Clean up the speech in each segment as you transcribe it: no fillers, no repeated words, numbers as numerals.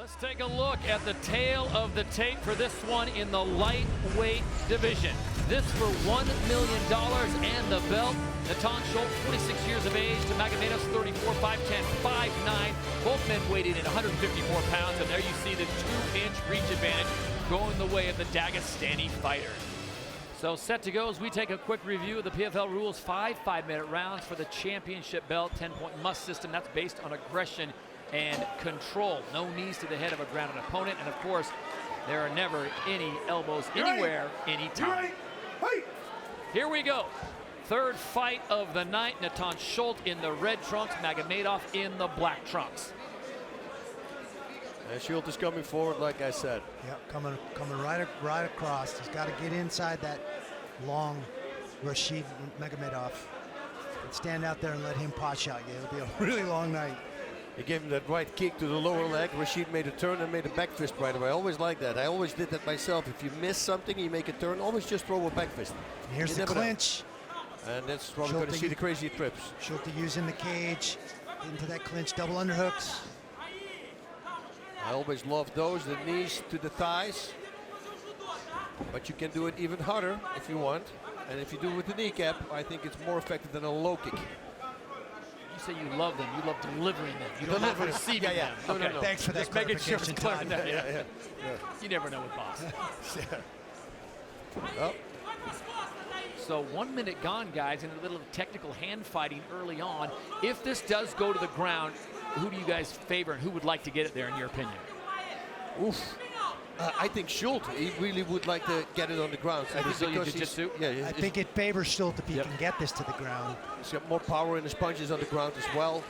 Let's take a look at the tail of the tape for this one in the lightweight division. This for $1 million and the belt. Natan Schultz, 26 years of age, to Magomedov's 34, 5'10", 5'9". Both men weighed in at 154 pounds, and there you see the 2-inch reach advantage going the way of the Dagestani fighter. So set to go as we take a quick review of the PFL rules. 5-minute rounds for the championship belt, 10-point must system. That's based on aggression and control. No knees to the head of a grounded opponent. And of course, there are never any elbows anywhere, anytime. Here we go. Third fight of the night. Natan Schultz in the red trunks, Magomedov in the black trunks. And Schultz is coming forward, like I said. Yeah, coming right across. He's got to get inside that long Rashid Magomedov and stand out there and let him pot shot you. It'll be a really long night. He gave him that right kick to the lower leg. Rashid made a turn and made a back fist right away. I always like that. I always did that myself. If you miss something, you make a turn, always just throw a back fist. And here's the clinch. And that's where we're going to see the crazy trips. Schultz using the cage into that clinch, double underhooks. I always love those, the knees to the thighs. But you can do it even harder if you want. And if you do it with the kneecap, I think it's more effective than a low kick. You say you love them. You love delivering them. You don't love receiving them. No, okay. no. Thanks for that. Just making sure it's clear. Yeah. You never know with boss. Oh. So 1 minute gone, guys, and a little technical hand fighting early on. If this does go to the ground, who do you guys favor and who would like to get it there in your opinion? Oof. I think Schultz, he really would like to get it on the ground. I Brazilian Jiu-Jitsu? Yeah, I think it favors Schultz if he can get this to the ground. He's got more power in his punches on the ground as well.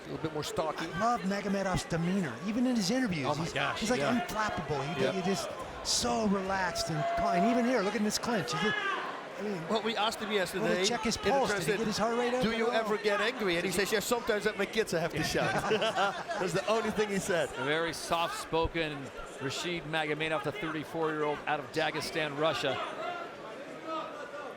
A little bit more stocky. I love Magomedov's demeanor, even in his interviews. Oh my gosh. He's like unflappable. He's just so relaxed and calm. And even here, look at this clinch. Well, we asked him yesterday. Check his pulse. Did he get his heart rate up? Do you ever get angry? And he says, yeah, sometimes at my kids I have to shout. That's the only thing he said. A very soft-spoken Rashid Magomedov, the 34-year-old out of Dagestan, Russia.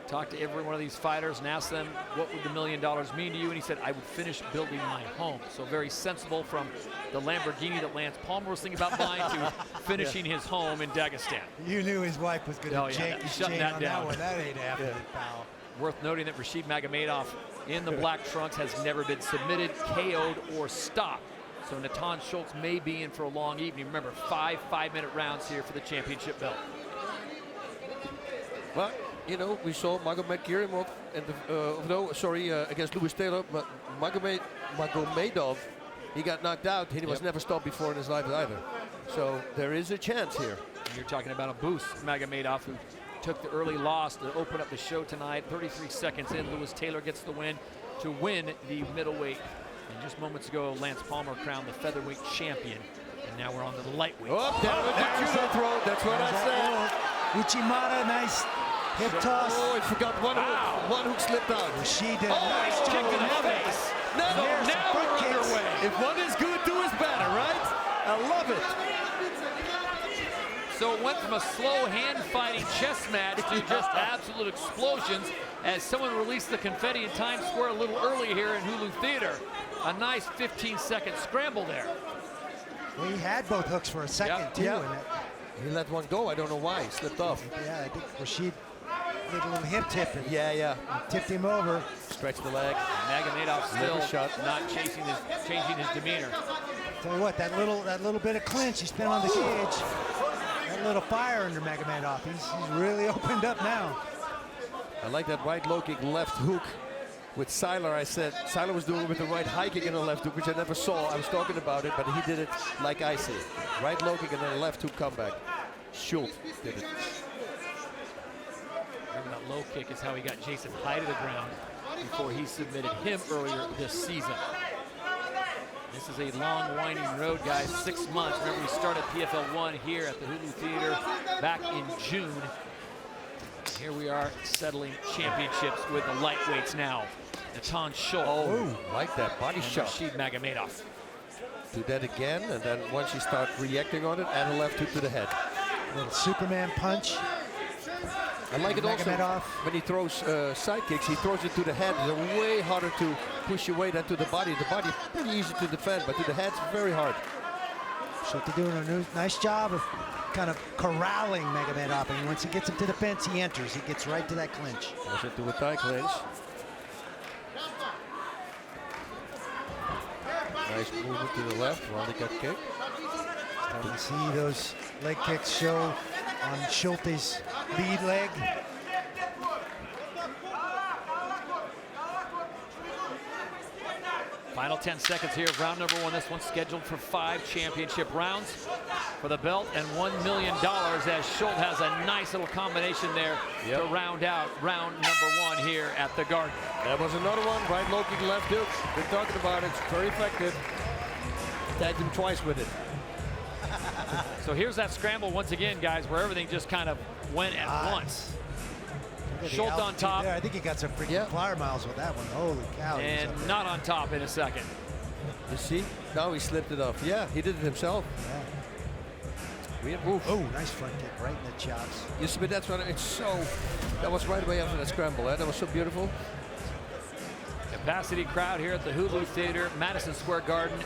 Talked to every one of these fighters and asked them, what would the $1 million mean to you? And he said, I would finish building my home. So very sensible from the Lamborghini that Lance Palmer was thinking about buying to finishing his home in Dagestan. You knew his wife was going to jake his chain on that one. That ain't happening, pal. Worth noting that Rashid Magomedov in the black trunks has never been submitted, KO'd, or stopped. So Natan Schultz may be in for a long evening. Remember, 5-minute rounds here for the championship belt. Well, you know, we saw Aubin-Mercier against Louis Taylor, but Magomedov, he got knocked out. He was never stopped before in his life either. So there is a chance here. And you're talking about a boost, Magomedov, who took the early loss to open up the show tonight. 33 seconds in, Louis Taylor gets the win to win the middlemweight. And just moments ago, Lance Palmer crowned the featherweight champion. And now we're on to the lightweight. Oh, there's the throw. That's what I said. Uchimata, nice hip toss. Oh, I forgot one hook. One hook slipped out. She did. Nice kick in the face. Now we're underway. If one is good, two is better, right? I love it. So it went from a slow hand-fighting chess match to just absolute explosions as someone released the confetti in Times Square a little early here in Hulu Theater. A nice 15-second scramble there. Well, he had both hooks for a second, too. And he let one go. I don't know why. He slipped off. Yeah, I think Rashid did a little hip tip. And tipped him over. Stretched the leg. Magomedov still not changing his demeanor. Tell you what, that little bit of clinch he spent on the cage, that little fire under Magomedov. He's really opened up now. I like that right low kick, left hook. With Seiler, I said, Seiler was doing it with the right high kick and a left hook, which I never saw. I was talking about it, but he did it like I see. Right low kick and then a left hook comeback. Schultz did it. Remember that low kick is how he got Jason high to the ground before he submitted him earlier this season. This is a long, winding road, guys. 6 months. Remember, we started PFL 1 here at the Hulu Theater back in June. Here we are settling championships with the lightweights now. Natan Schultz. Oh, like that body shot. Rashid Magomedov. Do that again, and then once you start reacting on it, add a left hook to the head. Little Superman punch. I like it also when he throws side kicks, he throws it to the head. It's way harder to push your weight than to the body. The body is pretty easy to defend, but to the head, it's very hard. Schulte doing a nice job of kind of corralling Magomedov, and once he gets him to the fence, he enters. He gets right to that clinch. Goes into a tie clinch. Nice movement to the left while he got kicked. You can see those leg kicks show on Schulte's lead leg. Final 10 seconds here of round number 1. This one's scheduled for 5 championship rounds for the belt and $1 million, as Schulte has a nice little combination there to round out round number 1 here at the Garden. That was another one, right low kick, left hook. Been talking about it, it's very effective. Tagged him twice with it. So here's that scramble once again, guys, where everything just kind of went at once. Schulte on top. There. I think he got some freaking flyer miles with that one. Holy cow. And not on top in a second. You see? Now he slipped it off. Yeah, he did it himself. Yeah. Weird move. Oh, nice front kick right in the chops. You see, but that's what it's so. That was right away after that scramble. That was so beautiful. Capacity crowd here at the Hulu Theater, Madison Square Garden,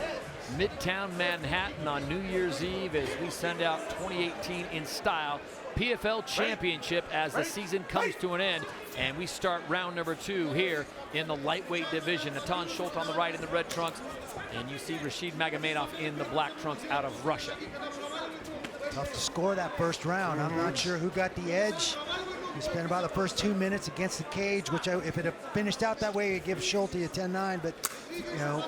Midtown Manhattan on New Year's Eve as we send out 2018 in style PFL Championship as the season comes to an end, and we start round number 2 here in the lightweight division. Natan Schulte on the right in the red trunks, and you see Rashid Magomedov in the black trunks out of Russia. Tough to score that first round. I'm not sure who got the edge. We spent about the first 2 minutes against the cage, which if it had finished out that way, it'd give Schulte a 10-9, but you know,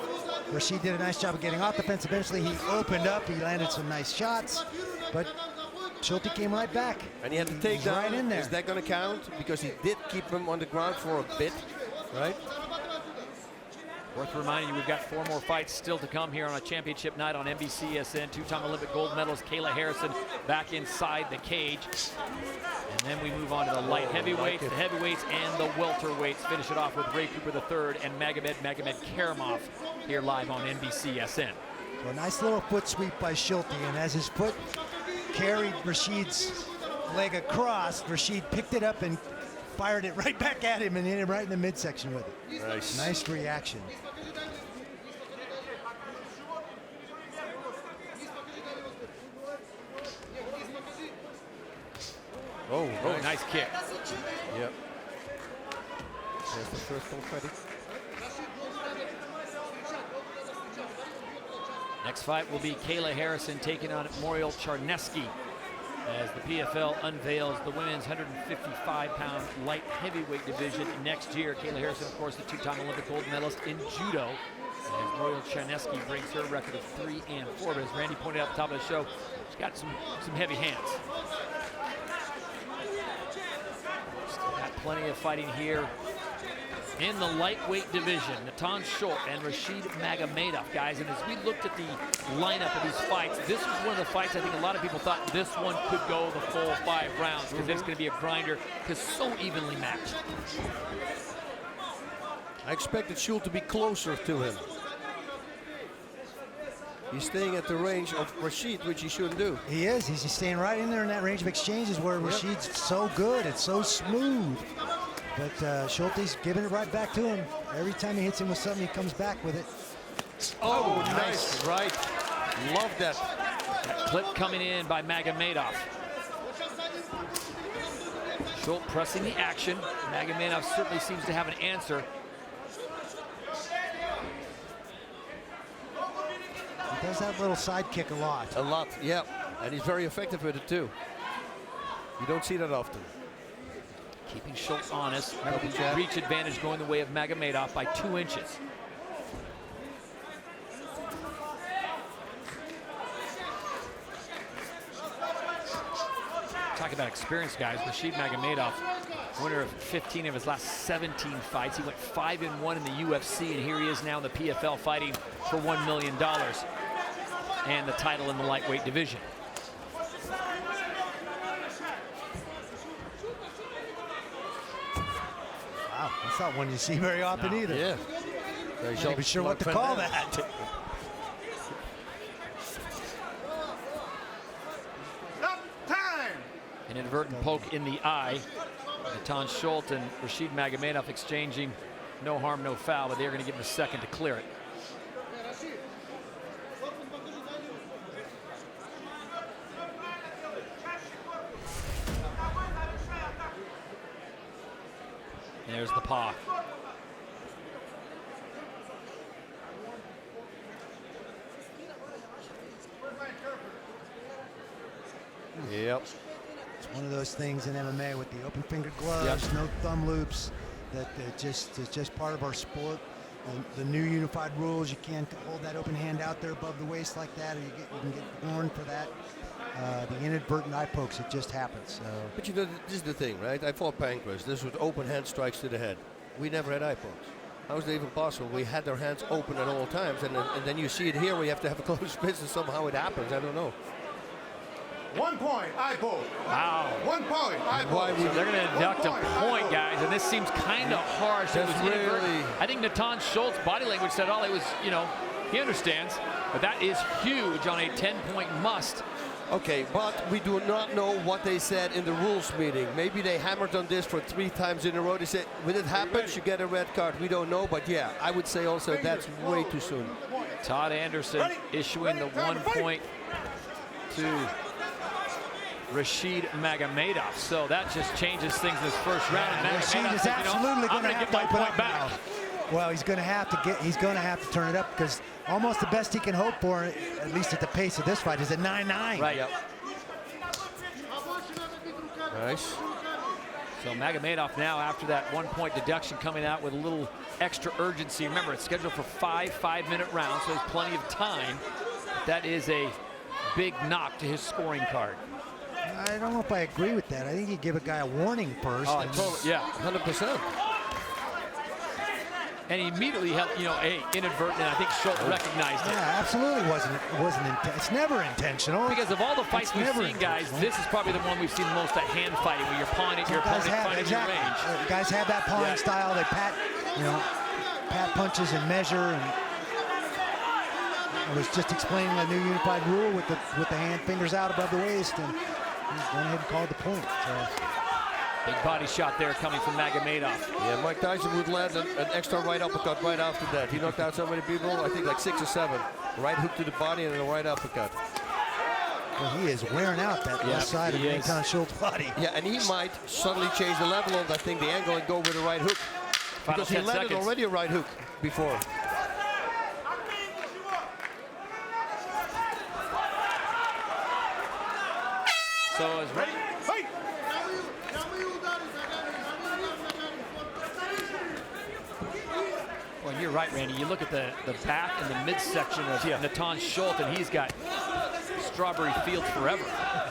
Rashid did a nice job of getting off the fence. Eventually he opened up, he landed some nice shots, but Schulte came right back. And he had to take down. Right in there. Is that going to count? Because he did keep him on the ground for a bit, right? Worth reminding you, we've got 4 more fights still to come here on a championship night on NBCSN. 2-time Olympic gold medalist Kayla Harrison back inside the cage. And then we move on to the light heavyweights, the heavyweights, and the welterweights. Finish it off with Ray Cooper III and Magomed Karimov here live on NBCSN. So a nice little foot sweep by Schulte, and as his foot carried Rashid's leg across, Rashid picked it up and fired it right back at him and hit him right in the midsection with it. Nice. Nice reaction. Oh, Nice kick. Yep. There's the first already. Next fight will be Kayla Harrison taking on Muriel Charneski as the PFL unveils the women's 155-pound light heavyweight division next year. Kayla Harrison, of course, the 2-time Olympic gold medalist in judo. As Muriel Charneski brings her record of 3-4. But as Randy pointed out at the top of the show, she's got some heavy hands. Still got plenty of fighting here in the lightweight division. Natan Schulte and Rashid Magomedov, guys. And as we looked at the lineup of these fights, this was one of the fights I think a lot of people thought this one could go the full 5 rounds because it's going to be a grinder because so evenly matched. I expected Schulte to be closer to him. He's staying at the range of Rashid, which he shouldn't do. He is. He's staying right in there in that range of exchanges where Rashid's so good. It's so smooth. But Schulte's giving it right back to him. Every time he hits him with something, he comes back with it. Oh, nice. Right. Love that. That clip coming in by Magomedov. Schulte pressing the action. Magomedov certainly seems to have an answer. He does that little side kick a lot. A lot, yeah. And he's very effective with it, too. You don't see that often. Keeping Schulte honest. Remember the reach advantage going the way of Magomedov by 2 inches. Talk about experience, guys. Rashid Magomedov, winner of 15 of his last 17 fights. He went 5-1 in the UFC, and here he is now in the PFL fighting for $1 million and the title in the lightweight division. Wow, that's not one you see very often either. Yeah. I'm not even sure what to call that. An inadvertent poke in the eye. Natan Schulte and Rashid Magomedov exchanging no harm, no foul, but they're going to give him a second to clear it. there's the paw. Yep. It's one of those things in MMA with the open fingered gloves, no thumb loops, that it's just part of our sport. And the new unified rules, you can't hold that open hand out there above the waist like that, or you can get warned for that. The inadvertent eye pokes, it just happens. So. But you know, this is the thing, right? I fought Pancras. This was open hand strikes to the head. We never had eye pokes. How is that even possible? We had our hands open at all times, and then you see it here where you have to have a closed fist, and somehow it happens. I don't know. 1 point, eye poke. Wow. 1 point, eye poke. So they're going to deduct a point, guys, and this seems kind of harsh. It was really. I think Natan Schultz's body language said all. It was, you know, he understands, but that is huge on a 10-point must. Okay, but we do not know what they said in the rules meeting. Maybe they hammered on this for 3 times in a row. They said, when it happens, you get a red card. We don't know, but yeah, I would say also that's way too soon. Todd Anderson issuing the 1 point to Rashid Magomedov. So that just changes things in this first round. And Rashid is absolutely going to have to get my point back. Now. Well, he's going to have to turn it up, because almost the best he can hope for, at least at the pace of this fight, is a 9-9. Right. Yep. Nice. So Magomedov now, after that 1 point deduction, coming out with a little extra urgency. Remember, it's scheduled for 5 5-minute rounds, so there's plenty of time. That is a big knock to his scoring card. I don't know if I agree with that. I think you give a guy a warning first. Oh, totally. Yeah, 100%. And he immediately held, you know, inadvertent. I think Schultz recognized it. Yeah, absolutely it's never intentional. Because of all the fights we've seen, guys, this is probably the one we've seen the most at hand fighting, where you're pawing at your opponent, fighting your range. Guys have that pawing style. They pat punches and measure. And I was just explaining the new unified rule with the hand fingers out above the waist, and he's gone ahead and called the point. So. Big body shot there coming from Magomedov. Yeah, Mike Tyson would land an extra right uppercut right after that. He knocked out so many people, I think like 6 or 7. Right hook to the body and a right uppercut. Well, he is wearing out that left side of Natan Schultz's body. Yeah, and he might suddenly change the level on, I think, the angle and go with a right hook. Because he landed already a right hook before. So as ready. Well, you're right, Randy. You look at the back and the midsection of Natan Schultz, and he's got strawberry fields forever. I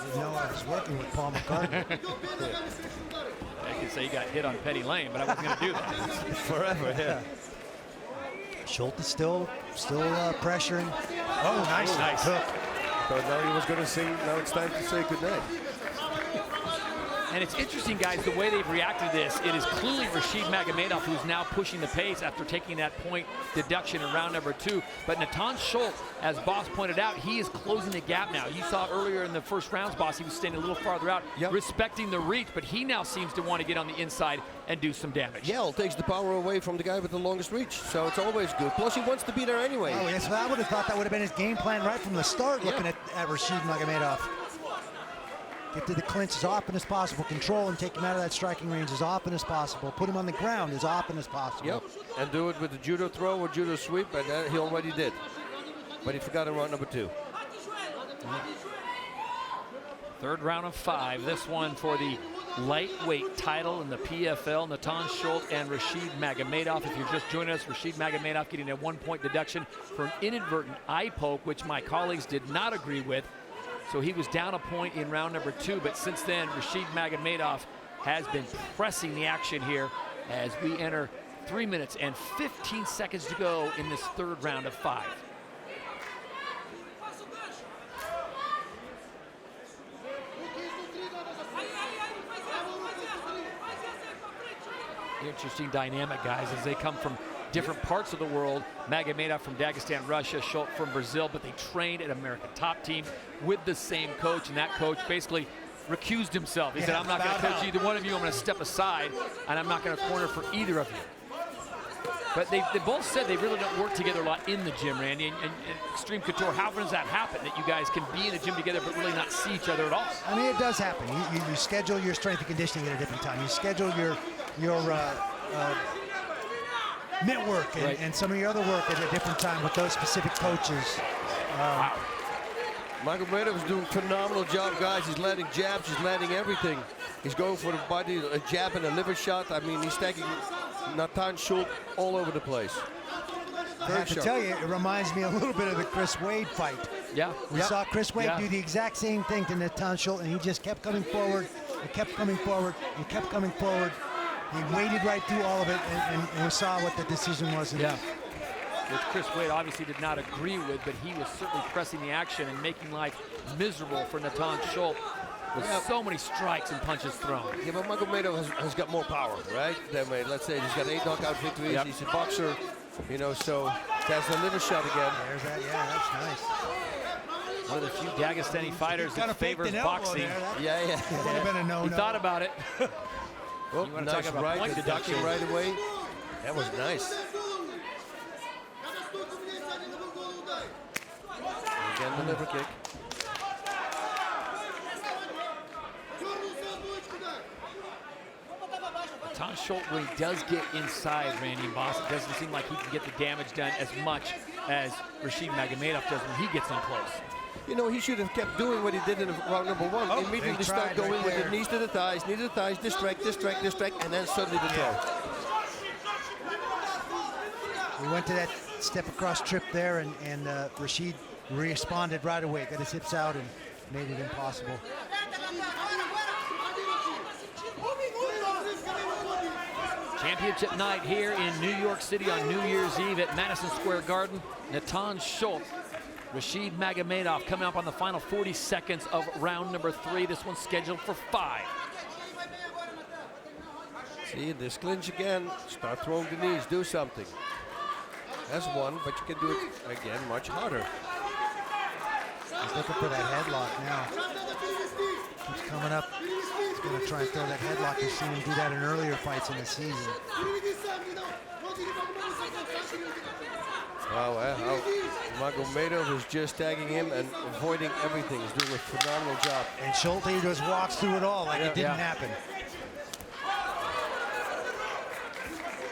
didn't know I was working with Paul McCartney. I could say he got hit on Penny Lane, but I wasn't going to do that. Forever, yeah. Schultz is still pressuring. Oh, nice hook. So now he was going to sing, now it's time to say goodnight. And it's interesting, guys, the way they've reacted to this. It is clearly Rashid Magomedov who's now pushing the pace after taking that point deduction in round number 2. But Natan Schultz, as Boss pointed out, he is closing the gap now. You saw earlier in the first rounds, Boss, he was staying a little farther out, respecting the reach, but he now seems to want to get on the inside and do some damage. Yeah, it takes the power away from the guy with the longest reach, so it's always good. Plus, he wants to be there anyway. Oh, yes, well, I would have thought that would have been his game plan right from the start, looking at Rashid Magomedov. Get to the clinch as often as possible. Control and take him out of that striking range as often as possible. Put him on the ground as often as possible. Yep, and do it with the judo throw or judo sweep, and he already did. But he forgot in round number 2. Third round of 5. This one for the lightweight title in the PFL. Natan Schultz and Rashid Magomedov. If you're just joining us, Rashid Magomedov getting a 1 point deduction for an inadvertent eye poke, which my colleagues did not agree with. So he was down a point in round number 2, but since then, Rashid Magomedov has been pressing the action here as we enter 3 minutes and 15 seconds to go in this third round of 5. Interesting dynamic, guys, as they come from different parts of the world. Magomedov from Dagestan, Russia, Schultz from Brazil, but they trained at American Top Team with the same coach, and that coach basically recused himself. He said, I'm not going to coach either one of you. I'm going to step aside, and I'm not going to corner for either of you. But they both said they really don't work together a lot in the gym, Randy. And Extreme Couture, how does that happen, that you guys can be in the gym together but really not see each other at all? I mean, it does happen. You schedule your strength and conditioning at a different time. You schedule your mitt work and some of your other work at a different time with those specific coaches. Wow. Magomedov is doing a phenomenal job, guys. He's landing jabs, he's landing everything. He's going for the body, a jab and a liver shot. I mean, he's stacking Nathan Schultz all over the place. I have to tell you, it reminds me a little bit of the Chris Wade fight. Yeah. We saw Chris Wade do the exact same thing to Nathan Schultz, and he just kept coming forward, and kept coming forward, and kept coming forward. He waded right through all of it, and we saw what the decision was. Which Chris Wade obviously did not agree with, but he was certainly pressing the action and making life miserable for Nathan Schultz with so many strikes and punches thrown. Yeah, but Magomedov has got more power, right? Than, let's say he's got 8 knockout victories. He's a boxer, you know, so that's the liver shot again. There's that, that's nice. One of the few Dagestani fighters that favors boxing. Would have been a no-no. He thought about it. Oh, You want to nice talk about right, point deduction right away. That was nice. Again, the liver kick. Nathan Schultz, when he does get inside Randy Boss, it doesn't seem like he can get the damage done as much as Rashid Magomedov does when he gets in close. You know, he should have kept doing what he did in round number 1. Immediately start going with the knees to the thighs, distract, and then suddenly the throw. We went to that step across trip there, and Rashid responded right away, got his hips out and made it impossible. Championship night here in New York City on New Year's Eve at Madison Square Garden. Nathan Schultz, Rashid Magomedov coming up on the final 40 seconds of round number 3. This one's scheduled for 5. See, this clinch again. Start throwing the knees, do something. That's one, but you can do it again much harder. He's looking for that headlock now. Keeps coming up. He's going to try and throw that headlock. You've seen him do that in earlier fights in the season. Wow, Magomedov is just tagging him and avoiding everything. He's doing a phenomenal job. And Schultz just walks through it all like it didn't happen.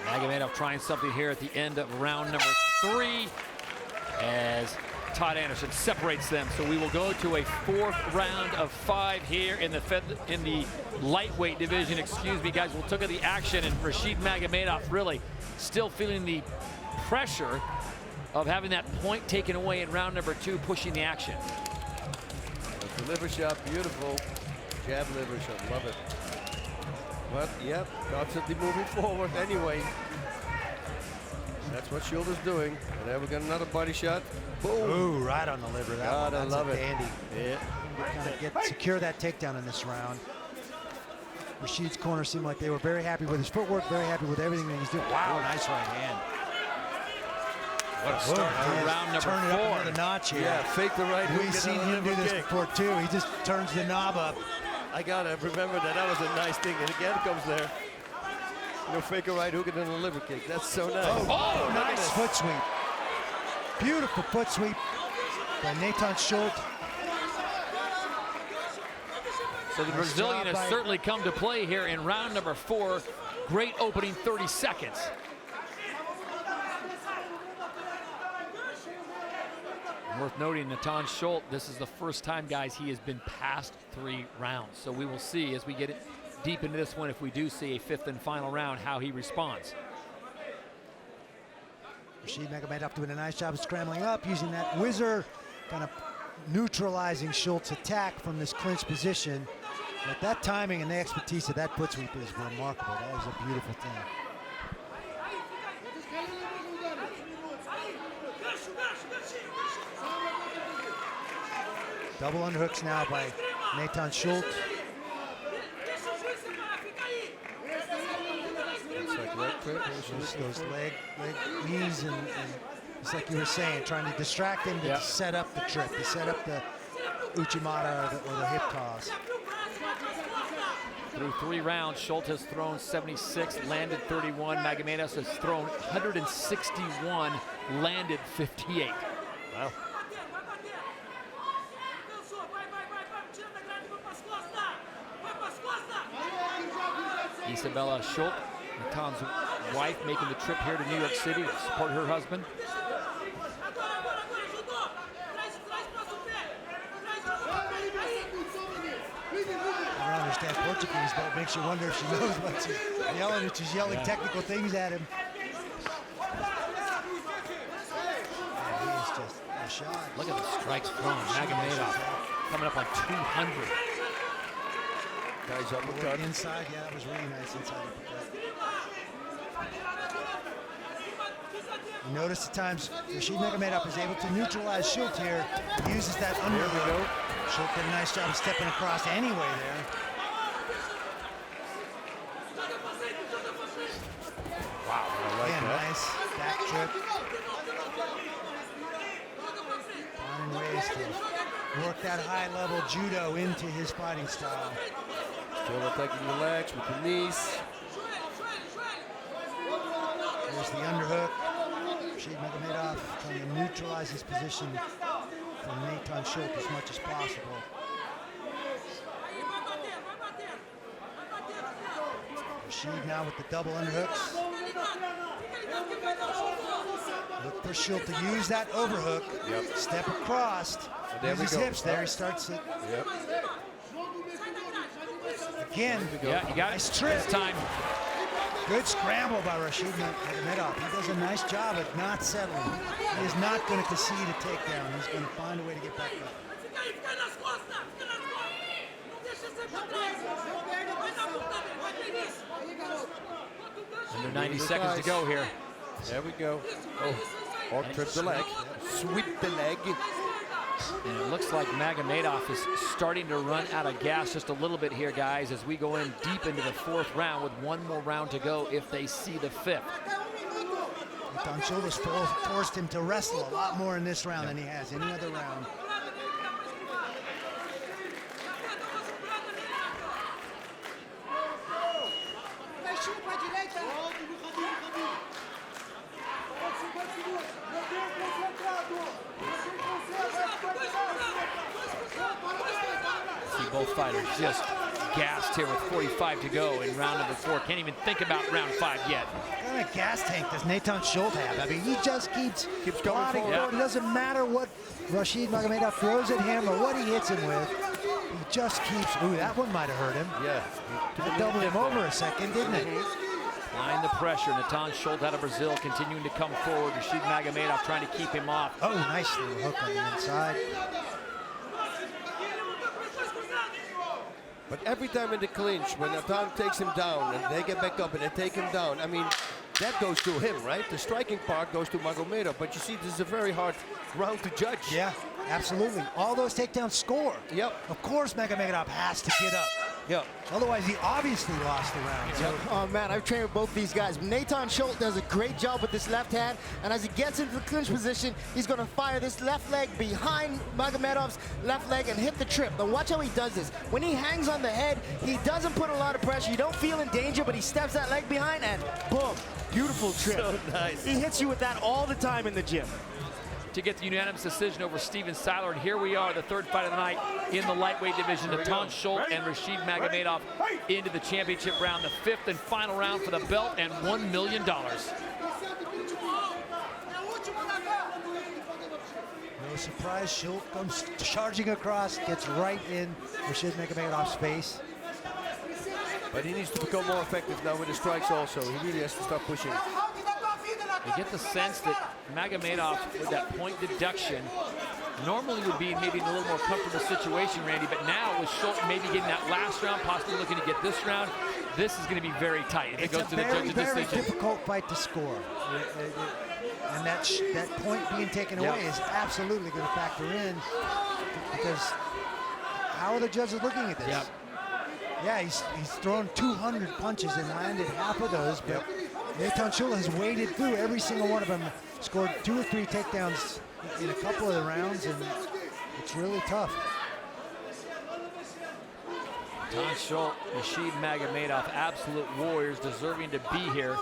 Magomedov trying something here at the end of round number 3 as Todd Anderson separates them. So we will go to a 4th round of 5 here in the lightweight division. Excuse me, guys. We'll look at the action, and Rashid Magomedov really still feeling the pressure of having that point taken away in round number 2, pushing the action. That's the liver shot, beautiful. Jab liver shot, love it. But, yep, constantly moving forward anyway. That's what Schultz is doing. And then we got another body shot. Boom. Ooh, right on the liver. That's I love it. Dandy. Yeah. Kind of secure that takedown in this round. Rashid's corner seemed like they were very happy with his footwork, very happy with everything that he's doing. Wow, nice right hand. What a start to round number 4. Turn it up another notch here. Yeah, fake the right hook. We've seen him do this before too. He just turns the knob up. I gotta remember that. That was a nice thing. And again comes there. You know, fake a right hook and then a liver kick. That's so nice. Oh, nice foot sweep. Beautiful foot sweep by Nathan Schultz. So the Brazilian has certainly come to play here in round number 4. Great opening 30 seconds. Worth noting, Nathan Schultz, this is the first time, guys, he has been past 3 rounds. So we will see as we get deep into this one, if we do see a 5th and final round, how he responds. Rashid Magomedov doing a nice job of scrambling up, using that whizzer, kind of neutralizing Schultz's attack from this clinch position. But that timing and the expertise of that foot sweep is remarkable. That is a beautiful thing. Double underhooks now by Nathan Schultz. Like those leg knees and it's like you were saying, trying to distract him to set up the trip, to set up the Uchimata or the hip toss. Through 3 rounds, Schultz has thrown 76, landed 31. Magomedov has thrown 161, landed 58. Wow. Isabella Schultz, Natan's wife, making the trip here to New York City to support her husband. I don't understand Portuguese, but it makes you wonder if she knows what she's yelling. She's yelling technical things at him. He is just a shot. Look at the strikes thrown. Magomedov coming up on 200. Guys uppercut. Inside, yeah, that was really nice inside uppercut. You notice the times Rashid Magomedov is able to neutralize Schultz here. He uses that underhook. There we go. Schultz did a nice job of stepping across anyway there. Wow, I like Again, that. nice back trip. Finding ways to work that high-level judo into his fighting style. Still attacking the legs with the knees. There's the underhook. Rashid Magomedov trying to neutralize his position from Natan Schultz as much as possible. Rashid now with the double underhooks. Look for Schultz to use that overhook. Yep. Step across. There Use we his go. hips there. He starts it. Yep. Again. Yeah, you got Nice it. trip. This time. Good scramble by Rashid Magomedov. He does a nice job of not settling. He is not going to concede a takedown. He's going to find a way to get back up. Under 90 seconds to go here. There we go. Oh, or trip the leg. Sweep the leg. And it looks like Magomedov is starting to run out of gas just a little bit here, guys, as we go in deep into the 4th round with 1 more round to go if they see the 5th. Natan Schultz forced him to wrestle a lot more in this round than he has any other round. See both fighters just gassed here with 45 to go in round number 4. Can't even think about round 5 yet. What kind of gas tank does Natan Schultz have? I mean, he just keeps going plodding forward. forward. It doesn't matter what Rashid Magomedov throws at him or what he hits him with. He just keeps. Ooh, that one might have hurt him. Yeah. That doubled him over a second, didn't it? Applying the pressure. Natan Schultz out of Brazil continuing to come forward. Rashid Magomedov trying to keep him off. Oh, nice little hook on the inside. But every time in the clinch, when Natan takes him down and they get back up and they take him down, I mean, that goes to him, right? The striking part goes to Magomedov. But you see, this is a very hard round to judge. Yeah, absolutely. All those takedowns score. Yep. Of course, Magomedov has to get up. Yep. Otherwise, he obviously lost the round. So Oh man, I've trained with both these guys. Natan Schultz does a great job with this left hand, and as he gets into the clinch position, he's going to fire this left leg behind Magomedov's left leg and hit the trip. Now watch how he does this. When he hangs on the head, he doesn't put a lot of pressure. You don't feel in danger, but he steps that leg behind and boom, beautiful trip. So nice. He hits you with that all the time in the gym. To get the unanimous decision over Steven Seiler. And here we are, the 3rd fight of the night in the lightweight division. Natan Schultz and Rashid Magomedov into the championship round, the 5th and final round for the belt and $1 million. no surprise, Schultz comes charging across, gets right in Rashid Magomedov's face. But he needs to become more effective now with the strikes also. He really has to start pushing. You get the sense that Magomedov, with that point deduction, normally would be maybe in a little more comfortable situation, Randy, but now with Schultz maybe getting that last round, possibly looking to get this round, this is going to be very tight if it goes to the judge's very decision. difficult fight to score. And that point being taken away is absolutely going to factor in, because how are the judges looking at this? Yep. Yeah, he's thrown 200 punches and landed half of those, but Natan Schultz has waded through every single one of them, scored 2 or 3 takedowns in a couple of the rounds, and it's really tough. Natan Schultz, Rashid Magomedov, absolute warriors, deserving to be here.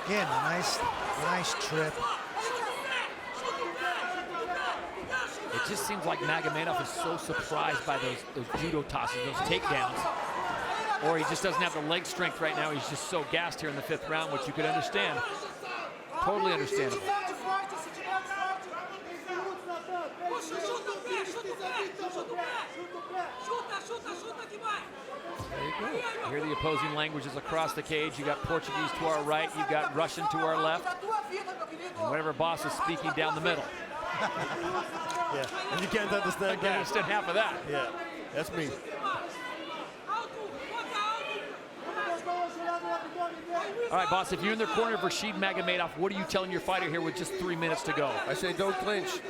Again, nice trip. It just seems like Magomedov is so surprised by those judo tosses, those takedowns. Or he just doesn't have the leg strength right now. He's just so gassed here in the 5th round, which you could understand. Totally understandable. There you go. Hear the opposing languages across the cage. You got Portuguese to our right, you got Russian to our left, and whatever boss is speaking down the middle. Yeah, and you can't understand I can't understand half of that. Yeah, that's me. All right, boss, if you're in the corner of Rashid Magomedov, what are you telling your fighter here with just 3 minutes to go? I say don't clinch,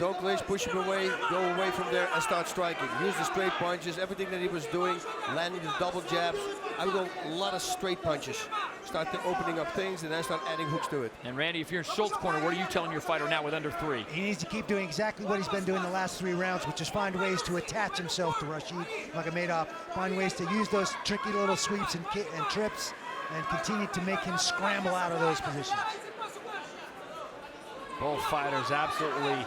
push him away, go away from there and start striking. Use the straight punches, everything that he was doing, landing the double jabs. I would go a lot of straight punches. Start opening up things and then start adding hooks to it. And Randy, if you're in Schultz's corner, what are you telling your fighter now with under 3? He needs to keep doing exactly what he's been doing the last 3 rounds, which is find ways to attach himself to Rashid Magomedov, find ways to use those tricky little sweeps and trips, and continue to make him scramble out of those positions. Both fighters absolutely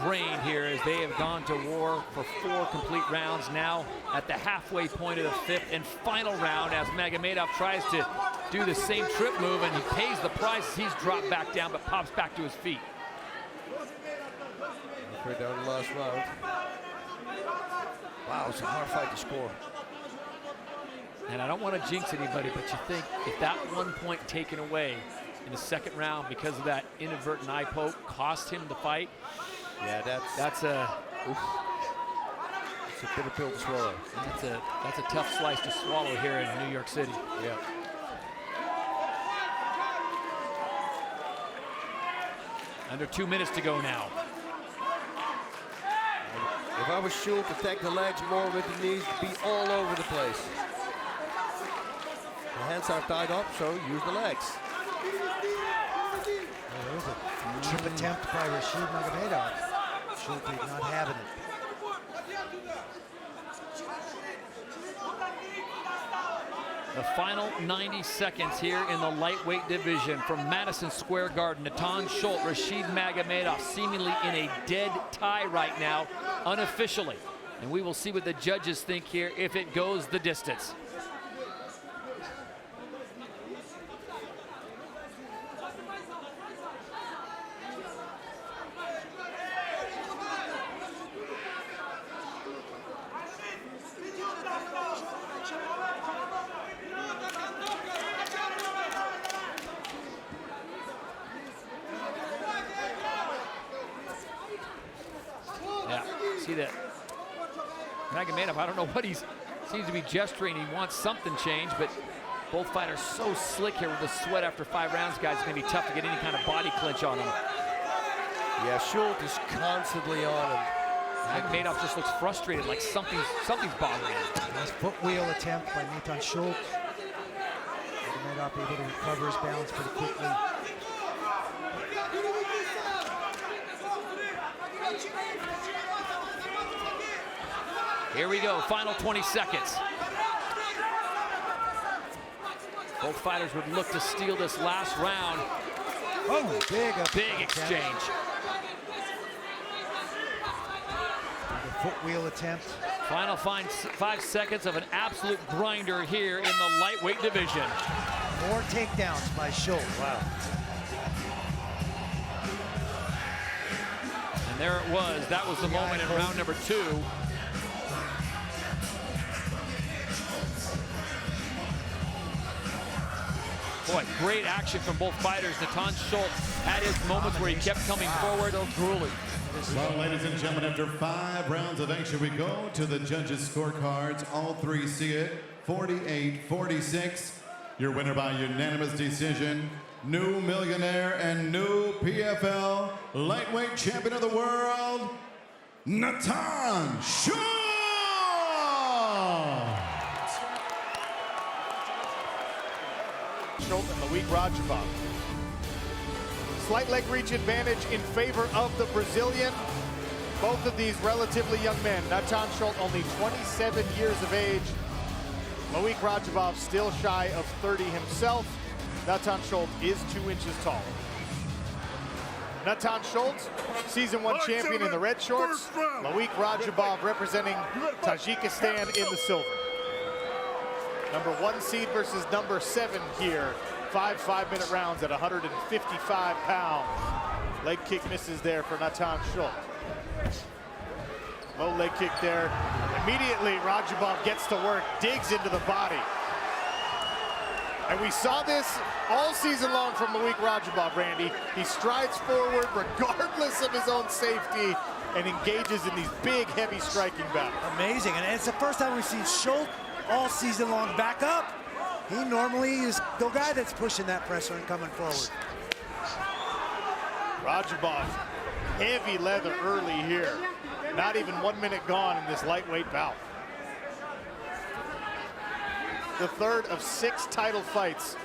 drained here as they have gone to war for 4 complete rounds. Now at the halfway point of the 5th and final round, as Magomedov tries to do the same trip move, and he pays the price. He's dropped back down but pops back to his feet. Right down the last round. Wow, it's a hard fight to score. And I don't want to jinx anybody, but you think if that 1 point taken away in the 2nd round because of that inadvertent eye poke cost him the fight? Yeah, that's a it's a bitter pill to swallow. That's a tough slice to swallow here in New York City. Yeah. Under 2 minutes to go now. If I was Schultz, attack the legs more with the knees, be all over the place. The hands are tied up, so use the legs. There was a trip attempt by Rashid Magomedov. Schultz not having it. The final 90 seconds here in the lightweight division from Madison Square Garden. Natan Schultz, Rashid Magomedov seemingly in a dead tie right now, unofficially. And we will see what the judges think here if it goes the distance. Yeah, see that Magomedov, I don't know what seems to be gesturing. He wants something changed, but both fighters so slick here with the sweat after 5 rounds, guys. It's gonna be tough to get any kind of body clinch on him. Yeah, Schultz is constantly on him. Magomedov just looks frustrated, like something's bothering him. Nice foot wheel attempt by Natan Schultz. Magomedov able to recover his balance pretty quickly. Here we go, final 20 seconds. Both fighters would look to steal this last round. Oh, big exchange. The foot wheel attempt. Final 5 seconds of an absolute grinder here in the lightweight division. More takedowns by Schultz. Wow. And there it was. That was the moment in round number 2. Boy, great action from both fighters. Natan Schultz had his moments where he kept coming forward. So grueling. Well, ladies and gentlemen, after 5 rounds of action, we go to the judges' scorecards. All 3 see it, 48-46. Your winner by unanimous decision, new millionaire and new PFL lightweight champion of the world, Natan Schultz! Schultz and Louis Gracheva. Slight leg reach advantage in favor of the Brazilian. Both of these relatively young men. Natan Schultz only 27 years of age. Loic Radzhabov still shy of 30 himself. Natan Schultz is 2 inches taller. Natan Schultz, season 1 champion in the red shorts. Loic Radzhabov representing Tajikistan in the silver. Number 1 seed versus number 7 here. 5 5-minute rounds at 155 pounds. Leg kick misses there for Natan Schultz. Low leg kick there. Immediately, Radzhabov gets to work, digs into the body. And we saw this all season long from Loic Radzhabov, Randy. He strides forward regardless of his own safety and engages in these big, heavy striking battles. Amazing, and it's the first time we've seen Schultz all season long back up. He normally is the guy that's pushing that pressure and coming forward. Radzhabov, heavy leather early here. Not even 1 minute gone in this lightweight bout. The third of 6 title fights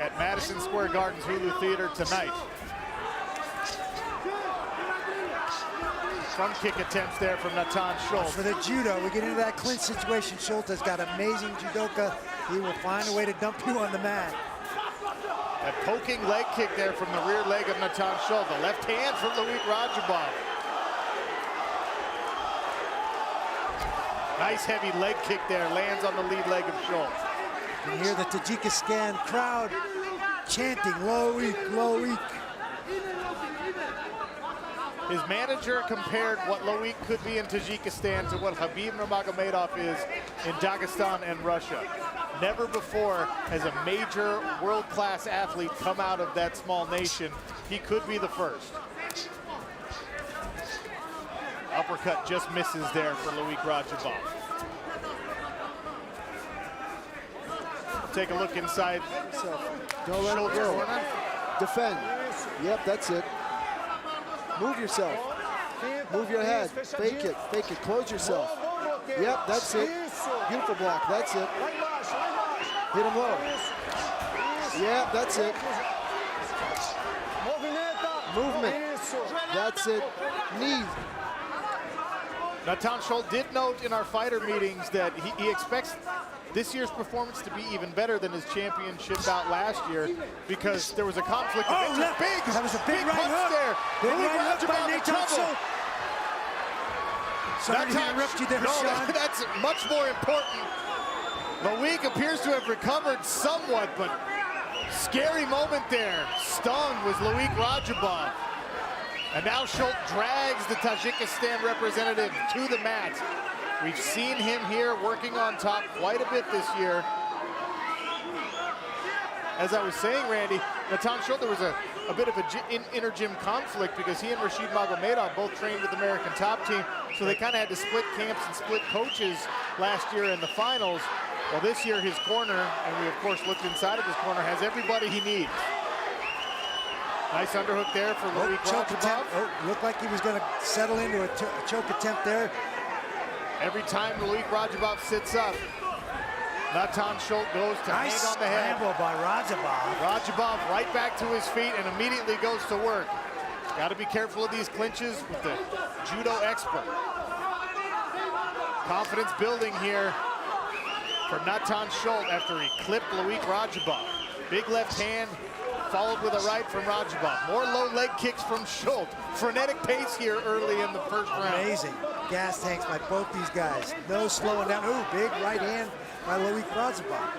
at Madison Square Garden's Hulu Theater tonight. Front kick attempts there from Natan Schultz. For the judo, we get into that clinch situation. Schultz has got amazing judoka. He will find a way to dump you on the mat. A poking leg kick there from the rear leg of Natan Schultz. The left hand from Loic Radzhabov. Nice heavy leg kick there, lands on the lead leg of Schultz. You can hear the Tajikistan crowd chanting, Loic, Loic. His manager compared what Loic could be in Tajikistan to what Khabib Nurmagomedov is in Dagestan and Russia. Never before has a major world-class athlete come out of that small nation. He could be the first. Uppercut just misses there for Loic Radzhabov. Take a look inside. Don't let it go. Defend. Yep, that's it. Move yourself. Move your head. Fake it. Fake it. Close yourself. Yep, that's it. Beautiful block. That's it. Hit him low. Yeah, that's it. Movement. That's it. Knees. Natan Schultz did note in our fighter meetings that he expects this year's performance to be even better than his championship bout last year because there was a conflict of interest. That was a big right hook there. Big right hook by Natan Schultz. Sorry to interrupt you there, Sean. That's much more important. Loic appears to have recovered somewhat, but scary moment there. Stung was Loic Radzhabov. And now Schultz drags the Tajikistan representative to the mat. We've seen him here working on top quite a bit this year. As I was saying, Randy, Natan Schultz, there was a bit of an inter-gym conflict because he and Rashid Magomedov both trained with the American Top Team, so they kind of had to split camps and split coaches last year in the finals. Well, this year his corner, and we of course looked inside of his corner, has everybody he needs. Nice underhook there for Loic Radzhabov. Looked like he was going to settle into a choke attempt there. Every time Loic Radzhabov sits up, Natan Schultz goes to hang on the head. Nice scramble by Radzhabov. Radzhabov right back to his feet and immediately goes to work. Got to be careful of these clinches with the judo expert. Confidence building here for Natan Schultz after he clipped Loic Radzhabov. Big left hand, followed with a right from Radzhabov. More low leg kicks from Schultz. Frenetic pace here early in the first round. Amazing gas tanks by both these guys. No slowing down. Ooh, big right hand by Loic Radzhabov.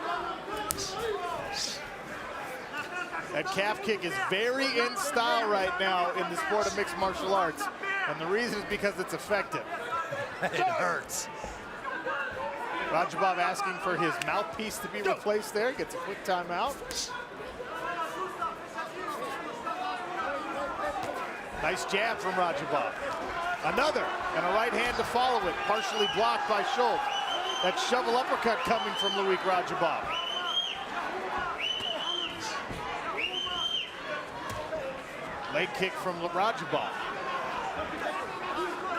That calf kick is very in style right now in the sport of mixed martial arts. And the reason is because it's effective. It hurts. Radzhabov asking for his mouthpiece to be replaced there. Gets a quick timeout. Nice jab from Radzhabov. Another, and a right hand to follow it. Partially blocked by Schultz. That shovel uppercut coming from Loic Radzhabov. Leg kick from Radzhabov.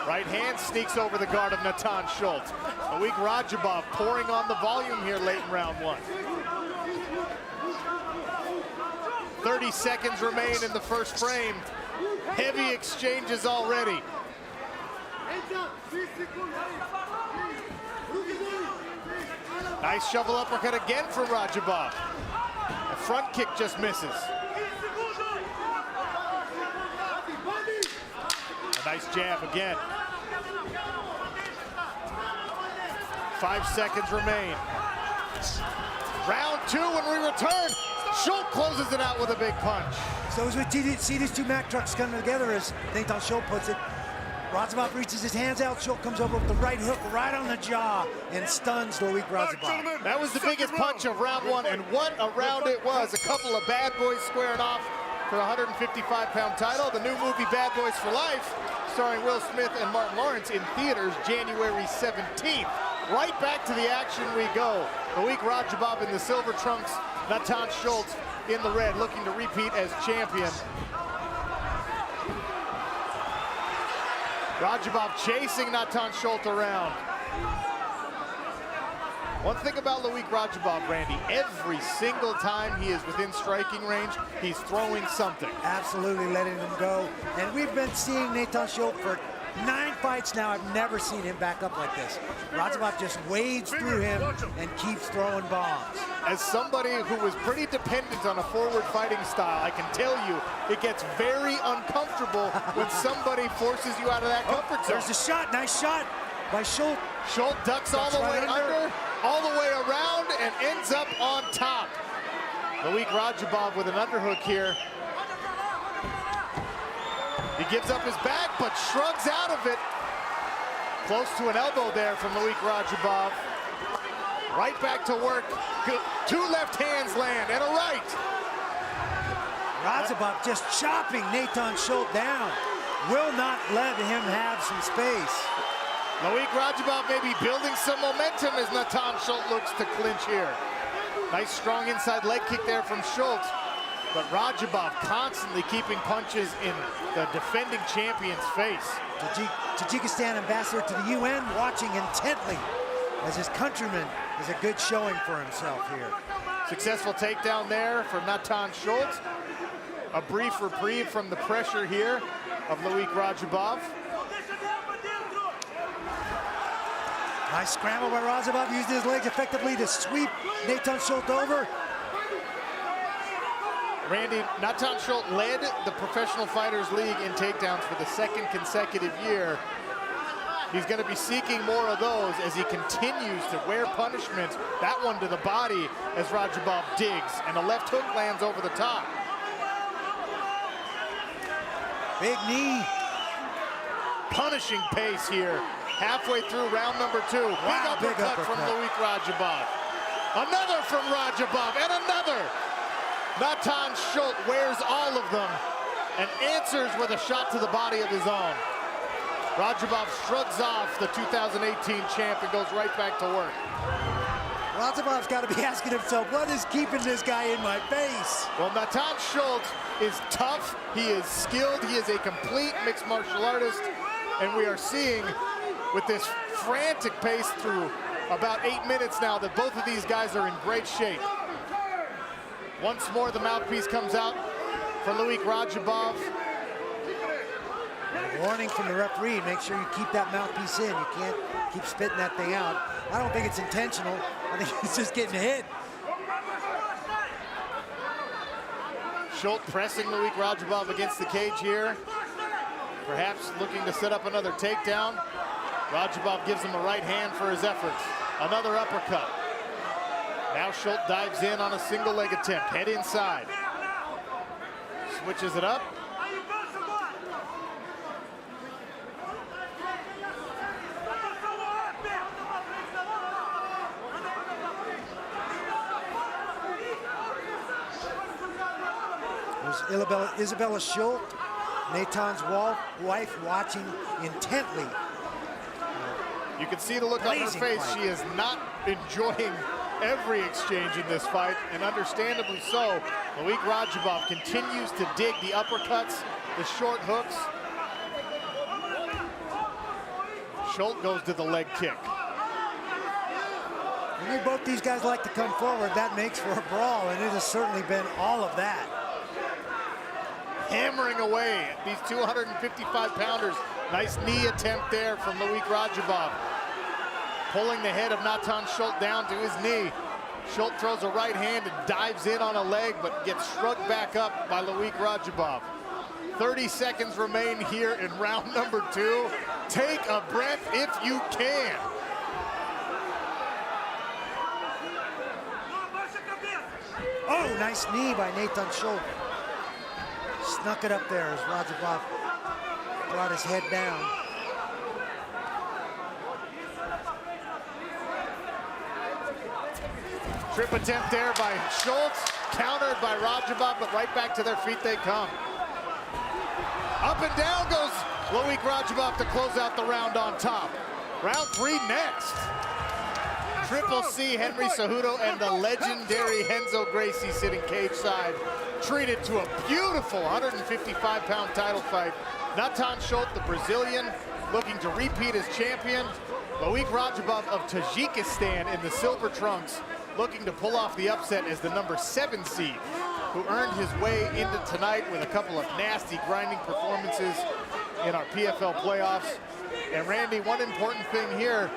Right hand sneaks over the guard of Natan Schultz. Loic Radzhabov pouring on the volume here late in round one. 30 seconds remain in the first frame. Heavy exchanges already. Nice shovel uppercut again from Rajabov. The front kick just misses. A nice jab again. 5 seconds remain. Round 2 when we return. Schultz closes it out with a big punch. So as we see these two Mack trucks coming together, as Nathan Schultz puts it, Radzhabov reaches his hands out, Schultz comes over with the right hook right on the jaw and stuns Loic Radzhabov. That was the biggest punch of round 1, and what a round it was. A couple of bad boys squaring off for the 155-pound title. The new movie Bad Boys for Life, starring Will Smith and Martin Lawrence, in theaters January 17th. Right back to the action we go. Loic Radzhabov in the silver trunks, Nathan Schultz in the red, looking to repeat as champion. Radzhabov chasing Nathan Schultz around. One thing about Loic Radzhabov, Randy, every single time he is within striking range, he's throwing something. Absolutely letting him go. And we've been seeing Nathan Schultz for 9 fights now. I've never seen him back up like this. Radzhabov just wades through him and keeps throwing bombs. As somebody who was pretty dependent on a forward fighting style, I can tell you it gets very uncomfortable when somebody forces you out of that comfort zone. There's a shot, nice shot by Schultz. Schultz ducks all the way under, all the way around, and ends up on top. Loic Radzhabov with an underhook here. He gives up his back, but shrugs out of it. Close to an elbow there from Loic Radzhabov. Right back to work. Two left hands land, and a right. Radzhabov just chopping Nathan Schultz down. Will not let him have some space. Loic Radzhabov may be building some momentum as Nathan Schultz looks to clinch here. Nice strong inside leg kick there from Schultz. But Radzhabov constantly keeping punches in the defending champion's face. Tajikistan ambassador to the UN watching intently as his countryman is a good showing for himself here. Successful takedown there for Nathan Schultz. A brief reprieve from the pressure here of Loic Radzhabov. Nice scramble by Radzhabov, used his legs effectively to sweep Nathan Schultz over. Randy, Nathan Schultz led the Professional Fighters League in takedowns for the 2nd consecutive year. He's going to be seeking more of those as he continues to wear punishment. That one to the body as Radzhabov digs, and a left hook lands over the top. Big knee. Punishing pace here. Halfway through round number 2. Wow, big uppercut from Loic Radzhabov. Another from Radzhabov, and another. Nathan Schultz wears all of them and answers with a shot to the body of his own. Radzhabov shrugs off the 2018 champ and goes right back to work. Radzhabov's got to be asking himself, what is keeping this guy in my face? Well, Nathan Schultz is tough, he is skilled, he is a complete mixed martial artist, and we are seeing with this frantic pace through about 8 minutes now that both of these guys are in great shape. Once more, the mouthpiece comes out for Loic Radzhabov. Warning from the referee, make sure you keep that mouthpiece in. You can't keep spitting that thing out. I don't think it's intentional. I think he's just getting hit. Schultz pressing Loic Radzhabov against the cage here. Perhaps looking to set up another takedown. Radzhabov gives him a right hand for his efforts. Another uppercut. Now Schultz dives in on a single leg attempt, head inside. Switches it up. There's Isabella Schultz, Nathan's wife, watching intently. You can see the look on her face. She is not enjoying every exchange in this fight, and understandably so. Loic Radzhabov continues to dig the uppercuts, the short hooks. Schultz goes to the leg kick. We need both these guys like to come forward. That makes for a brawl, and it has certainly been all of that. Hammering away at these 255-pounders. Nice knee attempt there from Loic Radzhabov. pulling the head of Natan Schultz down to his knee. Schultz throws a right hand and dives in on a leg, but gets shrugged back up by Loic Radzhabov. 30 seconds remain here in round number 2. Take a breath if you can. Oh, nice knee by Natan Schultz. Snuck it up there as Radzhabov brought his head down. Trip attempt there by Schultz, countered by Radzhabov, but right back to their feet they come. Up and down goes Loic Radzhabov to close out the round on top. Round 3 next. Triple C Henry Cejudo and the legendary Renzo Gracie sitting cage side, treated to a beautiful 155-pound title fight. Natan Schultz, the Brazilian, looking to repeat as champion. Loic Radzhabov of Tajikistan in the silver trunks, looking to pull off the upset as the number 7 seed, who earned his way into tonight with a couple of nasty grinding performances in our PFL playoffs. And Randy, one important thing here,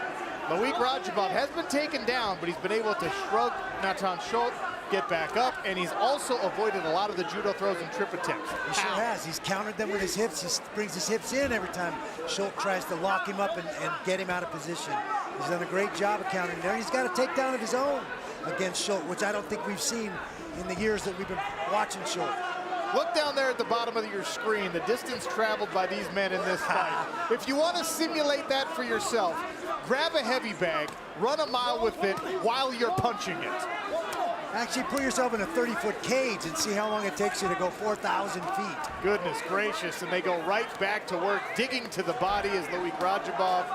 Loic Radzhabov has been taken down, but he's been able to shrug Natan Schultz, get back up, and he's also avoided a lot of the judo throws and trip attempts. He sure has. He's countered them with his hips. He brings his hips in every time Schultz tries to lock him up and get him out of position. He's done a great job of countering there. He's got a takedown of his own against Schultz, which I don't think we've seen in the years that we've been watching Schultz. Look down there at the bottom of your screen, the distance traveled by these men in this fight. If you want to simulate that for yourself, grab a heavy bag, run a mile with it while you're punching it. Actually put yourself in a 30-foot cage and see how long it takes you to go 4,000 feet. Goodness gracious, and they go right back to work, digging to the body as Loic Radzhabov.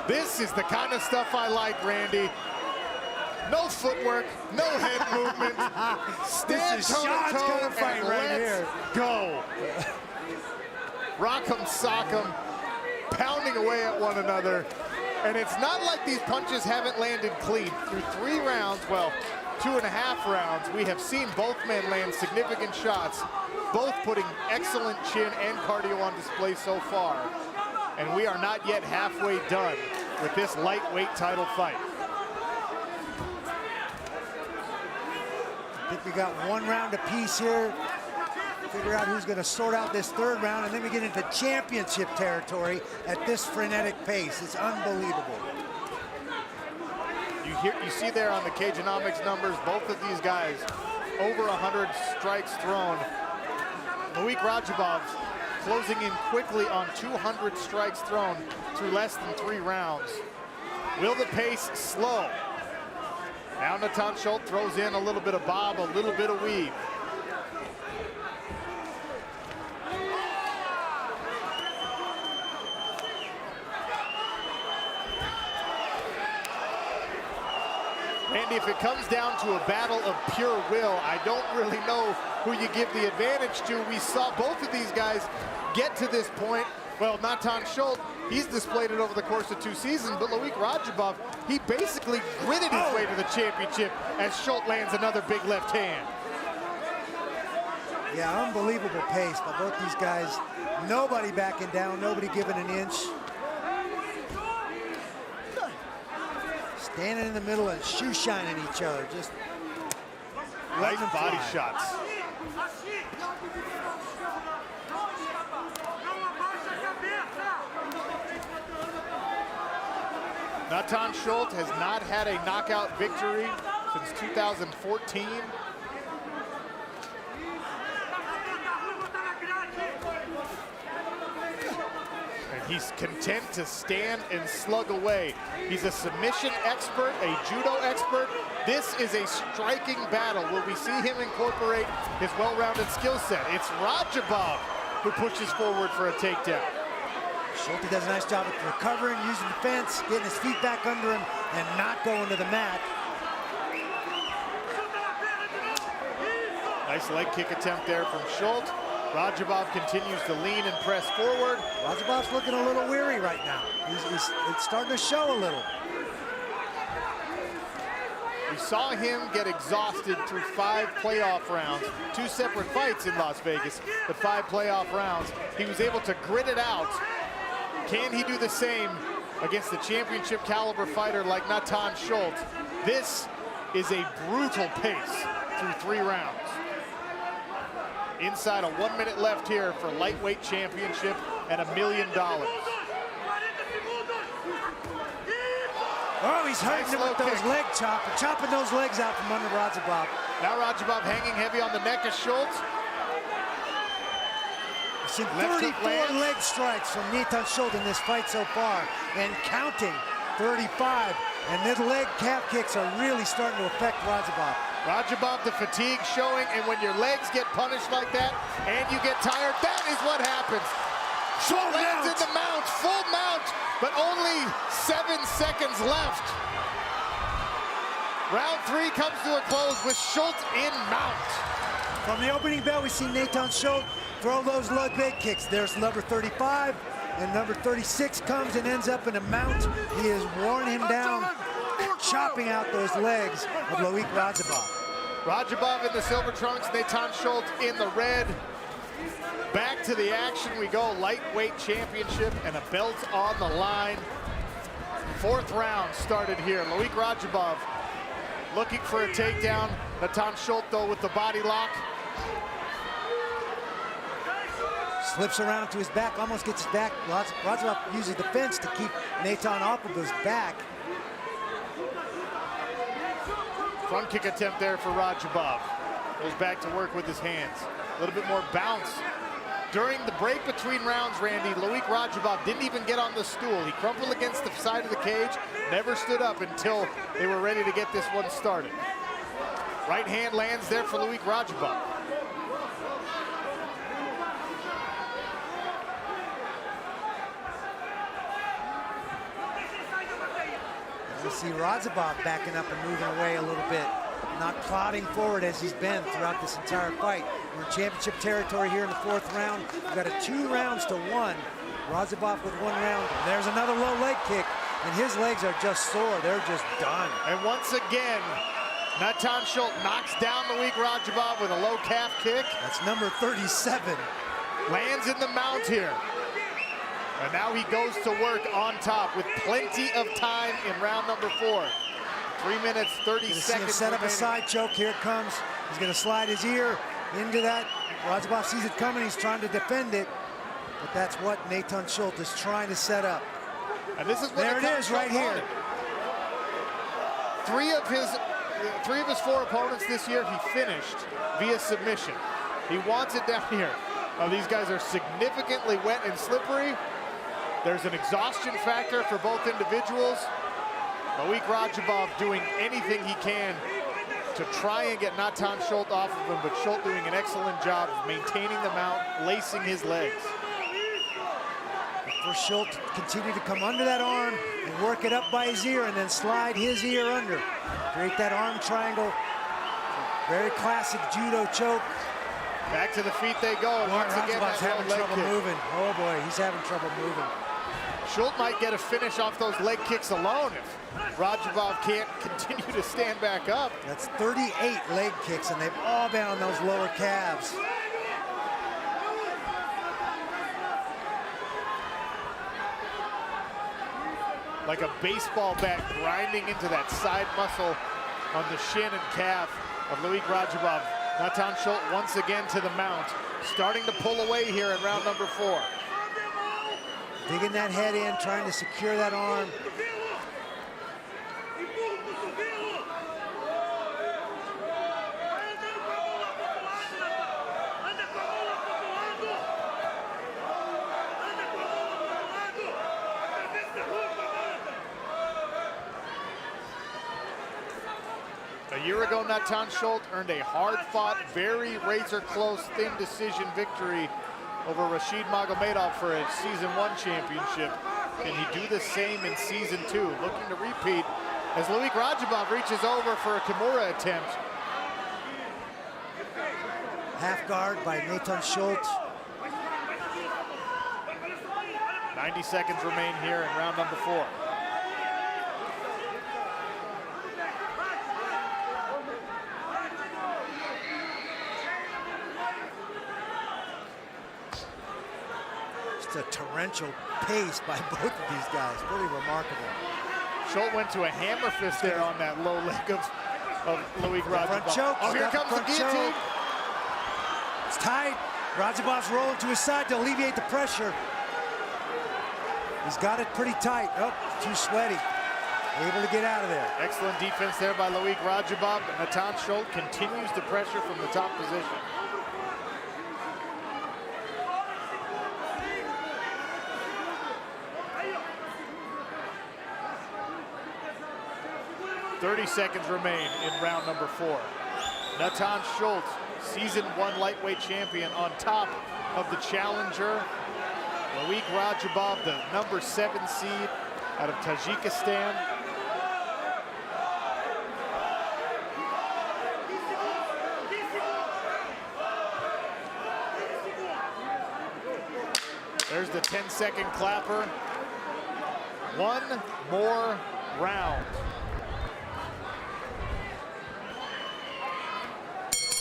This is the kind of stuff I like, Randy. No footwork, no head movement. Stand toe-to-toe and fight right here. Go. Rock'em sock'em, pounding away at one another. And it's not like these punches haven't landed clean. Through 3 rounds, well, 2.5 rounds, we have seen both men land significant shots, both putting excellent chin and cardio on display so far. And we are not yet halfway done with this lightweight title fight. I think we got 1 round apiece here. Figure out who's going to sort out this 3rd round, and then we get into championship territory at this frenetic pace. It's unbelievable. You see there on the Cageonomics numbers, both of these guys over 100 strikes thrown. Loic Radzhabov closing in quickly on 200 strikes thrown through less than 3 rounds. Will the pace slow? Now Natan Schultz throws in a little bit of bob, a little bit of weave. Randy, if it comes down to a battle of pure will, I don't really know who you give the advantage to. We saw both of these guys get to this point. Well, Natan Schultz, he's displayed it over the course of 2 seasons, but Loic Radzhabov, he basically gritted his way to the championship as Schultz lands another big left hand. Yeah, unbelievable pace by both these guys. Nobody backing down, nobody giving an inch. Standing in the middle and shoe shining each other, just nice body shots. Natan Schultz has not had a knockout victory since 2014. And he's content to stand and slug away. He's a submission expert, a judo expert. This is a striking battle. Will we see him incorporate his well-rounded skill set? It's Radzhabov who pushes forward for a takedown. Schultz does a nice job of recovering, using the fence, getting his feet back under him, and not going to the mat. Nice leg kick attempt there from Schultz. Radzhabov continues to lean and press forward. Radzhabov's looking a little weary right now. It's starting to show a little. We saw him get exhausted through 5 playoff rounds, 2 separate fights in Las Vegas, but 5 playoff rounds. He was able to grit it out. Can he do the same against a championship caliber fighter like Natan Schultz, this is a brutal pace through 3 rounds. Inside of 1 minute left here for lightweight championship and $1 million. Oh, he's hurting him with those leg chopping those legs out from under Radzhabov. Now Radzhabov hanging heavy on the neck of Schultz. We've seen 34 leg strikes from Natan Schultz in this fight so far, and counting 35. And the leg calf kicks are really starting to affect Radzhabov. Radzhabov, the fatigue showing, and when your legs get punished like that and you get tired, that is what happens. Schultz lands in the mount, full mount, but only 7 seconds left. Round 3 comes to a close with Schultz in mount. From the opening bell, we see Natan Schultz throw those leg kicks. There's number 35, and number 36 comes and ends up in a mount. He is worn him down, chopping out those legs of Loic Radzhabov. Radzhabov in the silver trunks, Natan Schultz in the red. Back to the action we go. Lightweight championship and a belt on the line. 4th round started here. Loic Radzhabov looking for a takedown. Natan Schultz, though, with the body lock. Slips around to his back, almost gets his back. Radzhabov uses the fence to keep Natan off of his back. Front kick attempt there for Radzhabov. Goes back to work with his hands. A little bit more bounce. During the break between rounds, Randy, Loic Radzhabov didn't even get on the stool. He crumpled against the side of the cage, never stood up until they were ready to get this one started. Right hand lands there for Loic Radzhabov. You see Radzhabov backing up and moving away a little bit, not plodding forward as he's been throughout this entire fight. We're in championship territory here in the 4th round. We've got a 2 rounds to 1. Radzhabov with 1 round. There's another low leg kick, and his legs are just sore. They're just done. And once again, Natan Schultz knocks down Loic Radzhabov with a low calf kick. That's number 37. Lands in the mount here. And now he goes to work on top with plenty of time in round number 4. 3 minutes, 30 seconds. Set up a side choke. Here it comes. He's going to slide his ear into that. Radzhabov sees it coming. He's trying to defend it. But that's what Natan Schultz is trying to set up. And this is what there it is right here. 3 of his 4 opponents this year he finished via submission. He wants it down here. Now, these guys are significantly wet and slippery. There's an exhaustion factor for both individuals. Loic Radzhabov doing anything he can to try and get Natan Schultz off of him, but Schultz doing an excellent job of maintaining the mount, lacing his legs. For Schultz to continue to come under that arm and work it up by his ear and then slide his ear under. Create that arm triangle. Very classic judo choke. Back to the feet they go, and once again, Radzhabov's having trouble moving. Oh boy, he's having trouble moving. Schultz might get a finish off those leg kicks alone if Radzhabov can't continue to stand back up. That's 38 leg kicks, and they've all been on those lower calves. Like a baseball bat grinding into that side muscle on the shin and calf of Loic Radzhabov. Natan Schultz once again to the mount, starting to pull away here in round number 4. Digging that head in, trying to secure that arm. A year ago, Natan Schultz earned a hard-fought, very razor-close, thin decision victory over Rashid Magomedov for a Season 1 championship. Can he do the same in Season 2? Looking to repeat as Loic Radzhabov reaches over for a Kimura attempt. Half guard by Natan Schultz. 90 seconds remain here in round number 4. Just a torrential pace by both of these guys. Really remarkable. Schultz went to a hammer fist there on that low leg of Loic Radzhabov. Front choke. Oh, here comes the guillotine. It's tight. Radzhabov's rolling to his side to alleviate the pressure. He's got it pretty tight. Oh, too sweaty. Able to get out of there. Excellent defense there by Loic Radzhabov. Natan Schultz continues the pressure from the top position. .30 seconds remain in round number 4. Natan Schultz, season 1 lightweight champion, on top of the challenger Loic Radzhabov, the number 7 seed out of Tajikistan. There's the 10-second clapper. One more round.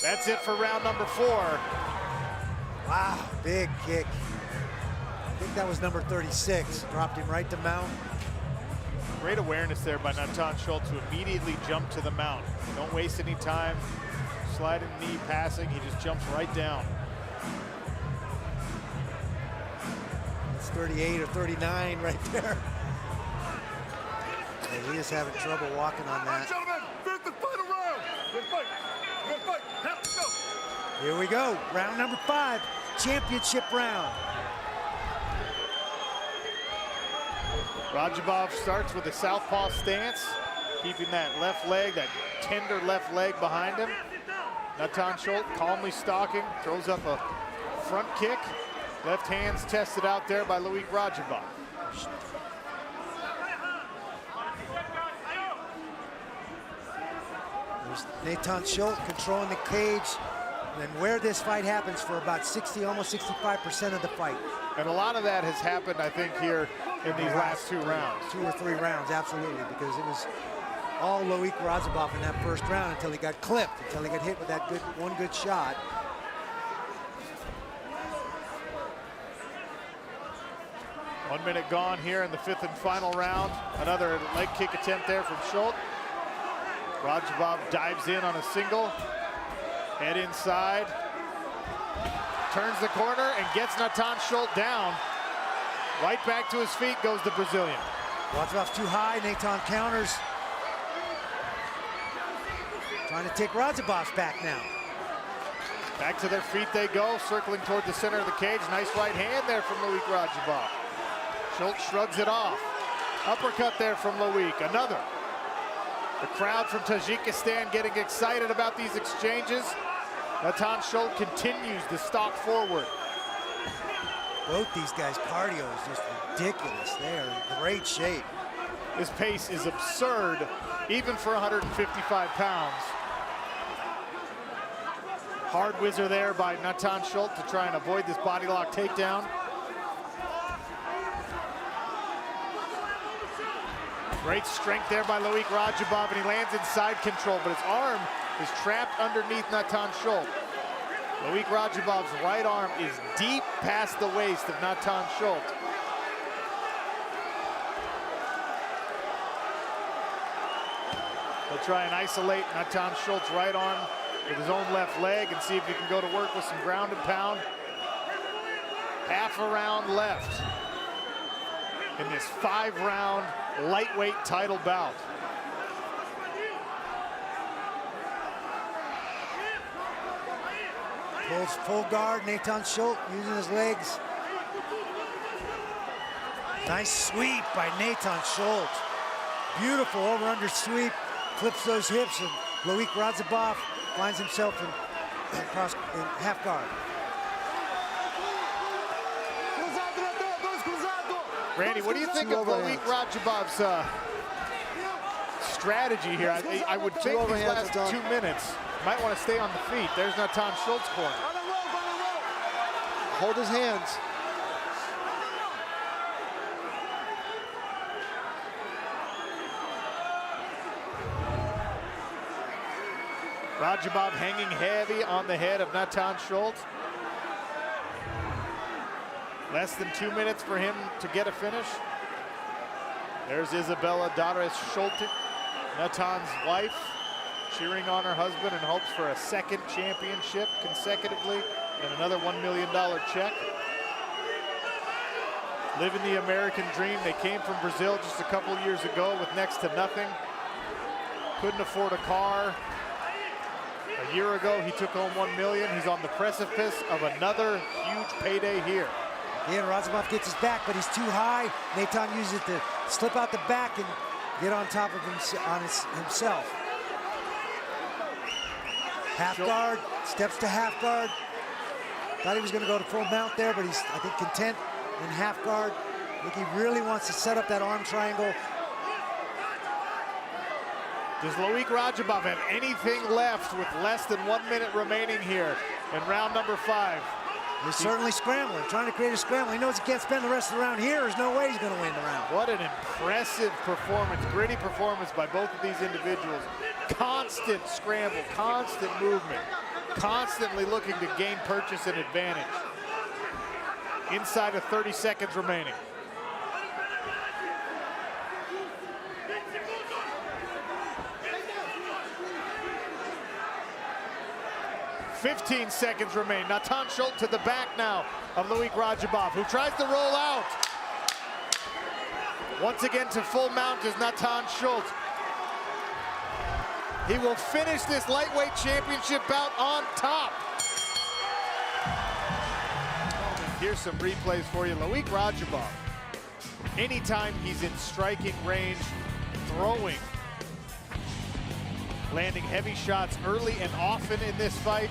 That's it for round number 4. Wow, big kick. I think that was number 36. Dropped him right to mount. Great awareness there by Natan Schultz, who immediately jumped to the mount. Don't waste any time sliding knee passing. He just jumps right down. It's 38 or 39 right there. And he is having trouble walking on that. Here we go, round number 5, championship round. Radzhabov starts with a southpaw stance, keeping that left leg, that tender left leg behind him. Natan Schultz calmly stalking, throws up a front kick. Left hand's tested out there by Loic Radzhabov. There's Natan Schultz controlling the cage. And where this fight happens for about 60, almost 65% of the fight. And a lot of that has happened, I think, here in these last 2 rounds. 2 or 3 rounds, absolutely, because it was all Loic Radzhabov in that first round until he got clipped, until he got hit with that one good shot. One minute gone here in the 5th and final round. Another leg kick attempt there from Schultz. Radzhabov dives in on a single. Head inside, turns the corner and gets Natan Schultz down. Right back to his feet goes the Brazilian. Radzhabov's too high, Natan counters. Trying to take Radzhabov's back now. Back to their feet they go, circling toward the center of the cage. Nice right hand there from Loic Radzhabov. Schultz shrugs it off. Uppercut there from Loic, another. The crowd from Tajikistan getting excited about these exchanges. Natan Schultz continues to stalk forward. Both these guys' cardio is just ridiculous. They are in great shape. This pace is absurd, even for 155 pounds. Hard whizzer there by Natan Schultz to try and avoid this body lock takedown. Great strength there by Loic Radzhabov, and he lands in side control, but his arm is trapped underneath Natan Schultz. Loic Radzhabov's right arm is deep past the waist of Natan Schultz. He'll try and isolate Natan Schultz's right arm with his own left leg and see if he can go to work with some ground and pound. Half a round left in this 5-round lightweight title bout. Pulls full guard, Natan Schultz using his legs. Nice sweep by Natan Schultz. Beautiful over-under sweep, flips those hips, and Loic Radzhabov finds himself in half guard. Randy, what do you think of Loic Radzhabov's strategy here? I would think these last 2 minutes might want to stay on the feet. There's Natan Schultz's corner. Hold his hands. Radzhabov hanging heavy on the head of Natan Schultz. Less than 2 minutes for him to get a finish. There's Isabella Dares Schulte, Natan's wife, cheering on her husband in hopes for a second championship consecutively and another $1 million check. Living the American dream. They came from Brazil just a couple years ago with next to nothing. Couldn't afford a car. A year ago, he took home $1 million. He's on the precipice of another huge payday here. Yeah, Razumov gets his back, but he's too high. Natan uses it to slip out the back and get on top of himself. Half guard, steps to half guard. Thought he was going to go to full mount there, but he's, I think, content in half guard. I think he really wants to set up that arm triangle. Does Loic Rajabov have anything left with less than 1 minute remaining here in round number 5? He's certainly scrambling, trying to create a scramble. He knows he can't spend the rest of the round here. There's no way he's going to win the round. What an impressive performance, gritty performance by both of these individuals. Constant scramble, constant movement, constantly looking to gain purchase and advantage. Inside of 30 seconds remaining. "15 seconds remain. Natan Schulte to the back now of Loic Rajabov, who tries to roll out. Once again to full mount is Natan Schulte. He will finish this lightweight championship bout on top. Here's some replays for you. Loic Rajabov, anytime he's in striking range, throwing, landing heavy shots early and often in this fight.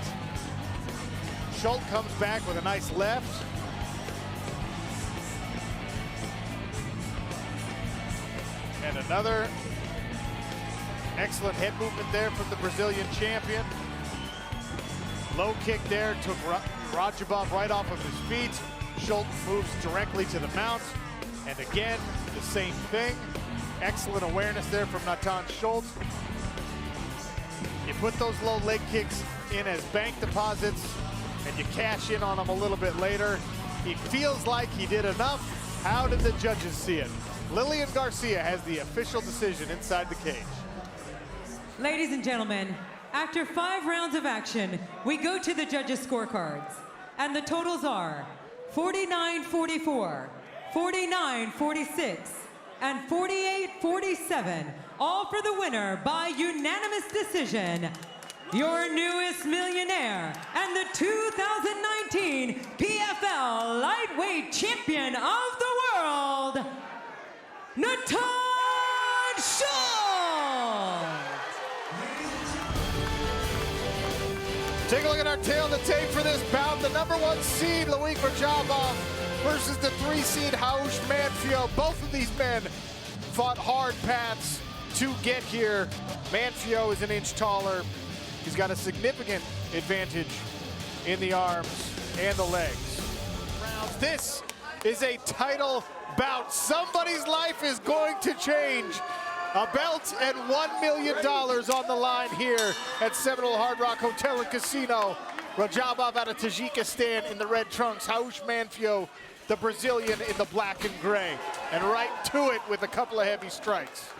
Schulte comes back with a nice left. And another excellent head movement there from the Brazilian champion. Low kick there, took Rajabov right off of his feet. Schulte moves directly to the mount. And again, the same thing. Excellent awareness there from Natan Schulte. You put those low leg kicks in as bank deposits and you cash in on them a little bit later. He feels like he did enough. How did the judges see it? Lillian Garcia has the official decision inside the cage. Ladies and gentlemen, after 5 rounds of action, we go to the judges' scorecards. And the totals are 49-44, 49-46, and 48-47, all for the winner by unanimous decision. Your newest millionaire and the 2019 PFL Lightweight Champion of the World, Natan Schulte! Take a look at our tail of the tape for this bout. The #1 seed, Loic Rajabov, versus the 3 seed, Aubin-Mercier. Both of these men fought hard paths to get here. Manfio is an inch taller. He's got a significant advantage in the arms and the legs. This is a title bout. Somebody's life is going to change. A belt and $1 million on the line here at Seminole Hard Rock Hotel and Casino. Rajabov out of Tajikistan in the red trunks. Aubin-Mercier, the Brazilian, in the black and gray. And right to it with a couple of heavy strikes.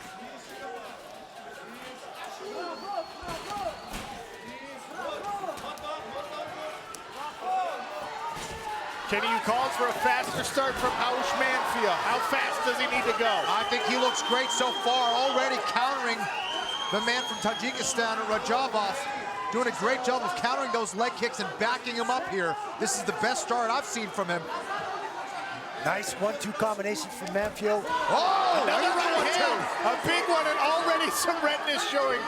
Kenny, you called for a faster start from Aubin-Mercier. How fast does he need to go? I think he looks great so far, already countering the man from Tajikistan, Rajabov. Doing a great job of countering those leg kicks and backing him up here. This is the best start I've seen from him. Nice 1-2 combination from Manfio. Oh, another right hand, a big one, and already some redness showing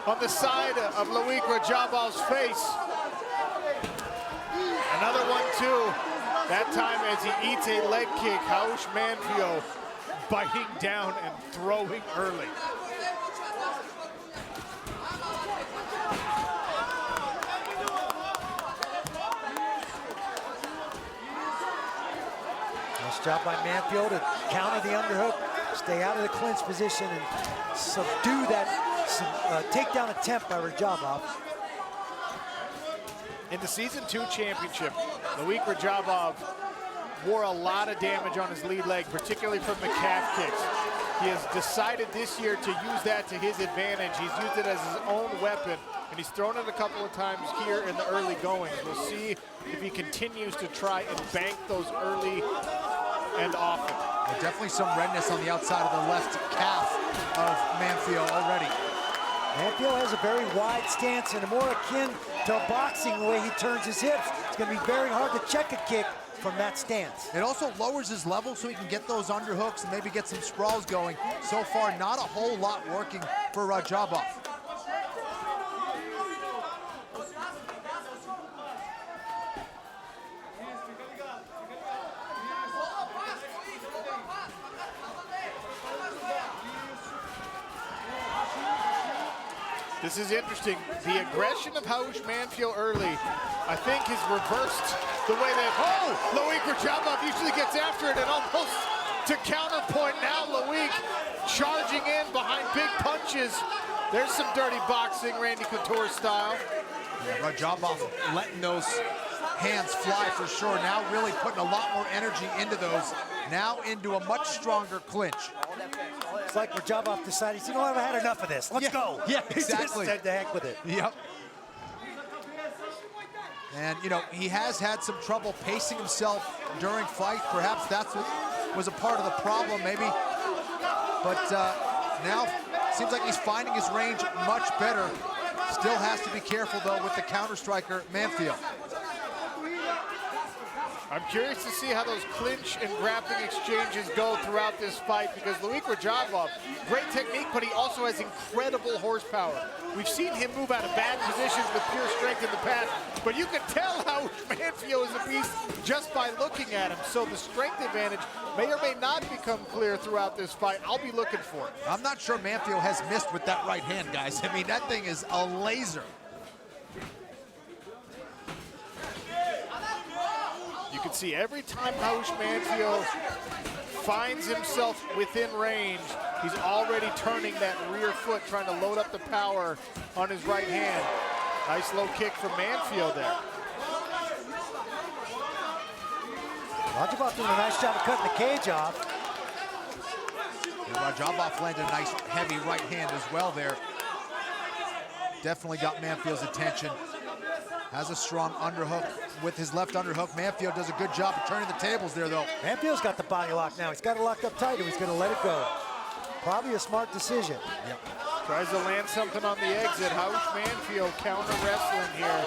on the side of Loic Rajabov's face. Another 1-2. That time as he eats a leg kick, Aubin-Mercier biting down and throwing early. Nice job by Manfio to counter the underhook, stay out of the clinch position, and subdue that takedown attempt by Rajabov. In the Season 2 championship, Loic Rajabov wore a lot of damage on his lead leg, particularly from the calf kicks. He has decided this year to use that to his advantage. He's used it as his own weapon, and he's thrown it a couple of times here in the early goings. We'll see if he continues to try and bank those early and often. Well, definitely some redness on the outside of the left calf of Manfield already. Manfield has a very wide stance and more akin to boxing the way he turns his hips. It's going to be very hard to check a kick from that stance. It also lowers his level so he can get those underhooks and maybe get some sprawls going. So far, not a whole lot working for Radjabov. This is interesting. The aggression of Haush Manfield early, I think, has reversed the way that, Loic Radjabov usually gets after it, and almost to counterpoint now, Loic charging in behind big punches. There's some dirty boxing, Randy Couture style. Yeah, Radjabov letting those hands fly for sure. Now really putting a lot more energy into those. Now into a much stronger clinch. It's like Radjabov decided, you know what, I've had enough of this. Let's go. Yeah, He just exactly. said the heck with it. Yep. And, you know, he has had some trouble pacing himself during fight. Perhaps that's what was a part of the problem, maybe. But now seems like he's finding his range much better. Still has to be careful, though, with the counter-striker, Manfield. I'm curious to see how those clinch and grappling exchanges go throughout this fight, because Loic Radjabov, great technique, but he also has incredible horsepower. We've seen him move out of bad positions with pure strength in the past, but you can tell how Manfield is a beast just by looking at him. So the strength advantage may or may not become clear throughout this fight. I'll be looking for it. I'm not sure Manfield has missed with that right hand, guys. I mean, that thing is a laser. You can see every time Haush Manfield finds himself within range, he's already turning that rear foot, trying to load up the power on his right hand. Nice low kick from Manfield there. Radjabov doing a nice job of cutting the cage off. And Radjabov landed a nice heavy right hand as well there. Definitely got Manfield's attention. Has a strong underhook with his left underhook. Manfield does a good job of turning the tables there, though. Manfield's got the body lock now. He's got it locked up tight, or he's going to let it go. Probably a smart decision. Yep. Tries to land something on the exit. Haush Manfield counter wrestling here.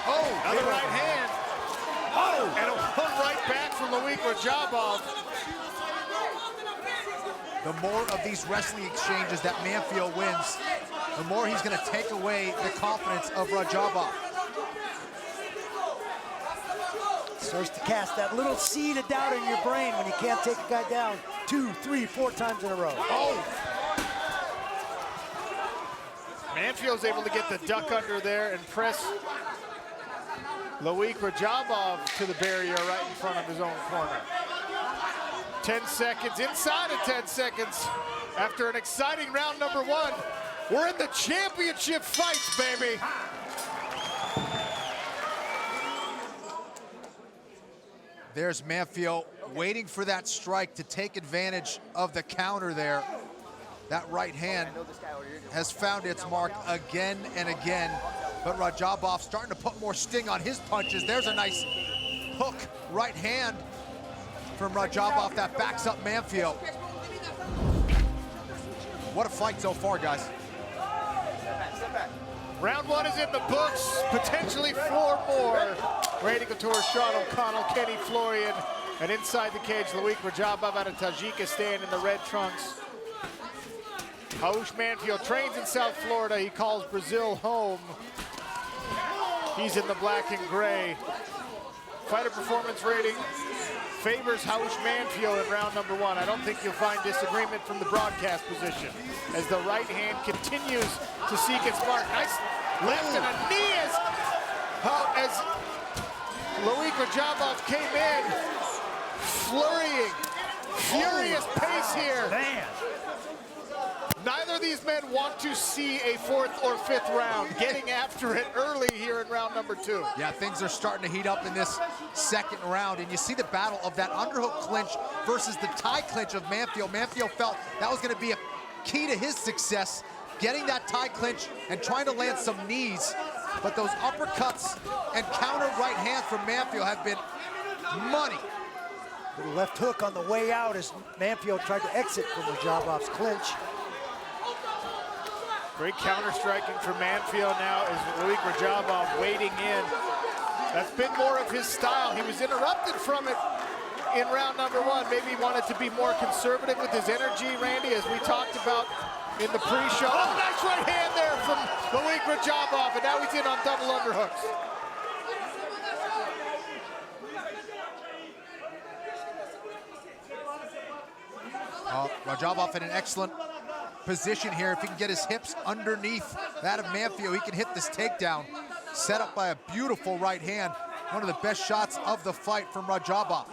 Oh, Another right hand. Oh, and a one right back from Loic Radjabov. the more of these wrestling exchanges that Manfield wins, the more he's going to take away the confidence of Radjabov. Starts to cast that little seed of doubt in your brain when you can't take a guy down 2, 3, 4 times in a row. Oh! Manfield's able to get the duck under there and press Loic Radjabov to the barrier right in front of his own corner. 10 seconds, inside of 10 seconds, after an exciting round number 1. We're in the championship fights, baby. There's Manfield waiting for that strike to take advantage of the counter there. That right hand has found its mark again and again, but Radjabov starting to put more sting on his punches. There's a nice hook right hand from Radjabov that backs up Manfield. What a fight so far, guys. Round 1 is in the books, potentially 4 more. Randy Couture, Sean O'Connell, Kenny Florian, and inside the cage, Loic Radjabov out of Tajikistan in the red trunks. Haush Manfield trains in South Florida. He calls Brazil home. He's in the black and gray. Fighter performance rating favors Haush Manfield in round number 1. I don't think you'll find disagreement from the broadcast position as the right hand continues to seek its mark. Nice left and a knee as Loic Radjabov came in, flurrying, furious pace here. Man. Neither of these men want to see a 4th or 5th round. Getting after it early here here in round number 2. Yeah, things are starting to heat up in this second round, and you see the battle of that underhook clinch versus the tie clinch of Manfield. Manfield felt that was going to be a key to his success, getting that tie clinch and trying to land some knees, but those uppercuts and counter right hands from Manfield have been money. Little left hook on the way out as Manfield tried to exit from Rajabov's clinch. Great counter striking for Manfield now as Loic Rajabov waiting in. That's been more of his style. He was interrupted from it in round number 1. Maybe he wanted to be more conservative with his energy, Randy, as we talked about in the pre-show. Oh, nice right hand there from Loic Rajabov, and now he's in on double underhooks. Rajabov in an excellent position here. If he can get his hips underneath that of Manfield, he can hit this takedown. Set up by a beautiful right hand. One of the best shots of the fight from Rajabov.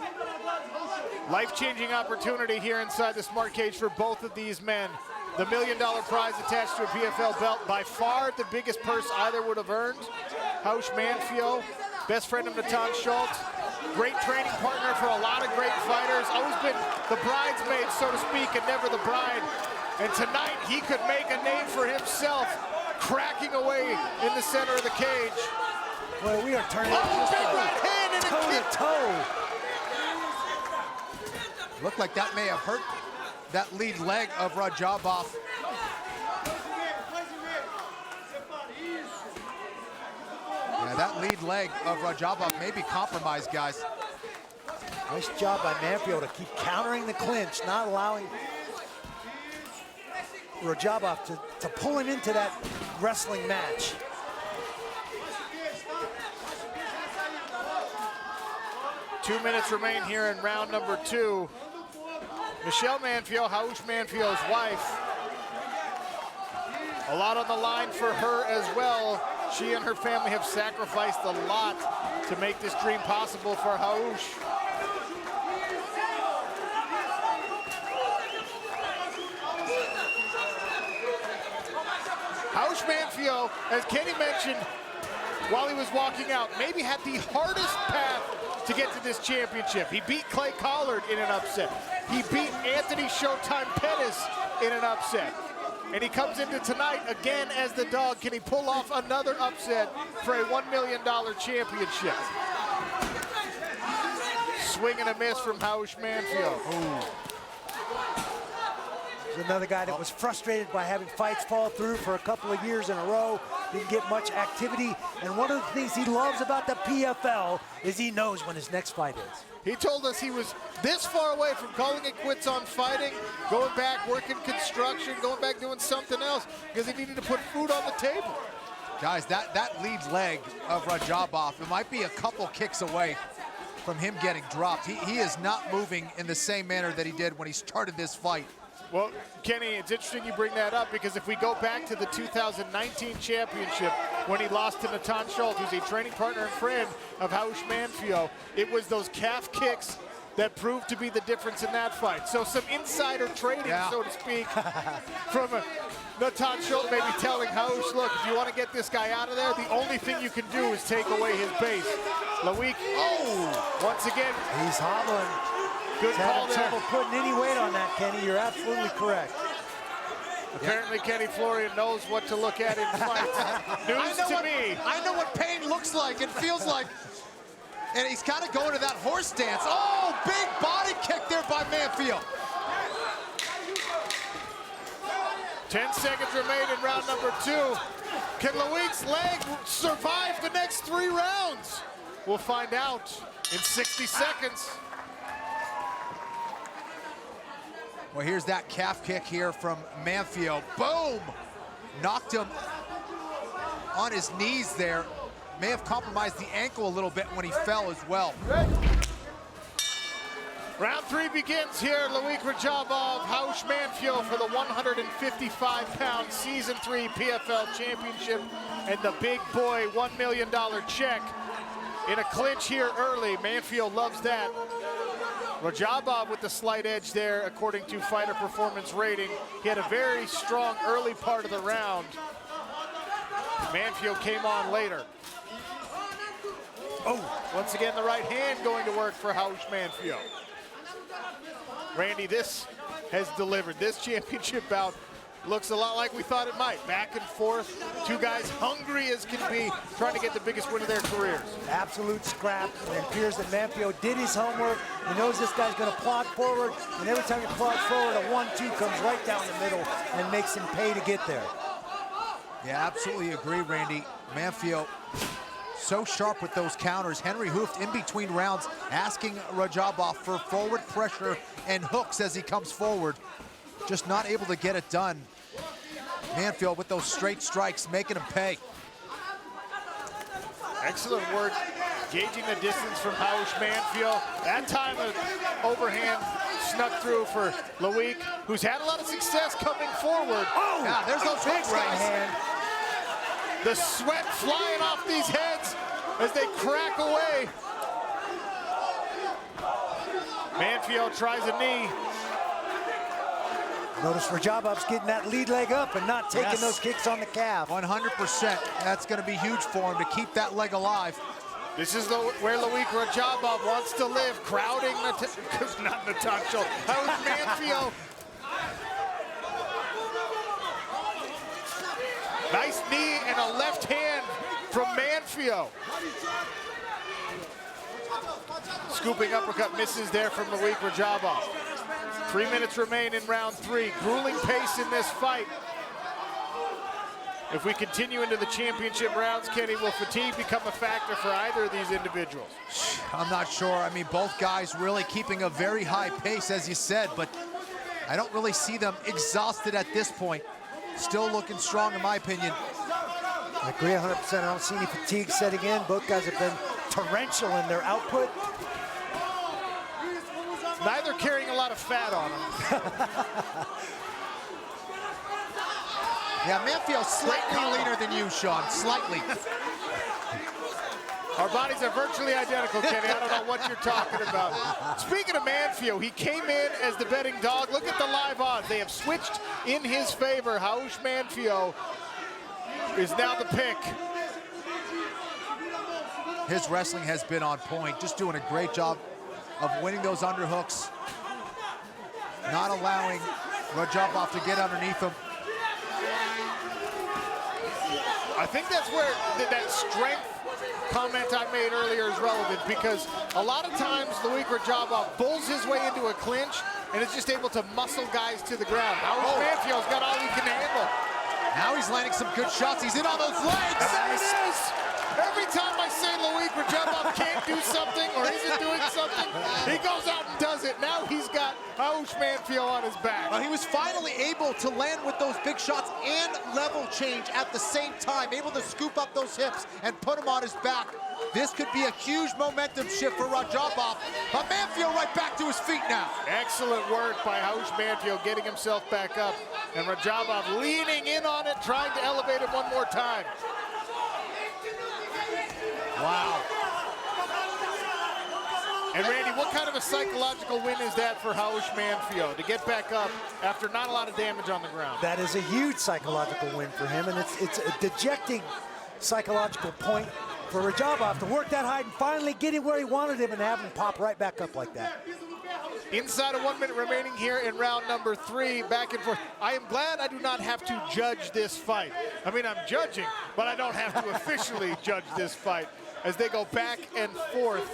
Life-changing opportunity here inside the smart cage for both of these men. The $1 million prize attached to a PFL belt, by far the biggest purse either would have earned. Hausch Manfield, best friend of Natan Schultz, great training partner for a lot of great fighters. Always been the bridesmaid, so to speak, and never the bride. And tonight he could make a name for himself, cracking away in the center of the cage. Well, we are turning big right hand and toe to toe. Looked like that may have hurt that lead leg of Rajabov. Yeah, that lead leg of Rajabov may be compromised, guys. Nice job by Manfield to keep countering the clinch, not allowing Rajabov to pull him into that wrestling match. Two minutes remain here in round number 2. Michelle Manfield, Hausch Manfield's wife. A lot on the line for her as well. She and her family have sacrificed a lot to make this dream possible for Hausch. Hausch Manfield, as Kenny mentioned while he was walking out, maybe had the hardest path to get to this championship. He beat Clay Collard in an upset. He beat Anthony Showtime Pettis in an upset. And he comes into tonight again as the dog. Can he pull off another upset for a $1 million championship? Swing and a miss from Hausch Manfield. There's another guy that was frustrated by having fights fall through for a couple of years in a row, didn't get much activity, and one of the things he loves about the PFL is he knows when his next fight is. He told us he was this far away from calling it quits on fighting, going back working construction, going back doing something else because he needed to put food on the table. Guys, that lead leg of Rajabov, it might be a couple kicks away from him getting dropped. He is not moving in the same manner that he did when he started this fight. Well, Kenny, it's interesting you bring that up because if we go back to the 2019 championship when he lost to Natan Schultz, who's a training partner and friend of Hausch Manfield, it was those calf kicks that proved to be the difference in that fight. So some insider trading, so to speak, from Natan Schultz maybe telling Hausch, look, if you want to get this guy out of there, the only thing you can do is take away his base. Loic, once again. He's hobbling. Good call there. Trouble putting any weight on that, Kenny. You're absolutely correct. Apparently, Kenny Florian knows what to look at in fights. News to me. I know what pain looks like and feels like. And he's kind of going to that horse dance. Oh, big body kick there by Manfield. 10 seconds remain in round number 2. Can Loic's leg survive the next 3 rounds? We'll find out in 60 seconds. Well, here's that calf kick here from Manfield. Boom! Knocked him on his knees there. May have compromised the ankle a little bit when he fell as well. Round 3 begins here. Loic Rajabov, Hausch Manfield for the 155-pound Season 3 PFL Championship and the big boy $1 million check. In a clinch here early, Manfield loves that. Rajabov with the slight edge there, according to Fighter Performance Rating. He had a very strong early part of the round. Manfield came on later. Oh, once again, the right hand going to work for Aubin-Mercier. Randy, this has delivered. This championship bout looks a lot like we thought it might. Back and forth, two guys hungry as can be, trying to get the biggest win of their careers. Absolute scrap, and it appears that Mercier did his homework. He knows this guy's going to plod forward, and every time he plods forward, a 1-2 comes right down the middle and makes him pay to get there. Yeah, absolutely agree, Randy. Mercier so sharp with those counters. Henry Hooft in between rounds asking Radjabov for forward pressure and hooks as he comes forward. Just not able to get it done. Mercier with those straight strikes, making him pay. Excellent work gauging the distance from Aubin-Mercier. That time an overhand snuck through for Loic, who's had a lot of success coming forward. Oh, yeah, there's those hooks, right guys. hand. The sweat flying off these heads as they crack away. Mercier tries a knee. Notice Radjabov's getting that lead leg up and not taking those kicks on the calf. 100%. That's going to be huge for him to keep that leg alive. This is where Loic Radjabov wants to live, crowding not Natan Schultz. Aubin-Mercier. Nice knee and a left hand from Mercier. Scooping uppercut misses there from Loic Radjabov. 3 minutes remain in round 3. Grueling pace in this fight. If we continue into the championship rounds, Kenny, will fatigue become a factor for either of these individuals? I'm not sure. I mean, both guys really keeping a very high pace, as you said, but I don't really see them exhausted at this point. Still looking strong, in my opinion. I agree 100%. I don't see any fatigue setting in. Both guys have been torrential in their output. Neither carrying a lot of fat on them. Yeah, Mercier slightly leaner than you, Sean, slightly. Our bodies are virtually identical, Kenny. I don't know what you're talking about. Speaking of Mercier, he came in as the betting dog. Look at the live odds. They have switched in his favor. Aubin-Mercier is now the pick. His wrestling has been on point, just doing a great job of winning those underhooks, not allowing Radjabov to get underneath him. I think that's where that strength comment I made earlier is relevant, because a lot of times Loic Radjabov bulls his way into a clinch and is just able to muscle guys to the ground. Aubin-Mercier's got all he can handle. Now he's landing some good shots. He's in on those legs. There it is. Every time I say Loic Radjabov can't do something or isn't doing something, he goes out and does it. Now he's got Aubin-Mercier on his back. Well, he was finally able to land with those big shots and level change at the same time, able to scoop up those hips and put him on his back. This could be a huge momentum shift for Radjabov, but Mercier right back to his feet now. Excellent work by Aubin-Mercier getting himself back up, and Radjabov leaning in on it, trying to elevate him one more time. Wow. And Randy, what kind of a psychological win is that for Aubin-Mercier to get back up after not a lot of damage on the ground? That is a huge psychological win for him, and it's a dejecting psychological point for Radjabov to work that high and finally get him where he wanted him and have him pop right back up like that. Inside of 1 minute remaining here in round number 3, back and forth. I am glad I do not have to judge this fight. I mean, I'm judging, but I don't have to officially judge this fight as they go back and forth.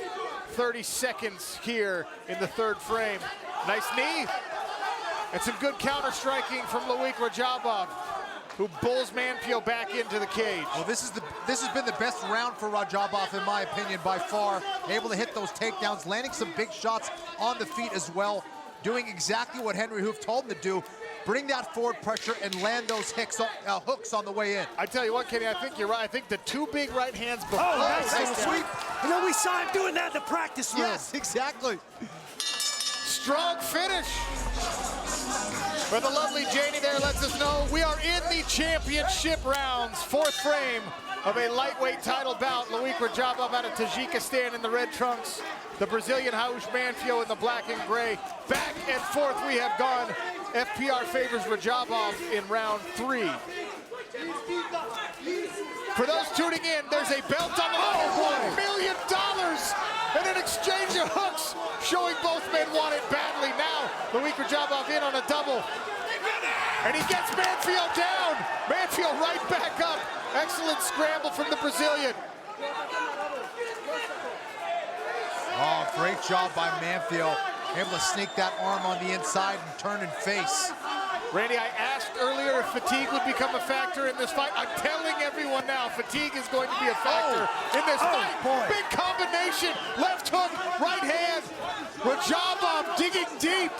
30 seconds here in the third frame. Nice knee. And some good counter striking from Loic Radjabov, who bulls Mercier back into the cage. Well, this has been the best round for Radjabov, in my opinion, by far. Able to hit those takedowns, landing some big shots on the feet as well, doing exactly what Henry Hooft told him to do. Bring that forward pressure and land those hooks on the way in. I tell you what, Kenny, I think you're right. I think the two big right hands before. Oh, nice little sweep. You know, we saw him doing that in the practice room. Yes, exactly. Strong finish. For the lovely Janie there lets us know we are in the championship rounds. Fourth frame of a lightweight title bout. Loic Radjabov out of Tajikistan in the red trunks. The Brazilian Aubin-Mercier in the black and gray. Back and forth we have gone. FPR favors Radjabov in round 3. For those tuning in, there's a belt on the line. $1 million want it badly. Now, Louis Rajabov in on a double. And he gets Manfield down. Manfield right back up. Excellent scramble from the Brazilian. Oh, great job by Manfield. Able to sneak that arm on the inside and turn and face. Randy, I asked earlier if fatigue would become a factor in this fight. I'm telling everyone now, fatigue is going to be a factor in this fight. Boy. Big combination, left hook, right hand. Rajabov digging deep.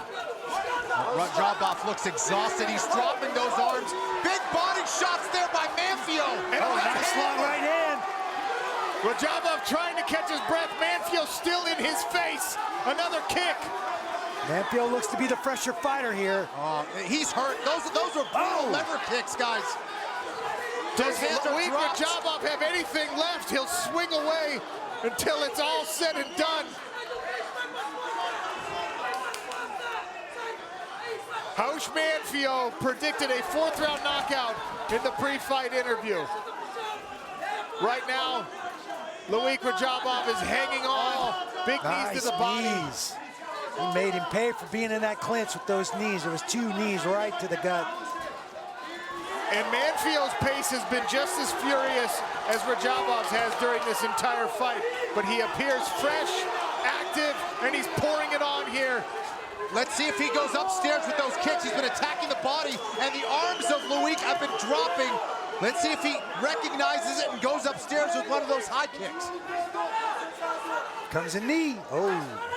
Rajabov looks exhausted. He's dropping those arms. Big body shots there by Manfield. And Nice long right hand. Rajabov trying to catch his breath. Manfield still in his face. Another kick. Manfield looks to be the fresher fighter here. He's hurt. Those are brutal lever kicks, guys. Does Louis Rajabov have anything left? He'll swing away until it's all said and done. Hausch Manfield predicted a 4th round knockout in the pre-fight interview. Right now, Louis Rajabov is hanging on. Big knees to the body. Knees. He made him pay for being in that clinch with those knees. There was 2 knees right to the gut. And Manfield's pace has been just as furious as Rajabov's has during this entire fight. But he appears fresh, active, and he's pouring it on here. Let's see if he goes upstairs with those kicks. He's been attacking the body, and the arms of Louis have been dropping. Let's see if he recognizes it and goes upstairs with one of those high kicks. Comes a knee. Oh,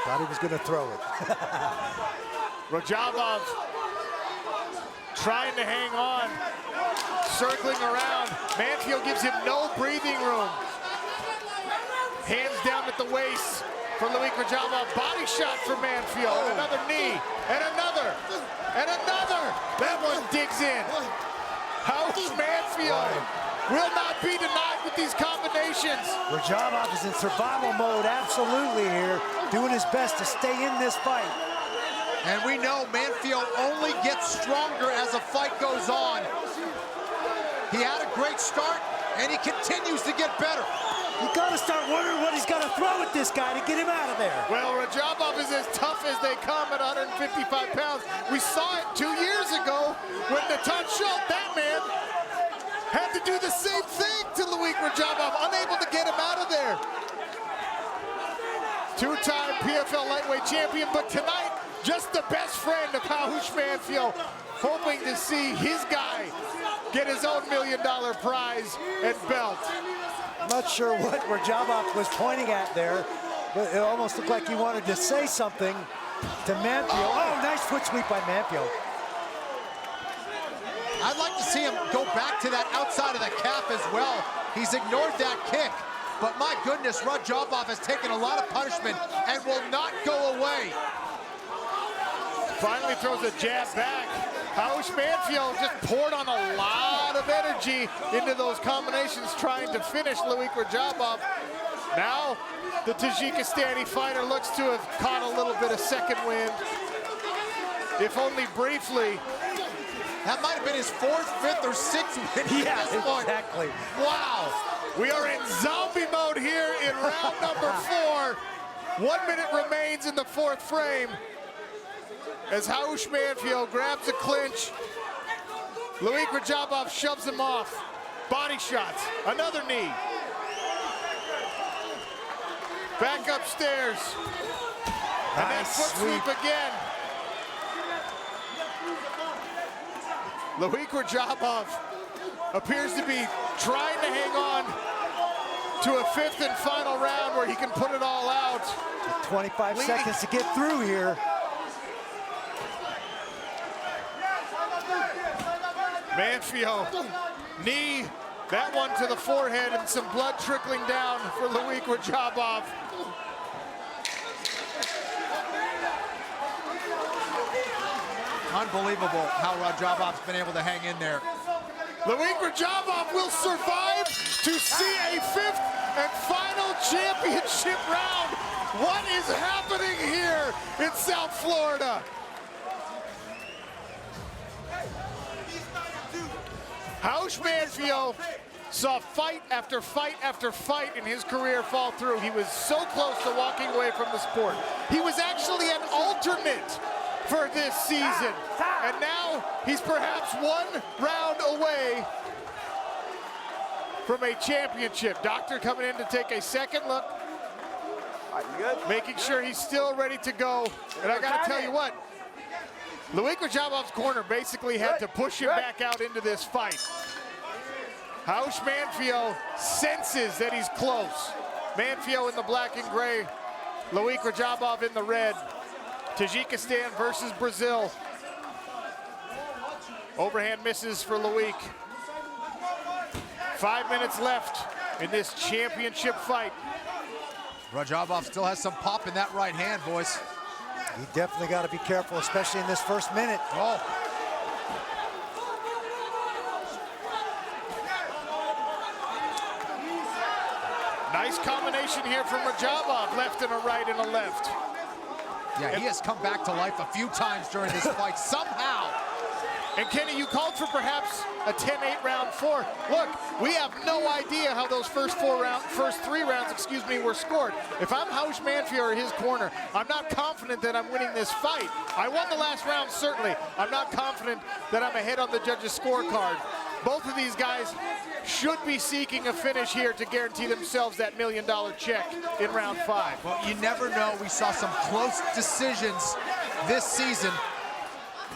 thought he was going to throw it. Rajabov trying to hang on, circling around. Manfield gives him no breathing room. Hands down at the waist for Louis Rajabov. Body shot for Manfield. And another knee, and another, and another. That one digs in. Hausch Manfield will not be denied with these combinations. Rajabov is in survival mode, absolutely here, doing his best to stay in this fight. And we know Manfield only gets stronger as the fight goes on. He had a great start, and he continues to get better. You gotta start wondering what he's gotta throw at this guy to get him out of there. Well, Rajabov is as tough as they come at 155 pounds. We saw it 2 years ago when Natan Schultz, that man, had to do the same thing to Louis Rajabov, unable to get him out of there. 2-time PFL lightweight champion, but tonight, just the best friend of Hausch Manfield, hoping to see his guy get his own $1 million prize and belt. I'm not sure what Rajabov was pointing at there, but it almost looked like he wanted to say something to Manfield. Oh, nice foot sweep by Manfield. I'd like to see him go back to that outside of the calf as well. He's ignored that kick, but my goodness, Rajabov has taken a lot of punishment and will not go away. Finally throws a jab back. Hausch Manfield just poured on a lot of energy into those combinations trying to finish Louis Rajabov. Now, the Tajikistani fighter looks to have caught a little bit of second wind, if only briefly. That might have been his 4th, 5th, or 6th win at this point. Exactly. Wow. We are in zombie mode here in round number 4. 1 minute remains in the 4th frame. As Hausch Manfield grabs a clinch, Louis Rajabov shoves him off. Body shots, another knee. Back upstairs. And that foot sweep again. Louis Rajabov appears to be trying to hang on to a 5th and final round where he can put it all out. 25 seconds to get through here. Manfield, knee, that one to the forehead, and some blood trickling down for Louis Rajabov. Unbelievable how Rajabov's been able to hang in there. Louis Rajabov will survive to see a 5th and final championship round. What is happening here in South Florida? Hausch Manfield saw fight after fight after fight in his career fall through. He was so close to walking away from the sport. He was actually an alternate for this season. And now he's perhaps one round away from a championship. Doctor coming in to take a second look, making sure he's still ready to go. And I gotta tell you what, Louis Rajabov's corner basically had to push him back out into this fight. Raush Manfio senses that he's close. Manfio in the black and gray, Louis Rajabov in the red. Tajikistan versus Brazil. Overhand misses for Louis. 5 minutes left in this championship fight. Rajabov still has some pop in that right hand, boys. You definitely got to be careful, especially in this first minute. Oh. Nice combination here from Rajabov, left and a right and a left. Yeah, he has come back to life a few times during this fight, somehow. And Kenny, you called for perhaps a 10-8 round four. Look, we have no idea how those first three rounds, were scored. If I'm Raush Manfio or his corner, I'm not confident that I'm winning this fight. I won the last round, certainly. I'm not confident that I'm ahead on the judges' scorecard. Both of these guys should be seeking a finish here to guarantee themselves that $1 million check in round 5. Well, you never know. We saw some close decisions this season.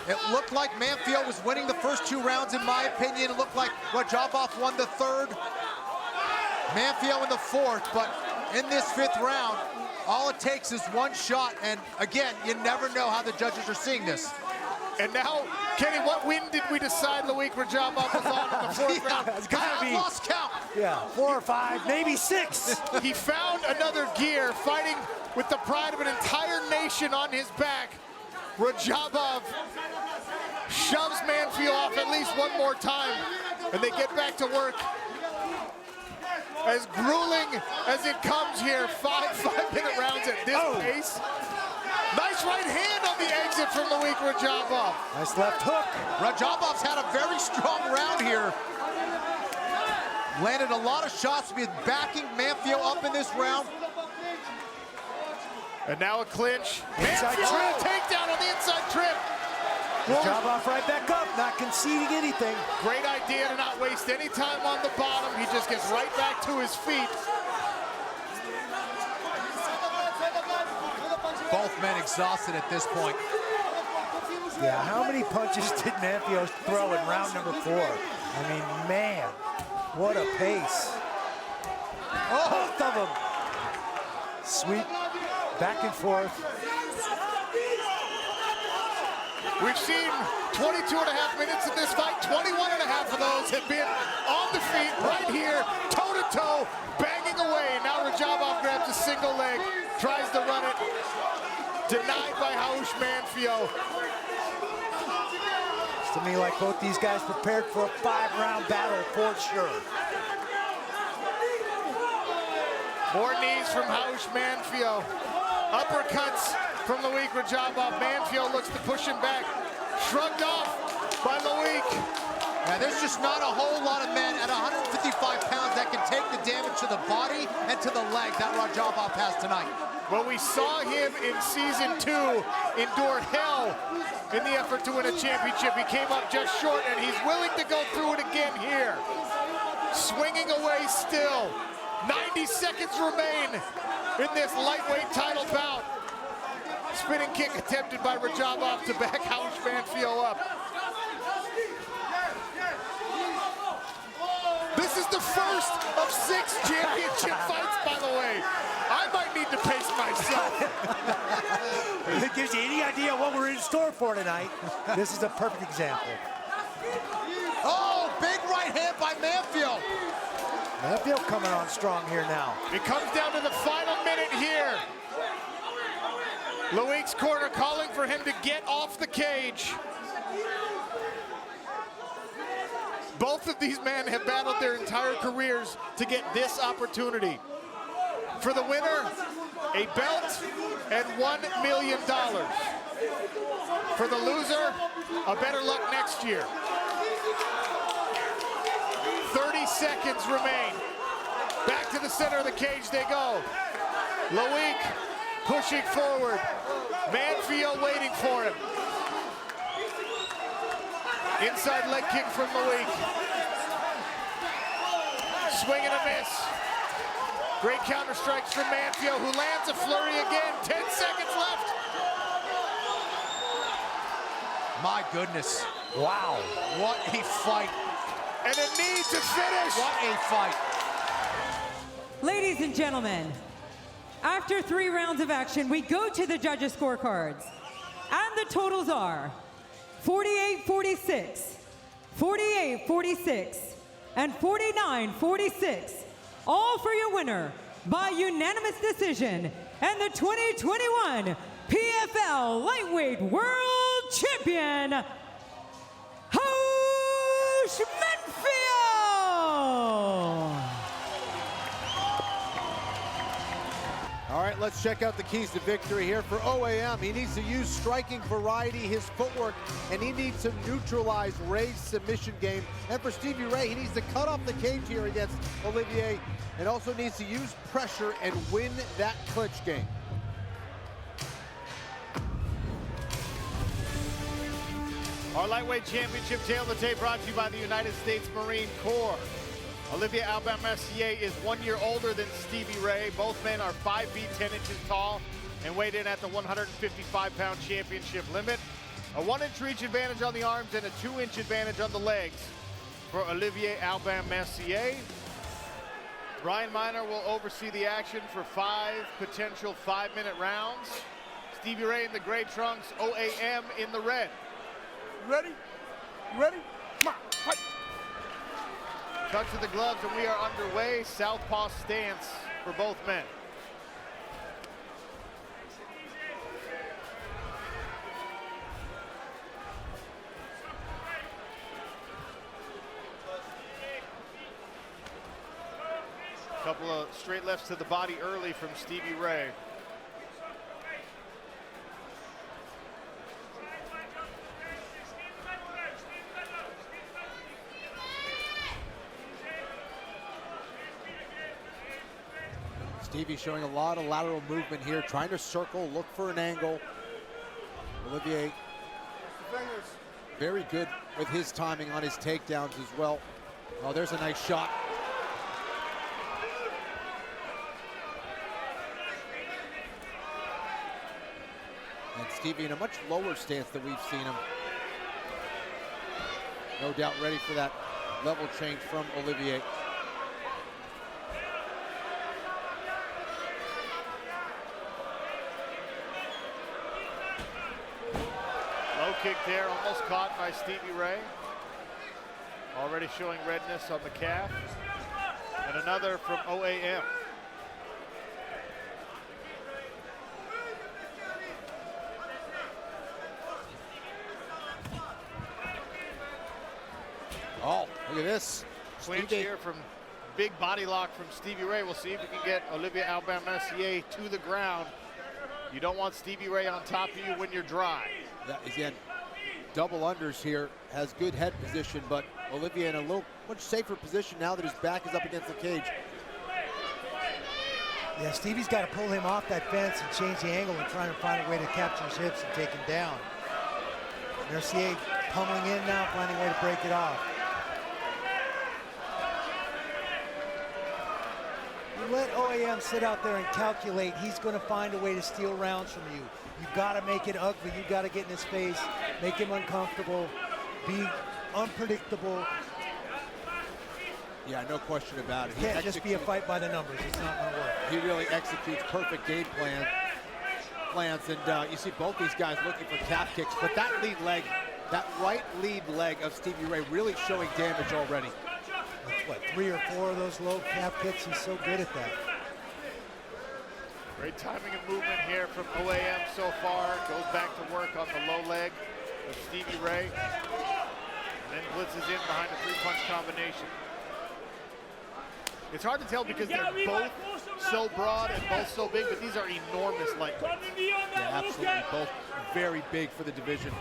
It looked like Manfio was winning the first 2 rounds, in my opinion. It looked like Rajabov won the 3rd. Manfio in the 4th, but in this 5th round, all it takes is one shot, and again, you never know how the judges are seeing this. And now, Kenny, what win did we decide Louis Rajabov was on in the 4th round? It's gotta be. Lost count. Yeah, 4 or 5, maybe 6. He found another gear, fighting with the pride of an entire nation on his back. Rajabov shoves Manfio off at least one more time, and they get back to work. As grueling as it comes here, 5-minute rounds at this pace. Nice right hand on the exit from Louis Rajabov. Nice left hook. Rajabov's had a very strong round here. Landed a lot of shots, been backing Manfio up in this round. And now a clinch. Inside Manfio trip. takedown on the inside trip. Rajabov right back up, not conceding anything. Great idea to not waste any time on the bottom. He just gets right back to his feet. Both men exhausted at this point. Yeah, how many punches did Manfio throw in round number 4? I mean, man, what a pace. Both of them. Sweep, back and forth. We've seen 22.5 minutes in this fight. 21.5 of those have been on the feet right here, toe-to-toe, banging away. Now Rajabov grabs a single leg, tries to run it. Denied by Raush Manfio. To me, like both these guys prepared for a 5-round battle for sure. More knees from Raush Manfio. Uppercuts from Louis Rajabov. Manfio looks to push him back. Shrugged off by Louis. Yeah, there's just not a whole lot of men at 155 pounds that can take the damage to the body and to the leg that Rajabov has tonight. Well, we saw him in season 2 endure hell in the effort to win a championship. He came up just short, and he's willing to go through it again here. Swinging away still. 90 seconds remain in this lightweight title bout. Spinning kick attempted by Rajabov to back Raush Manfio up. This is the first of 6 championship fights, by the way. I might need to pace myself. If it gives you any idea what we're in store for tonight, this is a perfect example. Oh, big right hand by Manfio. Manfio coming on strong here now. It comes down to the final minute here. Louis' corner calling for him to get off the cage. Both of these men have battled their entire careers to get this opportunity. For the winner, a belt and $1 million. For the loser, a better luck next year. 30 seconds remain. Back to the center of the cage they go. Loic pushing forward. Manfield waiting for him. Inside leg kick from Loic. Swing and a miss. Great counter strikes from Manfield, who lands a flurry again. 10 seconds left. My goodness. Wow. What a fight. And a knee to finish. What a fight. Ladies and gentlemen, after 3 rounds of action, we go to the judges' scorecards. And the totals are 48-46, 48-46, and 49-46. All for your winner by unanimous decision and the 2021 PFL Lightweight World Champion, Aubin-Mercier. All right, let's check out the keys to victory here for OAM. He needs to use striking variety, his footwork, and he needs to neutralize Ray's submission game. And for Stevie Ray, he needs to cut off the cage here against Olivier, and also needs to use pressure and win that clinch game. Our lightweight championship tail of the tape brought to you by the United States Marine Corps. Olivier Aubin-Mercier is 1 year older than Stevie Ray. Both men are 5 feet 10 inches tall and weighed in at the 155-pound championship limit. A 1-inch reach advantage on the arms and a 2-inch advantage on the legs for Olivier Aubin-Mercier. Brian Miner will oversee the action for 5 potential 5-minute rounds. Stevie Ray in the gray trunks, OAM in the red. Ready? Ready? Come on, fight. Touch of the gloves and we are underway. Southpaw stance for both men. Couple of straight lefts to the body early from Stevie Ray. Stevie showing a lot of lateral movement here, trying to circle, look for an angle. Olivier, very good with his timing on his takedowns as well. Oh, there's a nice shot. And Stevie in a much lower stance than we've seen him. No doubt ready for that level change from Olivier. Low kick there, almost caught by Stevie Ray. Already showing redness on the calf. And another from OAM. Oh, look at this. Clinch here from big body lock from Stevie Ray. We'll see if we can get Olivier Aubin-Mercier to the ground. You don't want Stevie Ray on top of you when you're dry. Yeah, again, double unders here, has good head position, but Olivier in a little much safer position now that his back is up against the cage. Yeah, Stevie's got to pull him off that fence and change the angle and try to find a way to capture his hips and take him down. Mercier pummeling in now, finding a way to break it off. You let OAM sit out there and calculate, he's going to find a way to steal rounds from you. You've got to make it ugly. You've got to get in his face, make him uncomfortable, be unpredictable. Yeah, no question about it. It can't just be a fight by the numbers. It's not going to work. He really executes perfect game plans, and you see both these guys looking for calf kicks, but that lead leg, that right lead leg of Stevie Ray really showing damage already. That's what, 3 or 4 of those low calf kicks? He's so good at that. Great timing and movement here from OAM so far. Goes back to work on the low leg of Stevie Ray. And then blitzes in behind a 3-punch combination. It's hard to tell because they're both so broad and both so big, but these are enormous lightweights. Yeah, absolutely. Both very big for the division.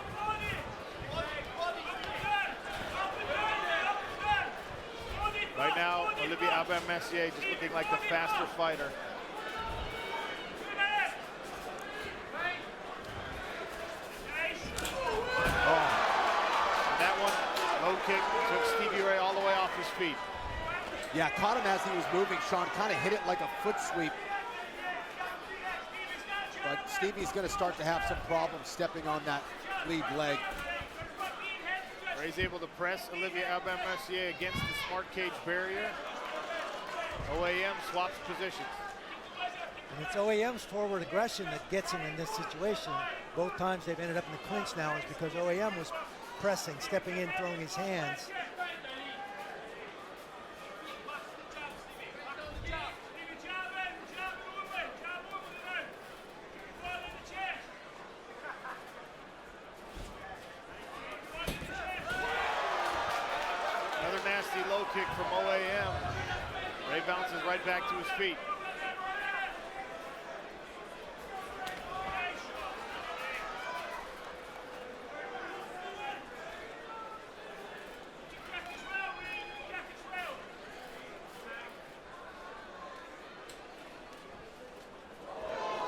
Right now, Olivier Aubin-Mercier just looking like the faster fighter. And that one, low kick, took Stevie Ray all the way off his feet. Yeah, caught him as he was moving. Sean kind of hit it like a foot sweep. But Stevie's going to start to have some problems stepping on that lead leg. Ray's able to press Olivier Aubin-Mercier against the smart cage barrier. OAM swaps positions. And it's OAM's forward aggression that gets him in this situation. Both times they've ended up in the clinch now is because OAM was pressing, stepping in, throwing his hands. Another nasty low kick from OAM. Ray bounces right back to his feet.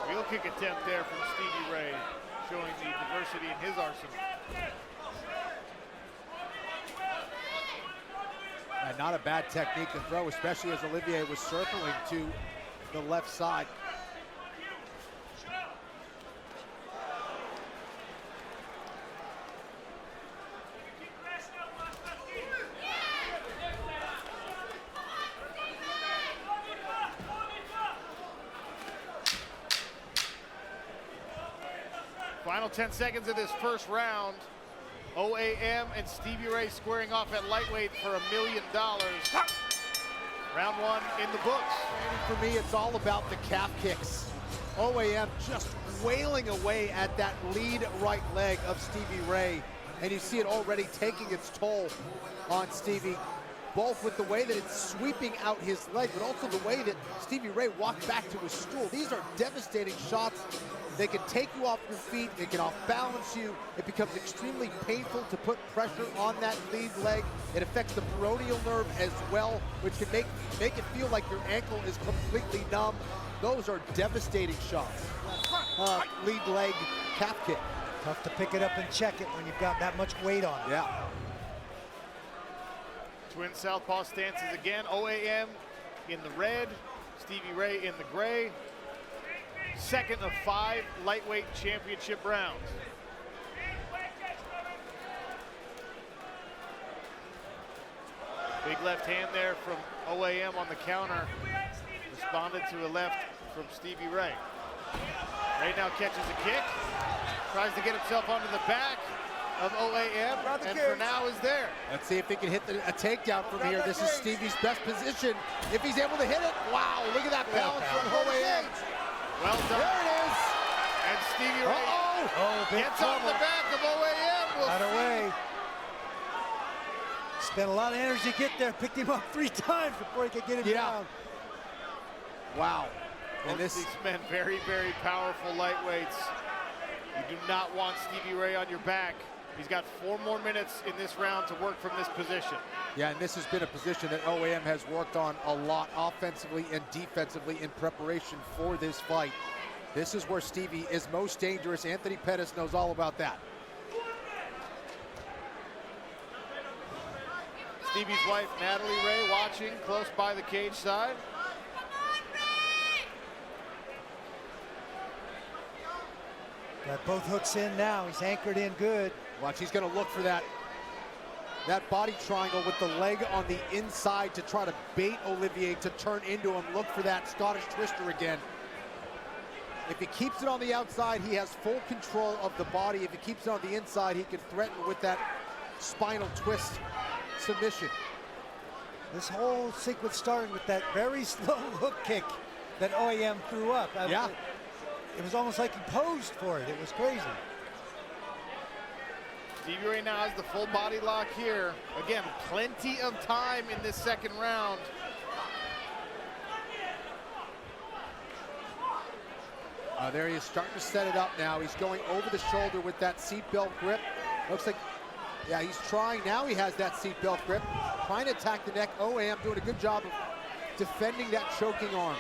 Real kick attempt there from Stevie Ray, showing the diversity in his arsenal. And not a bad technique to throw, especially as Olivier was circling to the left side. Final 10 seconds of this first round. OAM and Stevie Ray squaring off at lightweight for $1 million. Round one in the books. For me, it's all about the calf kicks. OAM just wailing away at that lead right leg of Stevie Ray. And you see it already taking its toll on Stevie, both with the way that it's sweeping out his leg, but also the way that Stevie Ray walked back to his stool. These are devastating shots. They can take you off your feet, they can off-balance you. It becomes extremely painful to put pressure on that lead leg. It affects the peroneal nerve as well, which can make it feel like your ankle is completely numb. Those are devastating shots. Lead leg calf kick. Tough to pick it up and check it when you've got that much weight on it. Yeah. Twin southpaw stances again. OAM in the red, Stevie Ray in the gray. Second of 5 lightweight championship rounds. Big left hand there from OAM on the counter. Responded to a left from Stevie Ray. Ray now catches a kick. Tries to get himself onto the back of OAM, and for now is there. Let's see if he can hit a takedown from here. This is Stevie's best position. If he's able to hit it, wow, look at that balance from OAM. Well done. There it is. And Stevie Ray gets on the back of OAM. We'll Out of way. Spent a lot of energy to get there. Picked him up 3 times before he could get him down. Wow. And these men very, very powerful lightweights. You do not want Stevie Ray on your back. He's got 4 more minutes in this round to work from this position. Yeah, and this has been a position that OAM has worked on a lot offensively and defensively in preparation for this fight. This is where Stevie is most dangerous. Anthony Pettis knows all about that. Stevie's wife, Natalie Ray, watching close by the cage side. Got both hooks in now. He's anchored in good. Watch, he's going to look for that body triangle with the leg on the inside to try to bait Olivier to turn into him. Look for that Scottish twister again. If he keeps it on the outside, he has full control of the body. If he keeps it on the inside, he can threaten with that spinal twist submission. This whole sequence started with that very slow hook kick that OAM threw up. Yeah. It was almost like he posed for it. It was crazy. Stevie Ray now has the full body lock here. Again, plenty of time in this second round. There he is, starting to set it up now. He's going over the shoulder with that seatbelt grip. Looks like, yeah, he's trying. Now he has that seatbelt grip. Trying to attack the neck. OAM doing a good job of defending that choking arm.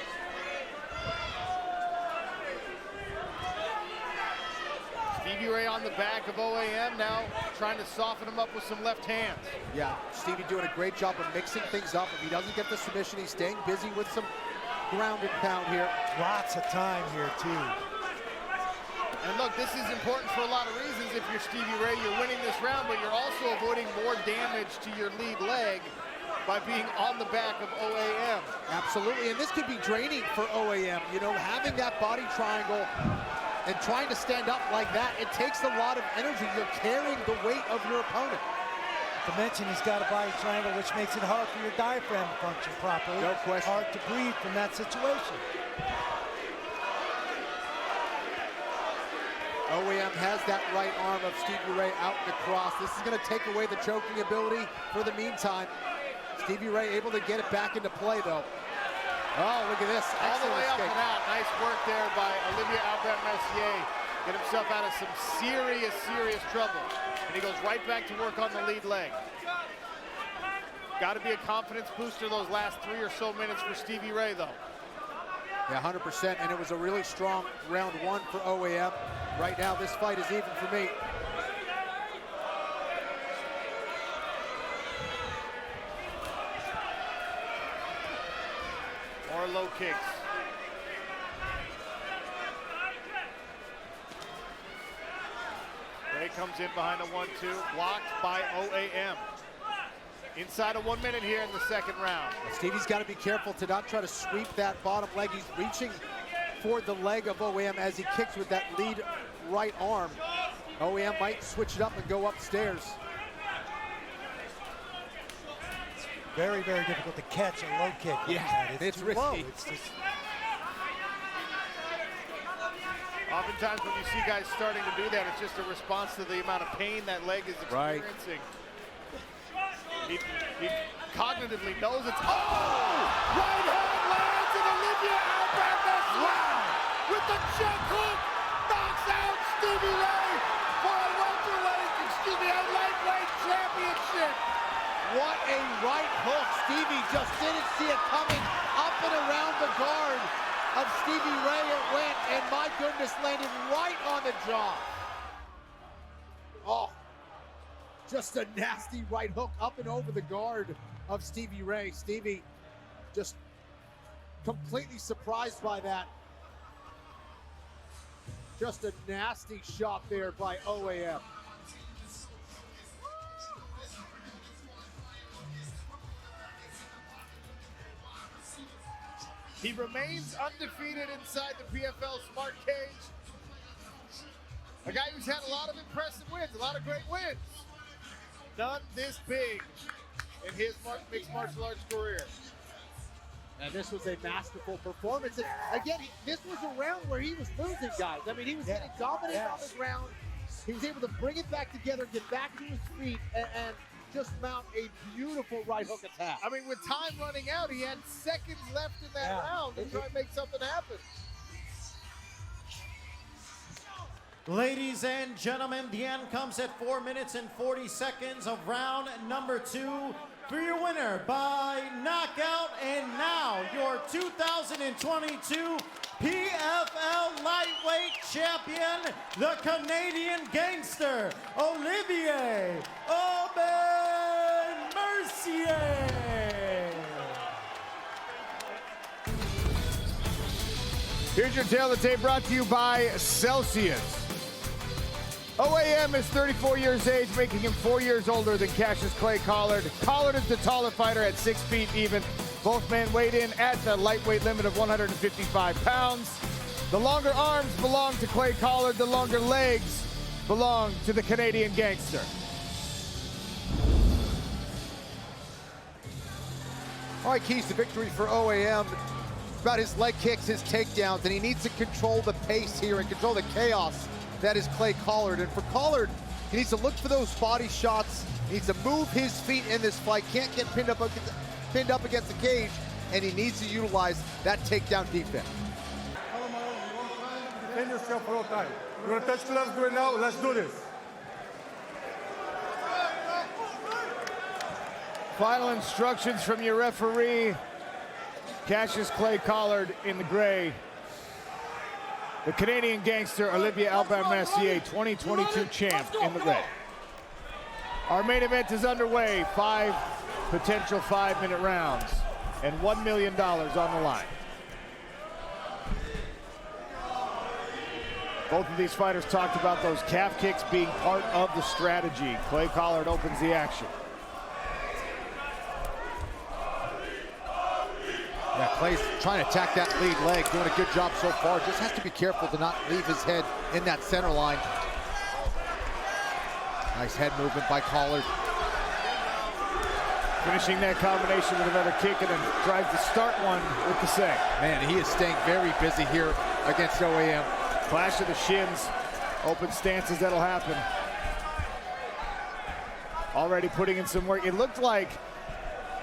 Stevie Ray on the back of OAM now, trying to soften him up with some left hands. Yeah, Stevie doing a great job of mixing things up. If he doesn't get the submission, he's staying busy with some ground and pound here. Lots of time here, too. And look, this is important for a lot of reasons. If you're Stevie Ray, you're winning this round, but you're also avoiding more damage to your lead leg by being on the back of OAM. Absolutely, and this could be draining for OAM. You know, having that body triangle and trying to stand up like that, it takes a lot of energy. You're carrying the weight of your opponent. To mention he's got a body triangle, which makes it hard for your diaphragm to function properly. No question. Hard to breathe from that situation. OAM has that right arm of Stevie Ray out in the cross. This is going to take away the choking ability for the meantime. Stevie Ray able to get it back into play, though. Oh, look at this. All the Excellent way up escape. and out. Nice work there by Aubin-Mercier. Get himself out of some serious trouble. And he goes right back to work on the lead leg. Got to be a confidence booster those last 3 or so minutes for Stevie Ray, though. Yeah, 100%, and it was a really strong round one for OAM. Right now, this fight is even for me. More low kicks. Ray comes in behind a 1-2, blocked by OAM. Inside of 1 minute here in the second round. Stevie's got to be careful to not try to sweep that bottom leg. He's reaching for the leg of OAM as he kicks with that lead right arm. OAM might switch it up and go upstairs. Very, very difficult to catch a low kick. Like that. It's too risky. low. It's just... Oftentimes when you see guys starting to do that, it's just a response to the amount of pain that leg is experiencing. He cognitively knows it's... Oh! Right hand lands and Olivia Aubin-Mercier with the check hook knocks out Stevie Ray for a lightweight championship. What a right hook. Stevie just didn't see it coming. Up and around the guard of Stevie Ray it went, and my goodness, landed right on the jaw. Oh, just a nasty right hook up and over the guard of Stevie Ray. Stevie just completely surprised by that. Just a nasty shot there by OAM. He remains undefeated inside the PFL Smart Cage. A guy who's had a lot of impressive wins, a lot of great wins. None this big in his mixed martial arts career. And this was a masterful performance. And again, this was a round where he was losing, guys. I mean, he was getting dominant on the ground. He was able to bring it back together, get back to his feet, and just mount a beautiful right hook attack. I mean, with time running out, he had seconds left in that round to try and make something happen. Ladies and gentlemen, the end comes at 4 minutes and 40 seconds of round number 2. For your winner by knockout, and now your 2022 PFL lightweight champion, the Canadian gangster, Olivier Aubin-Mercier. Here's your tail of the tape brought to you by Celsius. OAM is 34 years age, making him 4 years older than Cassius Clay Collard. Collard is the taller fighter at 6 feet even. Both men weighed in at the lightweight limit of 155 pounds. The longer arms belong to Clay Collard. The longer legs belong to the Canadian gangster. All right, keys to victory for OAM. About his leg kicks, his takedowns, and he needs to control the pace here and control the chaos that is Clay Collard. And for Collard, he needs to look for those body shots. He needs to move his feet in this fight. Can't get pinned up against the cage, and he needs to utilize that takedown defense. Defend yourself for all time. You want to touch gloves? Do it now. Let's do this. Final instructions from your referee. Cassius Clay Collard in the gray. The Canadian gangster Olivier Aubin-Mercier, 2022 champ in the red. Our main event is underway. 5 potential 5-minute rounds and $1 million on the line. Both of these fighters talked about those calf kicks being part of the strategy. Clay Collard opens the action. Yeah, Clay's trying to attack that lead leg, doing a good job so far. Just has to be careful to not leave his head in that center line. Nice head movement by Collard. Finishing that combination with another kick and then tries to start one with the seg. Man, he is staying very busy here against OAM. Clash of the shins, open stances, that'll happen. Already putting in some work. It looked like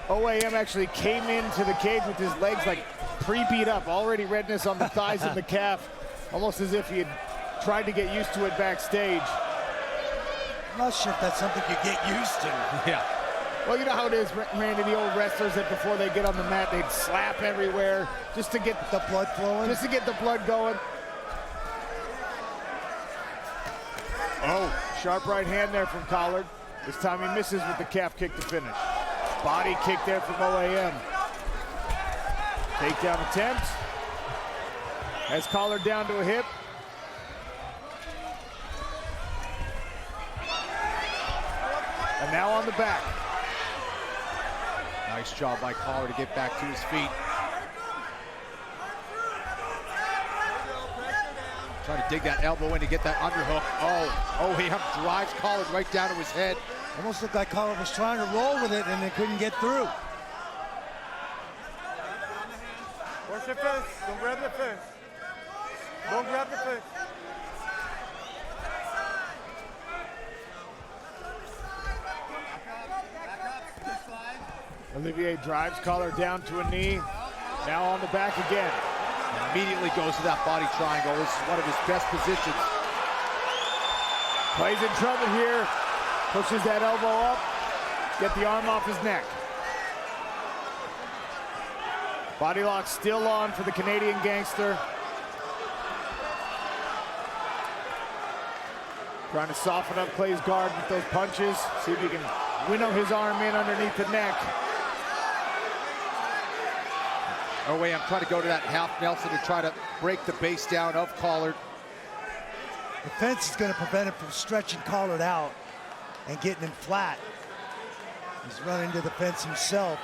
OAM actually came into the cage with his legs like pre-beat up, already redness on the thighs and the calf, almost as if he had tried to get used to it backstage. I'm not sure if that's something you get used to. Yeah. Well, you know how it is, Randy, the old wrestlers that before they get on the mat, they'd slap everywhere just to get the blood flowing. Just to get the blood going. Oh, sharp right hand there from Collard. This time he misses with the calf kick to finish. Body kick there from OAM. Takedown attempt. Has Collard down to a hip. And now on the back. Nice job by Collard to get back to his feet. Trying to dig that elbow in to get that underhook. Oh, he drives Collard right down to his head. Almost looked like Collard was trying to roll with it and they couldn't get through. Watch your fence. Don't grab the fence. Don't grab the fence. Olivier drives Collard down to a knee. Now on the back again. Immediately goes to that body triangle. This is one of his best positions. Clay's in trouble here. Pushes that elbow up. Get the arm off his neck. Body lock still on for the Canadian gangster. Trying to soften up Clay's guard with those punches. See if he can winnow his arm in underneath the neck. OAM trying to go to that half Nelson to try to break the base down of Collard. The fence is going to prevent him from stretching Collard out and getting him flat. He's running to the fence himself.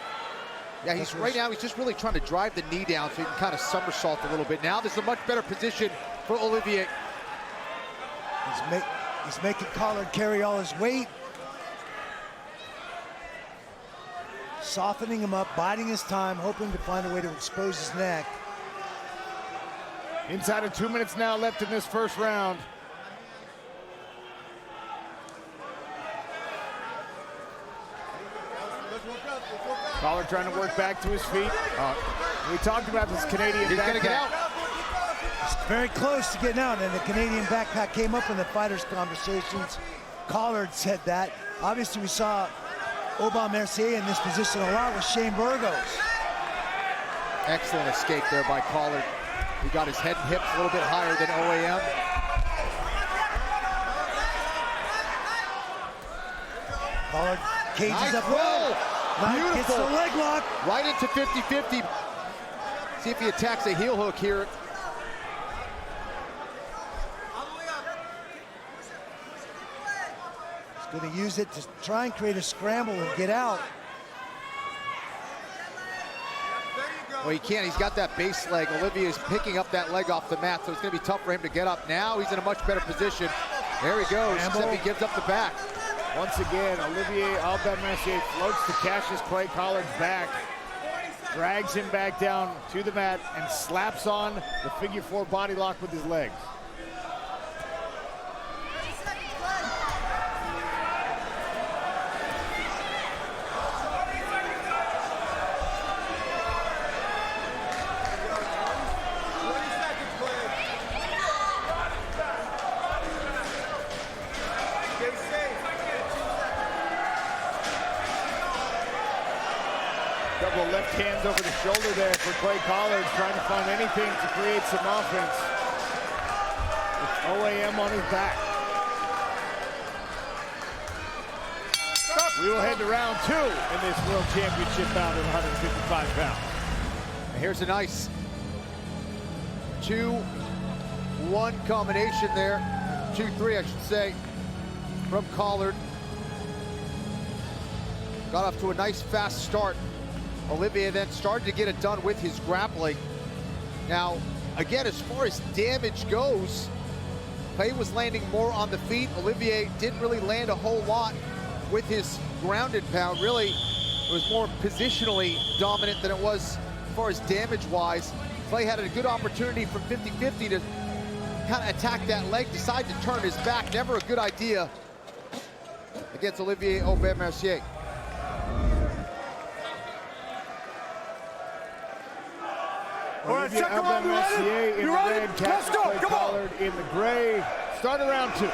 Yeah, right now he's just really trying to drive the knee down so he can kind of somersault a little bit. Now this is a much better position for Olivier. He's making Collard carry all his weight. Softening him up, biding his time, hoping to find a way to expose his neck. Inside of 2 minutes now left in this first round. Collard trying to work back to his feet. We talked about this Canadian He's backpack. gonna get out. He's very close to getting out, and the Canadian backpack came up in the fighters' conversations. Collard said that. Obviously, we saw Aubin-Mercier in this position a lot with Shane Burgos. Excellent escape there by Collard. He got his head and hips a little bit higher than OAM. Collard cages Nice up roll. well. Beautiful. Gets the leg lock. Right into 50-50. See if he attacks a heel hook here. He's going to use it to try and create a scramble and get out. Well, he can't. He's got that base leg. Olivier is picking up that leg off the mat, so it's going to be tough for him to get up. Now he's in a much better position. There he goes, except he gives up the back. Once again, Olivier Aubin-Mercier floats to Cassius Clay Collard's back, drags him back down to the mat, and slaps on the figure 4 body lock with his legs. Double left hands over the shoulder there for Clay Collard, trying to find anything to create some offense. With OAM on his back. We will head to round 2 in this World Championship bout at 155 pounds. And here's a nice 2-1 combination there. 2-3, I should say, from Collard. Got off to a nice fast start. Olivier then started to get it done with his grappling. Now, again, as far as damage goes, Clay was landing more on the feet. Olivier didn't really land a whole lot with his grounded pound. Really, it was more positionally dominant than it was as far as damage-wise. Clay had a good opportunity from 50-50 to kind of attack that leg, decide to turn his back. Never a good idea against Olivier Aubin-Mercier. Olivier Aubin-Mercier in the red, Captain Clay Collard in the gray. Start of round 2.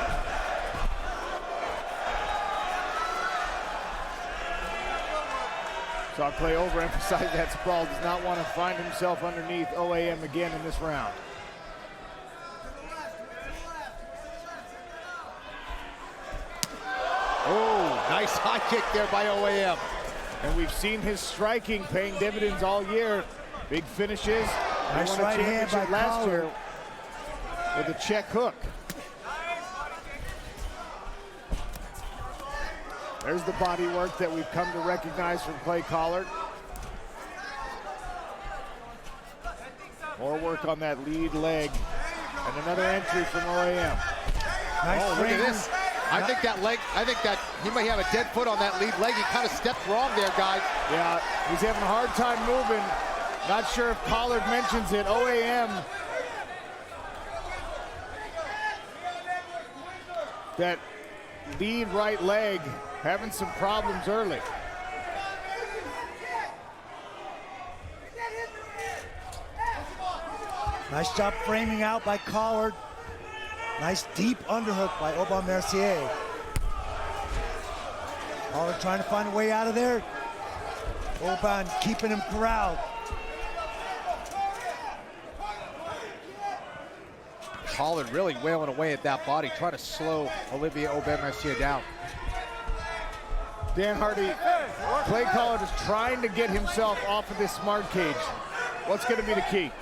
Saw Clay overemphasize that sprawl. Does not want to find himself underneath OAM again in this round. Oh, nice high kick there by OAM. And we've seen his striking paying dividends all year. Big finishes. Nice right hand by last year with a check hook. There's the body work that we've come to recognize from Clay Collard. More work on that lead leg. And another entry from OAM. Nice look at this. I think that he may have a dead foot on that lead leg. He kind of stepped wrong there, guys. Yeah, he's having a hard time moving. Not sure if Collard mentions it. OAM. That lead right leg having some problems early. Nice job framing out by Collard. Nice deep underhook by Aubin-Mercier. Collard trying to find a way out of there. Aubin keeping him corralled. Collard really wailing away at that body, trying to slow Olivier Aubin-Mercier down. Dan Hardy, Clay Collard is trying to get himself off of this smart cage. What's going to be the key?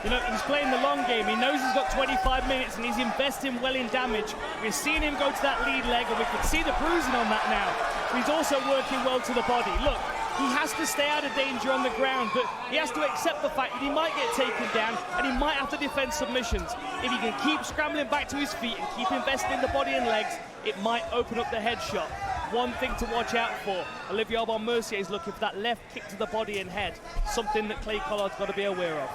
You know, he's playing the long game. He knows he's got 25 minutes and he's investing well in damage. We're seeing him go to that lead leg and we can see the bruising on that now. He's also working well to the body. Look, he has to stay out of danger on the ground, but he has to accept the fact that he might get taken down and he might have to defend submissions. If he can keep scrambling back to his feet and keep investing in the body and legs, it might open up the headshot. One thing to watch out for, Olivier Aubin-Mercier is looking for that left kick to the body and head, something that Clay Collard's got to be aware of.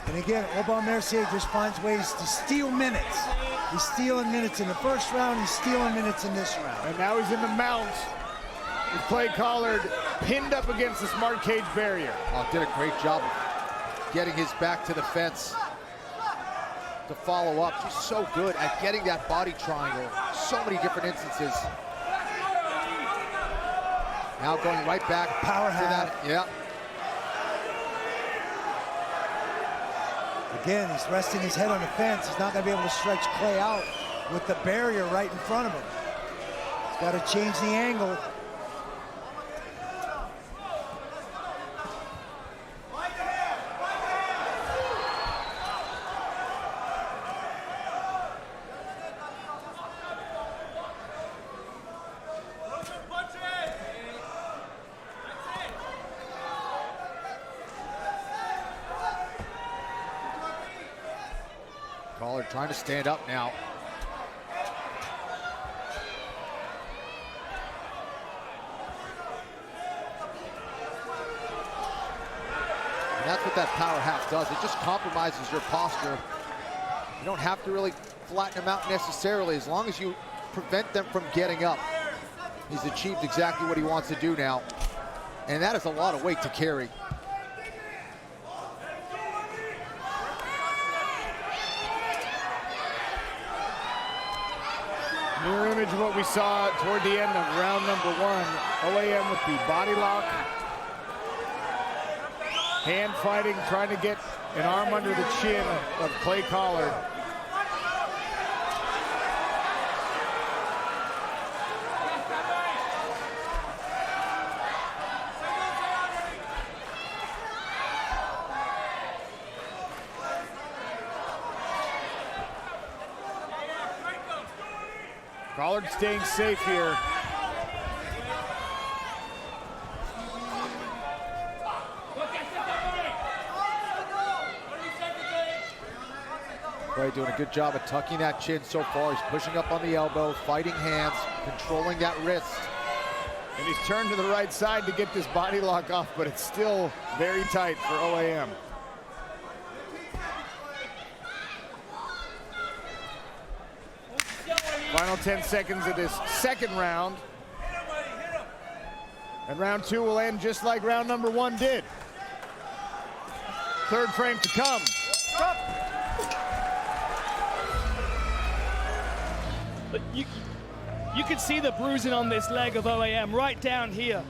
And again, Aubin-Mercier just finds ways to steal minutes. He's stealing minutes in the first round, he's stealing minutes in this round. And now he's in the mount with Clay Collard pinned up against the smart cage barrier. Oh, did a great job of getting his back to the fence to follow up. Just so good at getting that body triangle. So many different instances. Now going right back Power to half. that. Yeah. Again, he's resting his head on the fence. He's not going to be able to stretch Clay out with the barrier right in front of him. He's got to change the angle. Collard trying to stand up now. And that's what that power half does. It just compromises your posture. You don't have to really flatten them out necessarily, as long as you prevent them from getting up. He's achieved exactly what he wants to do now. And that is a lot of weight to carry. Mirror image of what we saw toward the end of round number 1. OAM with the body lock. Hand fighting, trying to get an arm under the chin of Clay Collard. Collard staying safe here. Clay doing a good job of tucking that chin so far. He's pushing up on the elbow, fighting hands, controlling that wrist. And he's turned to the right side to get this body lock off, but it's still very tight for OAM. Final 10 seconds of this second round. And round 2 will end just like round number 1 did. Third frame to come. But you can see the bruising on this leg of OAM right down here.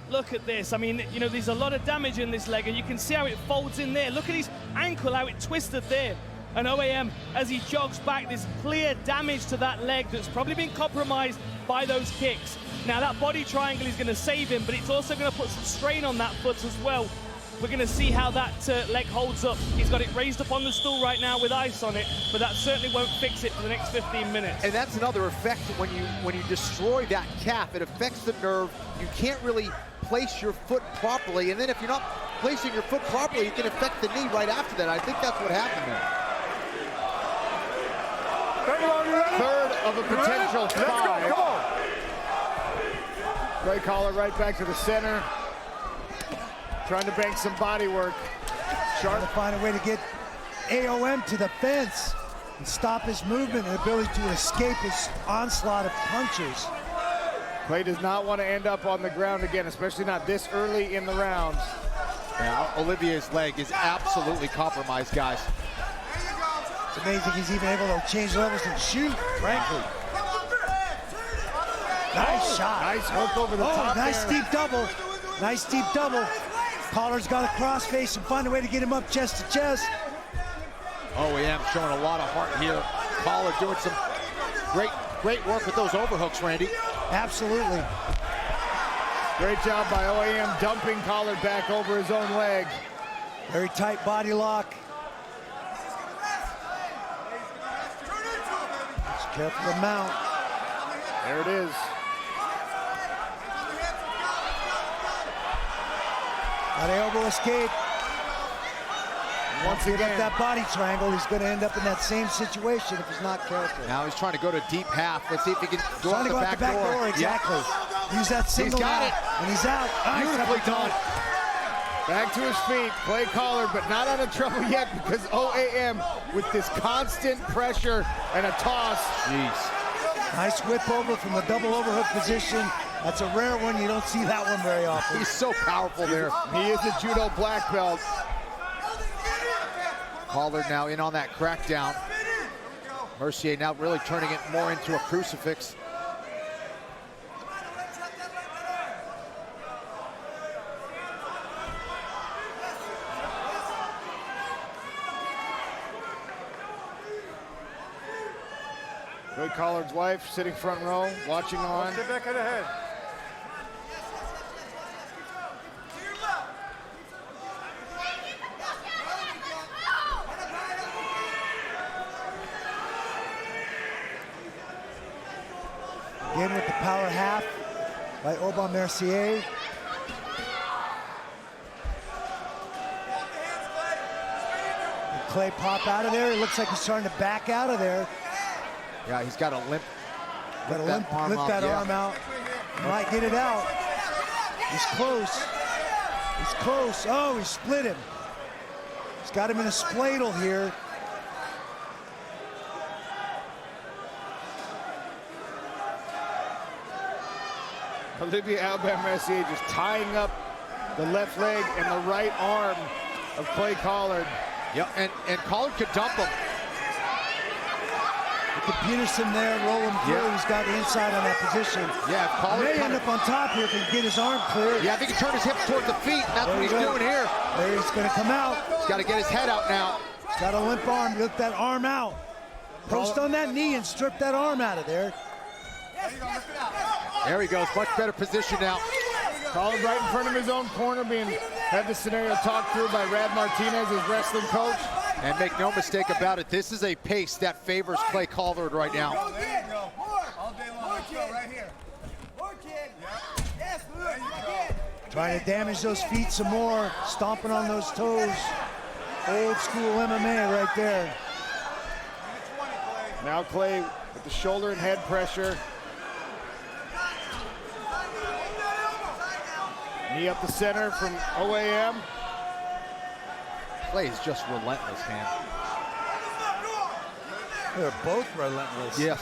Look at this. I mean, you know, there's a lot of damage in this leg, and you can see how it folds in there. Look at his ankle, how it twisted there. And OAM, as he jogs back, there's clear damage to that leg that's probably been compromised by those kicks. Now, that body triangle is going to save him, but it's also going to put some strain on that foot as well. We're going to see how that leg holds up. He's got it raised up on the stool right now with ice on it, but that certainly won't fix it for the next 15 minutes. And that's another effect when you destroy that calf. It affects the nerve. You can't really place your foot properly, and then if you're not placing your foot properly, it can affect the knee right after that. I think that's what happened there. Third of a potential 5. Come on. Clay Collard right back to the center. Trying to bank some body work. Trying to find a way to get AOM to the fence and stop his movement and ability to escape his onslaught of punches. Clay does not want to end up on the ground again, especially not this early in the round. Yeah, Olivier's leg is absolutely compromised, guys. It's amazing he's even able to change levels and shoot, frankly. Nice shot. Nice hook over the top nice there. deep double. Nice deep double. Collar's got a crossface and find a way to get him up chest to chest. OAM showing a lot of heart here. Collard doing some great work with those overhooks, Randy. Absolutely. Great job by OAM dumping Collard back over his own leg. Very tight body lock. Just careful to mount. There it is. Got an elbow escape. Once again, that body triangle, he's going to end up in that same situation if he's not careful. Now he's trying to go to deep half. Let's see if he can go out the back door. Exactly. Yep. Use that single He's got out, it. and he's out. Beautifully done. Back to his feet, Clay Collard, but not out of trouble yet because OAM with this constant pressure and a toss. Jeez. Nice whip over from the double overhook position. That's a rare one. You don't see that one very often. He's so powerful there. He is a judo black belt. Collard now in on that crackdown. Mercier now really turning it more into a crucifix. Clay Collard's wife sitting front row, watching on. Get back of the head. Again with the power half by Aubin-Mercier. Clay pop out of there. It looks like he's starting to back out of there. Yeah, he's got a limp. Got to lift that arm out. Might get it out. He's close. He's close. Oh, he split him. He's got him in a spladle here. Olivier Aubin-Mercier just tying up the left leg and the right arm of Clay Collard. Yep, and Collard could dump him. The Peterson there, roll him through. He's got the inside on that position. Yeah, He may end up on top here if he can get his arm clear. Yeah, I think he turned his hips toward the feet. And that's what he's doing here. There he's going to come out. He's got to get his head out now. He's got a limp arm. Lift that arm out. Post on that knee and strip that arm out of there. There he goes. Much better position now. Colin right in front of his own corner, had the scenario talked through by Rad Martinez, his wrestling coach. And make no mistake about it, this is a pace that favors Clay Collard right now. All day long. Let's go right here. Yes, Trying to damage those feet some more. Stomping on those toes. Old school MMA right there. Now Clay with the shoulder and head pressure. Knee up the center from OAM. Clay is just relentless, man. They're both relentless. Yes.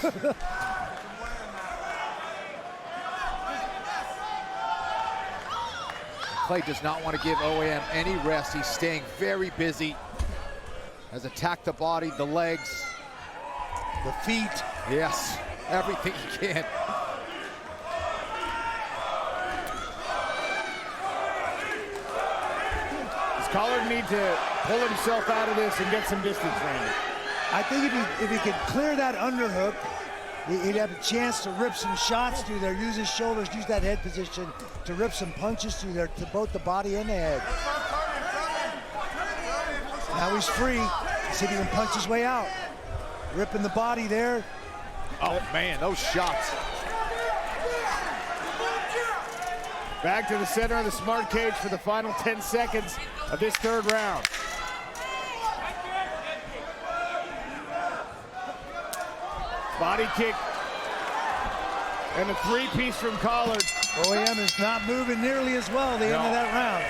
Clay does not want to give OAM any rest. He's staying very busy. Has attacked the body, the legs, the feet. Yes, everything he can. Collard need to pull himself out of this and get some distance, Randy. I think if he could clear that underhook, he'd have a chance to rip some shots through there, use his shoulders, use that head position to rip some punches through there to both the body and the head. Now he's free. Let's see if he can punch his way out. Ripping the body there. Oh man, those shots. Back to the center of the smart cage for the final 10 seconds of this third round. Body kick and a three-piece from Collard. OAM is not moving nearly as well at the end of that round.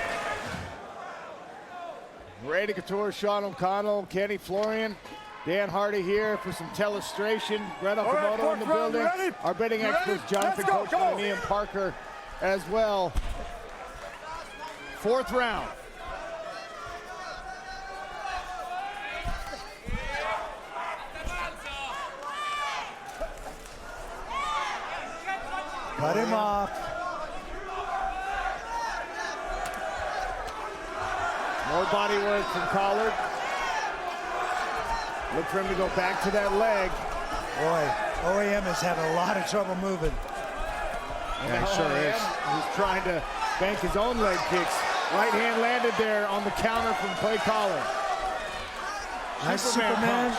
Randy Couture, Sean O'Connell, Kenny Florian, Dan Hardy here for some telestration. Brett Okamoto in the building. Our betting experts, Jonathan Coachman and Ian Parker as well. Fourth round. Cut him off. More body work from Collard. Look for him to go back to that leg. Boy, OAM is having a lot of trouble moving. Yeah, he sure is. He's trying to bank his own leg kicks. Right hand landed there on the counter from Clay Collard. Nice Superman.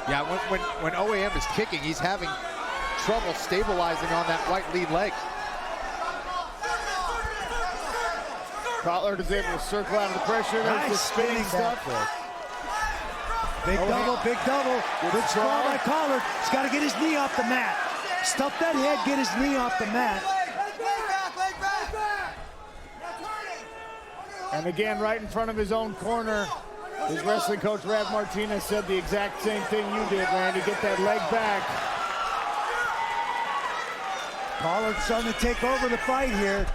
Yeah, when OAM is kicking, he's having trouble stabilizing on that right lead leg. Collard is able to circle out of the pressure. There's the spinning stuff. Big double, big double. Good sprawl by Collard. He's got to get his knee off the mat. Stuff that head, get his knee off the mat. And again, right in front of his own corner, his wrestling coach, Rad Martinez, said the exact same thing you did, Randy. Get that leg back. Collard's starting to take over the fight here.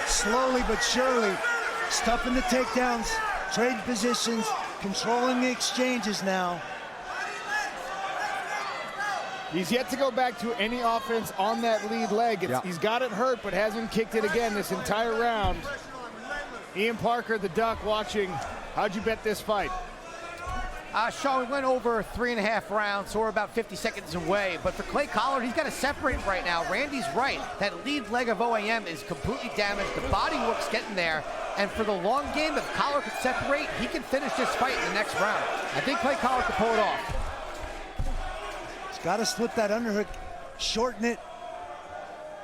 Slowly but surely. Stuffing the takedowns, trading positions, controlling the exchanges now. He's yet to go back to any offense on that lead leg. He's got it hurt, but hasn't kicked it again this entire round. Ian Parker, the Duck, watching. How'd you bet this fight? Sean, we went over 3.5 rounds, so we're about 50 seconds away. But for Clay Collard, he's got to separate right now. Randy's right. That lead leg of OAM is completely damaged. The body work's getting there. And for the long game, if Collard could separate, he can finish this fight in the next round. I think Clay Collard could pull it off. He's got to slip that underhook, shorten it,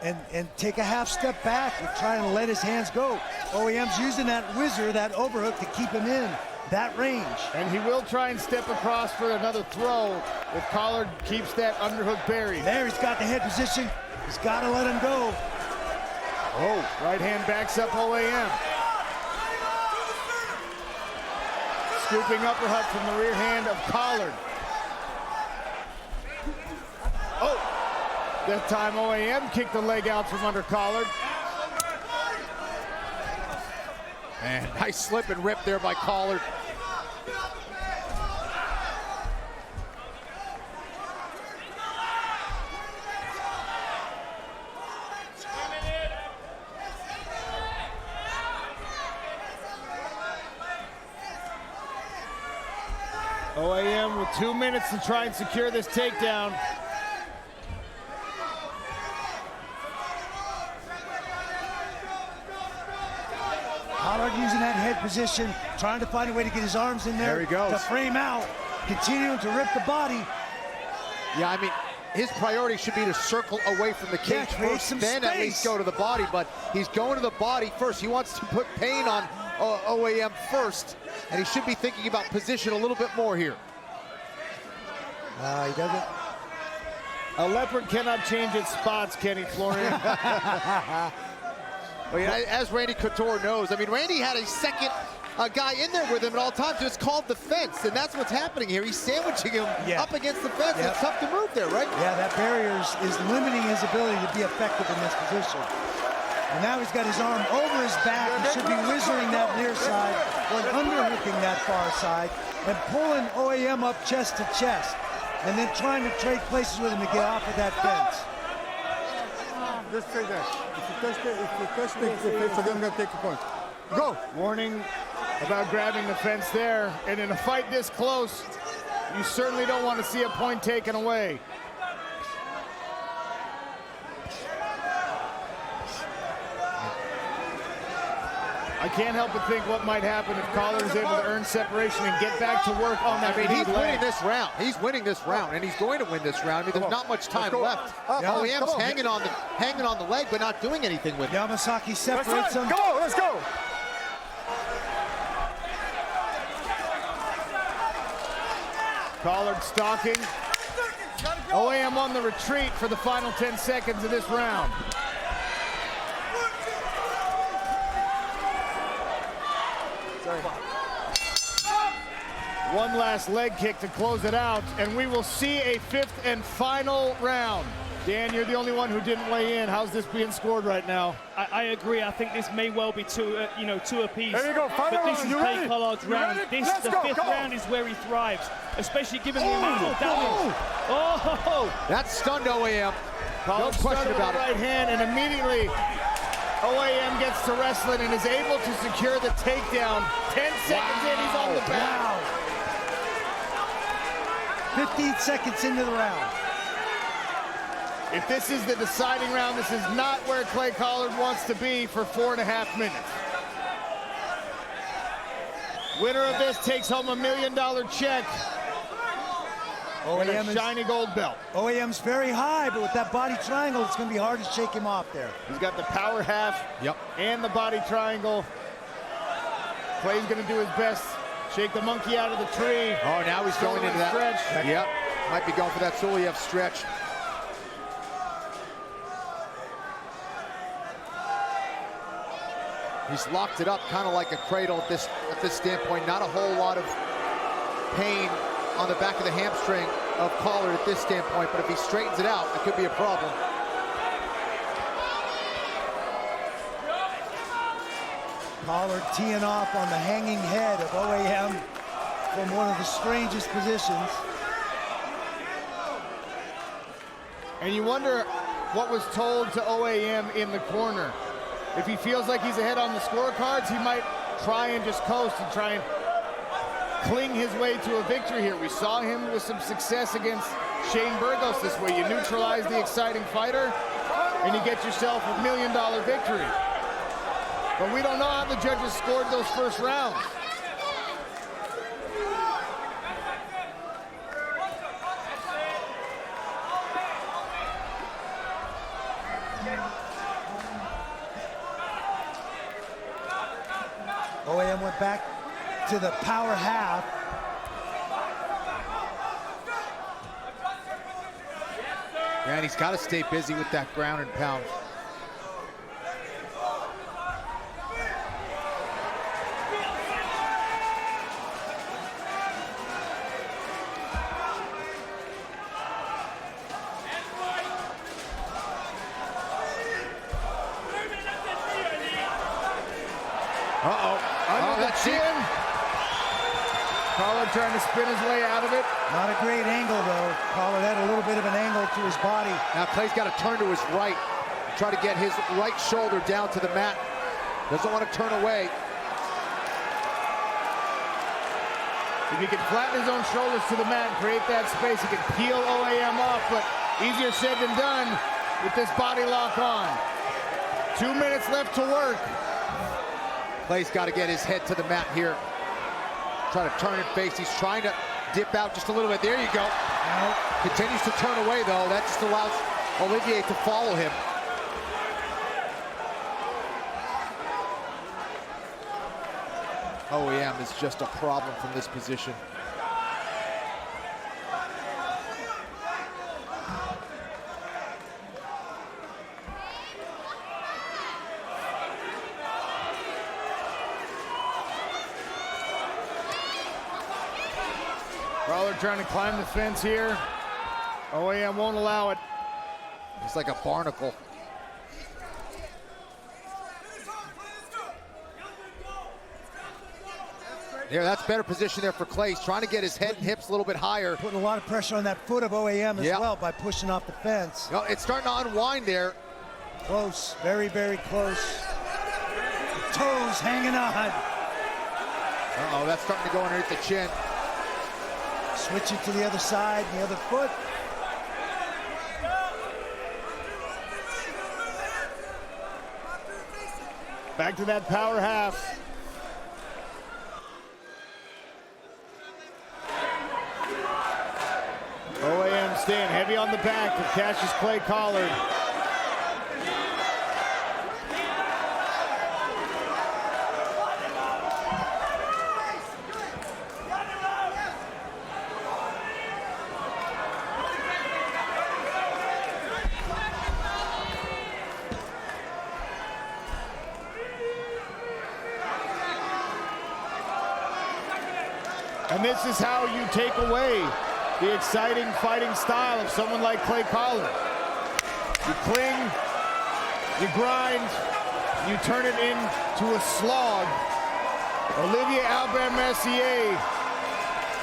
and take a half step back and try and let his hands go. OAM's using that whizzer, that overhook to keep him in that range. And he will try and step across for another throw if Collard keeps that underhook buried. There, he's got the head position. He's got to let him go. Oh, right hand backs up OAM. Scooping uppercut from the rear hand of Collard. Oh, That time OAM kicked the leg out from under Collard. And nice slip and rip there by Collard. OAM with 2 minutes to try and secure this takedown. Collard using that head position, trying to find a way to get his arms in there, There he goes. to frame out, continuing to rip the body. Yeah, I mean, his priority should be to circle away from the cage create first, some then at least space. go to the body, but he's going to the body first. He wants to put pain on OAM first, and he should be thinking about position a little bit more here. He doesn't. A leopard cannot change its spots, Kenny Florian. Well, yeah, as Randy Couture knows, I mean, Randy had a second guy in there with him at all times. It's called the fence, and that's what's happening here. He's sandwiching him up against the fence. Yep. It's tough to move there, right? Yeah, that barrier is limiting his ability to be effective in this position. And now he's got his arm over his back. He should be whizzering that near side or underhooking that far side and pulling OAM up chest to chest and then trying to trade places with him to get off of that fence. Just say that. If you touch the fence, I'm going to take a point. Go! Warning about grabbing the fence there. And in a fight this close, you certainly don't want to see a point taken away. I can't help but think what might happen if Collard is able to earn separation and get back to work on that. I mean, he's leg. winning this round. He's winning this round, and he's going to win this round. I mean, there's not much time left. OAM's hanging on the leg, but not doing anything with it. Yamasaki separates him. Go, let's go! Collard stalking. OAM on the retreat for the final 10 seconds of this round. One last leg kick to close it out, and we will see a fifth and final round. Dan, you're the only one who didn't weigh in. How's this being scored right now? I agree. I think this may well be two apiece. There you go. Final But this round. is You Clay ready? Collard's You round. ready? The Let's go. fifth Go. round is where he thrives, especially given the amount of damage. Oh! That stunned OAM. Collard No question started about with it. the right hand, and immediately OAM gets to wrestling and is able to secure the takedown. 10 seconds in, he's on the back. Wow. 15 seconds into the round. If this is the deciding round, this is not where Clay Collard wants to be for 4.5 minutes. Winner of this takes home $1 million check and a shiny gold belt. OAM's very high, but with that body triangle, it's going to be hard to shake him off there. He's got the power half and the body triangle. Clay's going to do his best. Shake the monkey out of the tree. Oh, now he's going into that. Stretch. Yep. Might be going for that Suliev stretch. He's locked it up kind of like a cradle at this standpoint. Not a whole lot of pain on the back of the hamstring of Collard at this standpoint, but if he straightens it out, it could be a problem. Collard teeing off on the hanging head of OAM from one of the strangest positions. And you wonder what was told to OAM in the corner. If he feels like he's ahead on the scorecards, he might try and just coast and try and cling his way to a victory here. We saw him with some success against Shane Burgos this way. You neutralize the exciting fighter, and you get yourself a $1 million victory. But we don't know how the judges scored those first rounds. OAM went back to the power half. And he's got to stay busy with that ground and pound. Collar trying to spin his way out of it. Not a great angle, though. Collar had a little bit of an angle to his body. Now Clay's got to turn to his right. Try to get his right shoulder down to the mat. Doesn't want to turn away. If he can flatten his own shoulders to the mat and create that space, he can peel OAM off, but easier said than done with this body lock on. 2 minutes left to work. Clay's got to get his head to the mat here. Try to turn and face. He's trying to dip out just a little bit. There you go. Continues to turn away, though. That just allows Olivier to follow him. OAM is just a problem from this position. Crawler trying to climb the fence here. OAM won't allow it. It's like a barnacle. There, that's better position there for Clay. He's trying to get his head and hips a little bit higher. Putting a lot of pressure on that foot of OAM as well by pushing off the fence. No, it's starting to unwind there. Close, very, very close. Toes hanging on. Uh-oh, that's starting to go underneath the chin. Switching to the other side, the other foot. Back to that power half. OAM staying heavy on the back of Cassius Clay Collard. And this is how you take away the exciting fighting style of someone like Clay Collard. You cling, you grind, you turn it into a slog. Olivier Aubin-Mercier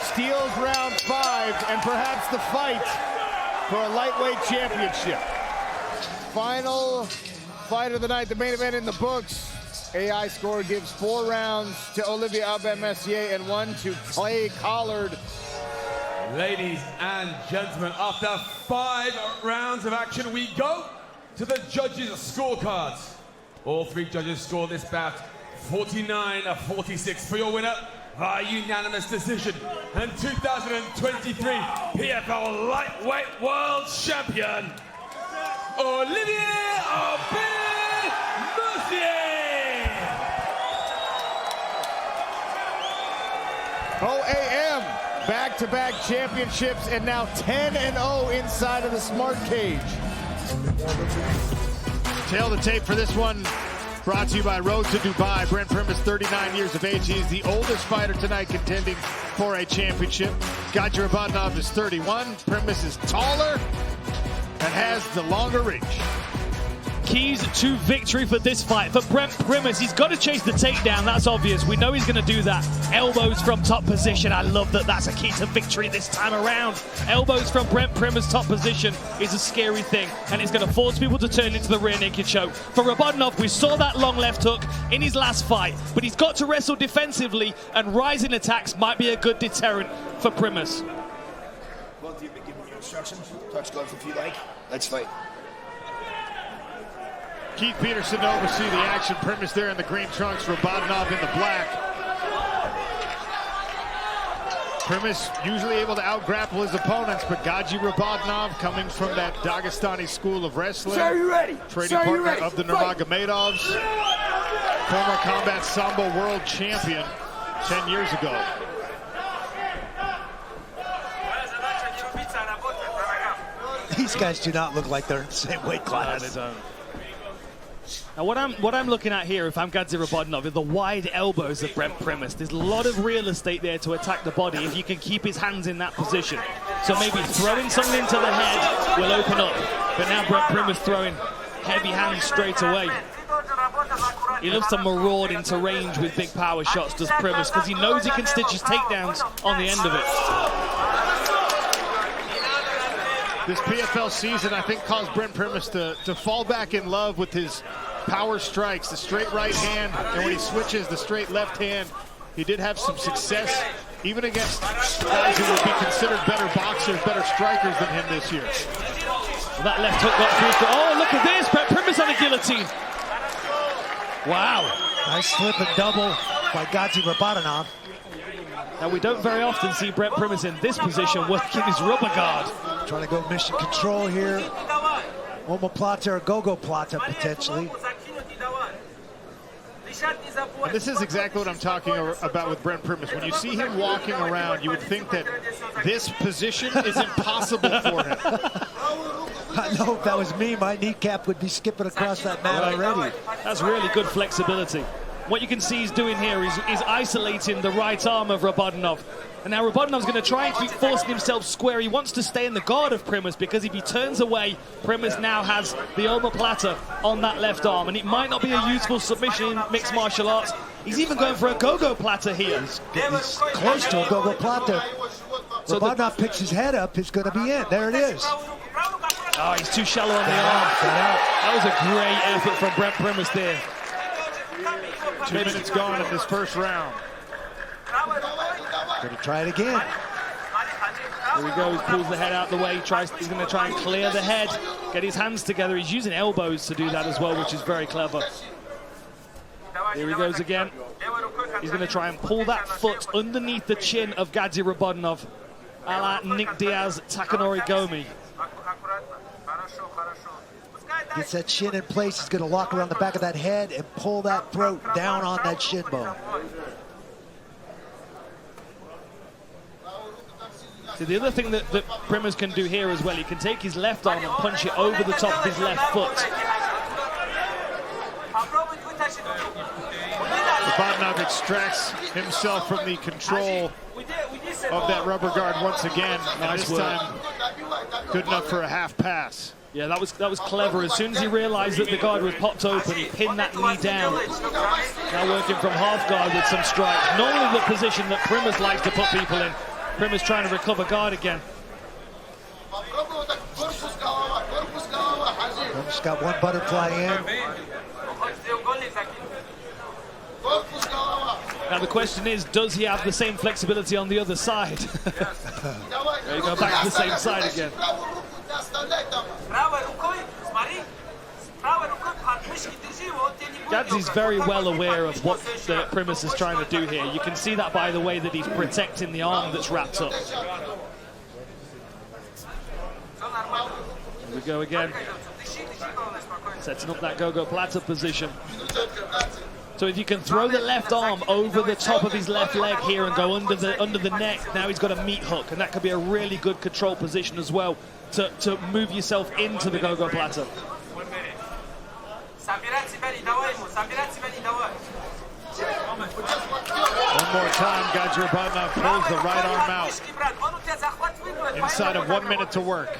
steals round 5 and perhaps the fight for a lightweight championship. Final fight of the night, the main event in the books. AI score gives 4 rounds to Olivier Aubin-Mercier and 1 to Clay Collard. Ladies and gentlemen, after 5 rounds of action, we go to the judges' scorecards. All 3 judges score this bout 49-46 for your winner by unanimous decision and 2023 PFL Lightweight World Champion, Olivier Aubin-Mercier. OAM, back-to-back championships, and now 10-0 inside of the Smart Cage. Tail the tape for this one, brought to you by Road to Dubai. Brent Primus, 39 years of age. He is the oldest fighter tonight contending for a championship. Gadji Rabadnov is 31. Primus is taller and has the longer reach. Keys to victory for this fight. For Brent Primus, he's got to chase the takedown. That's obvious. We know he's going to do that. Elbows from top position. I love that that's a key to victory this time around. Elbows from Brent Primus' top position is a scary thing, and it's going to force people to turn into the rear naked choke. For Rabadnov, we saw that long left hook in his last fight, but he's got to wrestle defensively, and rising attacks might be a good deterrent for Primus. Both of you have been giving me instructions. Touch gloves if you like. Let's fight. Keith Peterson to oversee the action. Primus there in the green trunks, Rabadnov in the black. Primus usually able to out-grapple his opponents, but Gadji Rabadnov, coming from that Dagestani school of wrestling. Sir, you ready? Trading partner of the Nurmagomedovs. Former Combat Sambo world champion 10 years ago. These guys do not look like they're in the same weight class. No, they don't. Now, what I'm looking at here, if I'm Gadzi Rabadnov, is the wide elbows of Brent Primus. There's a lot of real estate there to attack the body if you can keep his hands in that position. So maybe throwing something into the head will open up. But now Brent Primus throwing heavy hands straight away. He loves to maraud into range with big power shots, does Primus, because he knows he can stitch his takedowns on the end of it. This PFL season, I think, caused Brent Primus to fall back in love with his power strikes, the straight right hand, and when he switches, the straight left hand. He did have some success, even against guys who would be considered better boxers, better strikers than him this year. Well, that left hook got through. Oh, look at this! Brent Primus on a guillotine. Wow. Nice slip and double by Gadzi Rabadanov. Now, we don't very often see Brent Primus in this position working his rubber guard. Trying to go mission control here. Omoplata or gogoplata potentially. And this is exactly what I'm talking about with Brent Primus. When you see him walking around, you would think that this position is impossible for him. I know if that was me, my kneecap would be skipping across that mat already. That's really good flexibility. What you can see he's doing here is isolating the right arm of Rabadanov. And now Rabadonov's going to try and keep forcing himself square. He wants to stay in the guard of Primus because if he turns away, Primus now has the omoplata on that left arm. And it might not be a useful submission in mixed martial arts. He's even going for a gogoplata here. He's close to a gogoplata. So Rabadanov picks his head up, he's going to be in. There it is. Oh, he's too shallow on the arm. That was a great effort from Brent Primus there. 2 minutes gone in this first round. Going to try it again. Here he goes, pulls the head out the way, he's going to try and clear the head, get his hands together. He's using elbows to do that as well, which is very clever. Here he goes again. He's going to try and pull that foot underneath the chin of Gadzi Rabadanov, a la Nick Diaz, Takanori Gomi. Gets that shin in place, he's going to lock around the back of that head and pull that throat down on that shin bone. So the other thing that Primus can do here as well, he can take his left arm and punch it over the top of his left foot. Rabadanov extracts himself from the control of that rubber guard once again. And this time, good enough for a half pass. Yeah, that was clever. As soon as he realized that the guard was popped open, he pinned that knee down. Now working from half guard with some strikes. Normally the position that Primus likes to put people in. Primus trying to recover guard again. Just got one butterfly in. Now the question is, does he have the same flexibility on the other side? There you go, back to the same side again. Gadzi's very well aware of what Primus is trying to do here. You can see that by the way that he's protecting the arm that's wrapped up. Here we go again. Setting up that gogoplata position. So if you can throw the left arm over the top of his left leg here and go under the neck, now he's got a meat hook, and that could be a really good control position as well to move yourself into the gogoplata. One more time, Gadzi Rabadanov pulls the right arm out. Inside of 1 minute to work.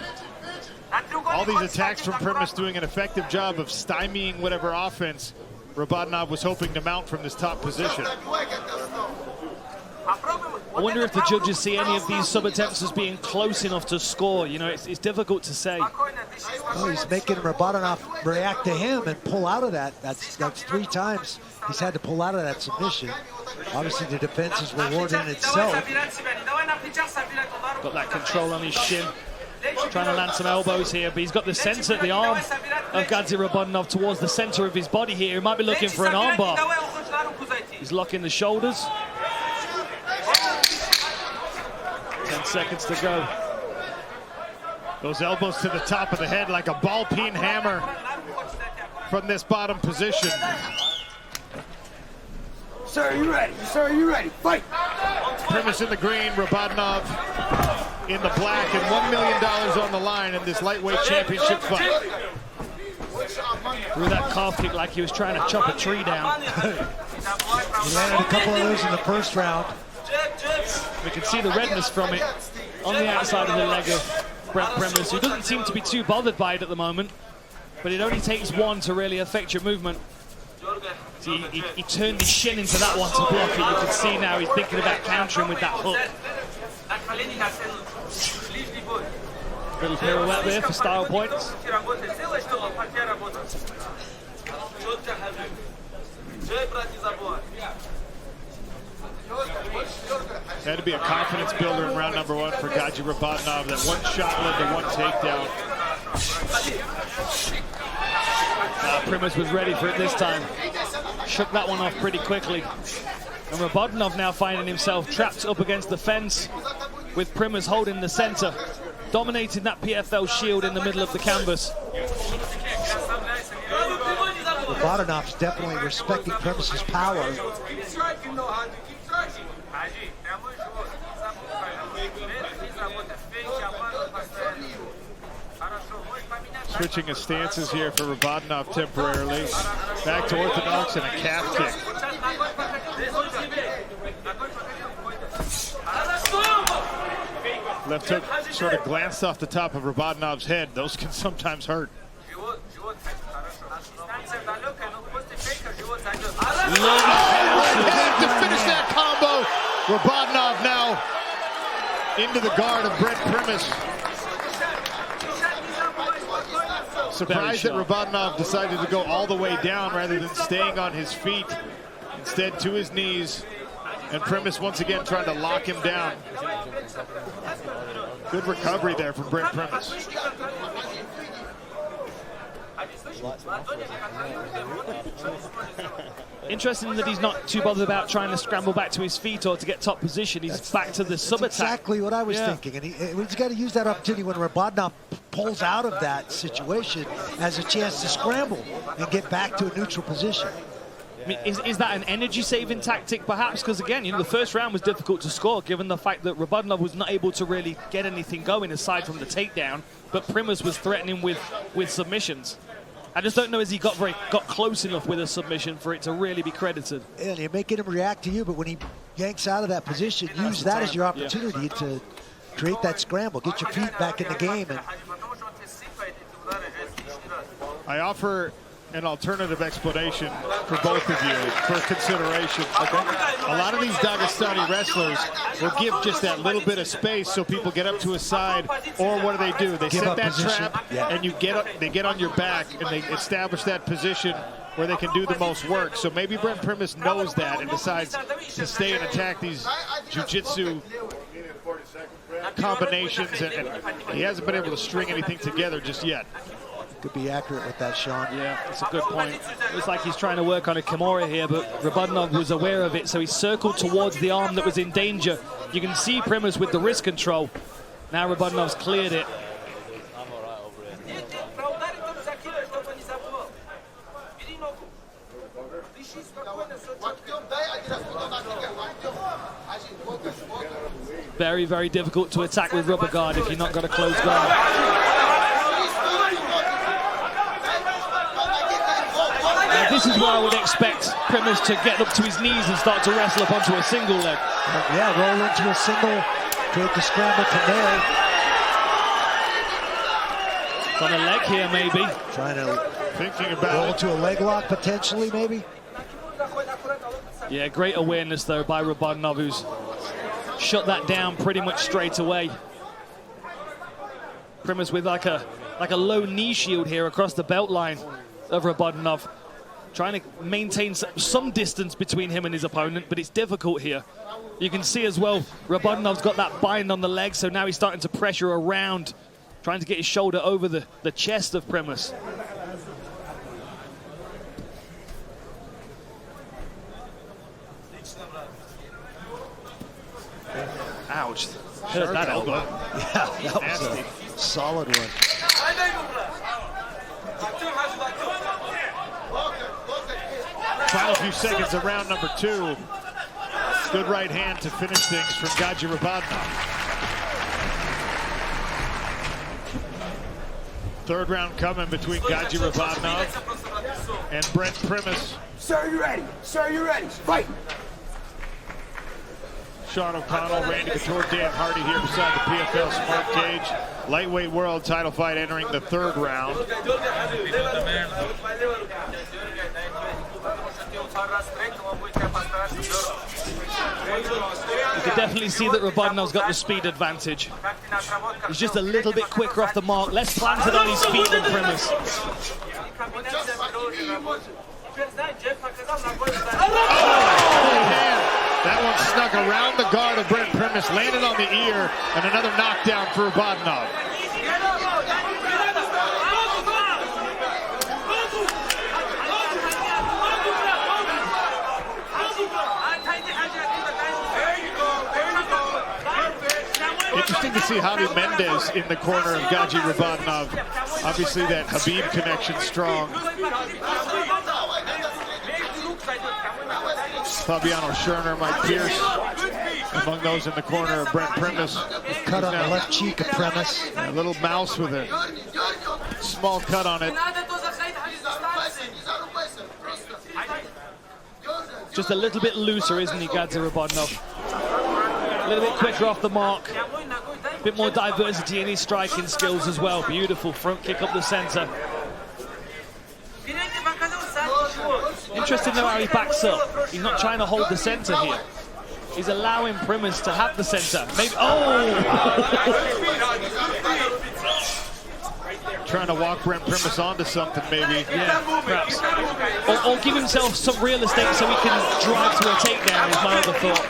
All these attacks from Primus doing an effective job of stymieing whatever offense Rabadanov was hoping to mount from this top position. I wonder if the judges see any of these sub-attempts as being close enough to score. You know, it's difficult to say. Oh, he's making Rabadanov react to him and pull out of that. That's 3 times he's had to pull out of that submission. Obviously, the defense is rewarded in itself. Got that control on his shin. Trying to land some elbows here, but he's got the center, the arm of Gadzi Rabadanov towards the center of his body here. He might be looking for an armbar. He's locking the shoulders. 10 seconds to go. Those elbows to the top of the head like a ball-peen hammer from this bottom position. Sir, are you ready? Sir, are you ready? Fight! Primus in the green, Rabadanov in the black, and $1 million on the line in this lightweight championship fight. Threw that calf kick like he was trying to chop a tree down. He landed a couple of those in the first round. We can see the redness from it on the outside of the leg of Brent Primus, who doesn't seem to be too bothered by it at the moment, but it only takes one to really affect your movement. See, he turned his shin into that one to block it. You can see now he's thinking about countering with that hook. Little pirouette there for style points. Had to be a confidence builder in round number 1 for Gaji Rabadnov. That one shot led to one takedown. Primus was ready for it this time. Shook that one off pretty quickly. And Rabadnov now finding himself trapped up against the fence with Primus holding the center, dominating that PFL shield in the middle of the canvas. Rabadnov's definitely respecting Primus's power. Switching his stances here for Rabadnov temporarily. Back to orthodox and a calf kick. Left hook sort of glanced off the top of Rabadnov's head. Those can sometimes hurt. To finish that combo. Rabadnov now into the guard of Brent Primus. Surprised that Rabadnov decided to go all the way down rather than staying on his feet. Instead to his knees. And Primus once again trying to lock him down. Good recovery there from Brent Primus. Interesting that he's not too bothered about trying to scramble back to his feet or to get top position. He's back to the sub attack. Exactly what I was thinking. And he's got to use that opportunity when Rabadnov pulls out of that situation as a chance to scramble and get back to a neutral position. I mean, is that an energy-saving tactic, perhaps? Because, again, you know, the first round was difficult to score, given the fact that Rabadnov was not able to really get anything going aside from the takedown, but Primus was threatening with submissions. I just don't know if he got close enough with a submission for it to really be credited. And you're making him react to you, but when he yanks out of that position, use that as your opportunity to create that scramble, get your feet back in the game. And I offer an alternative explanation for both of you for consideration. A lot of these Dagestani wrestlers will give just that little bit of space so people get up to a side, or what do? They set that trap, and they get on your back, and they establish that position where they can do the most work. So maybe Brent Primus knows that and decides to stay and attack these jiu-jitsu combinations, and he hasn't been able to string anything together just yet. Could be accurate with that, Sean. Yeah, that's a good point. Looks like he's trying to work on a Kimura here, but Rabadnov was aware of it, so he circled towards the arm that was in danger. You can see Primus with the wrist control. Now Rabadnov's cleared it. Very, very difficult to attack with rubber guard if you've not got a closed guard. Now, this is where I would expect Primus to get up to his knees and start to wrestle up onto a single leg. Yeah, roll into a single, create the scramble from there. On a leg here, maybe. Trying to thinking about roll to a leg lock, potentially, maybe. Yeah, great awareness, though, by Rabadnov, who's shut that down pretty much straight away. Primus with like a low knee shield here across the belt line of Rabadnov. Trying to maintain some distance between him and his opponent, but it's difficult here. You can see as well, Rabadnov's got that bind on the leg, so now he's starting to pressure around, trying to get his shoulder over the chest of Primus. Ouch. Heard that elbow. Yeah, that was a solid one. Final few seconds of round number 2. Good right hand to finish things from Gaji Rabadnov. Third round coming between Gaji Rabadnov and Brent Primus. Sir, you ready? Sir, you ready? Fight! Sean O'Connell, Randy Couture, Dan Hardy here beside the PFL Smart Cage. Lightweight world title fight entering the third round. You can definitely see that Rabanov's got the speed advantage. He's just a little bit quicker off the mark, less planted on his feet than Primus. That one snuck around the guard of Brent Primus, landed on the ear, and another knockdown for Aubin-Mercier. Interesting to see Javi Mendez in the corner of Gaji Rabadanov. Obviously that Habib connection strong. Fabiano Scherner, Mike Pierce, among those in the corner of Brent Primus. Cut on the left cheek of Primus. A little mouse with a small cut on it. Just a little bit looser, isn't he, Gaji Rabadanov? A little bit quicker off the mark. A bit more diversity in his striking skills as well. Beautiful front kick up the center. Interesting though how he backs up. He's not trying to hold the center here. He's allowing Primus to have the center. Maybe, Trying to walk Brent Primus onto something, maybe. Yeah, perhaps. Or give himself some real estate so he can drive to a takedown is my other thought.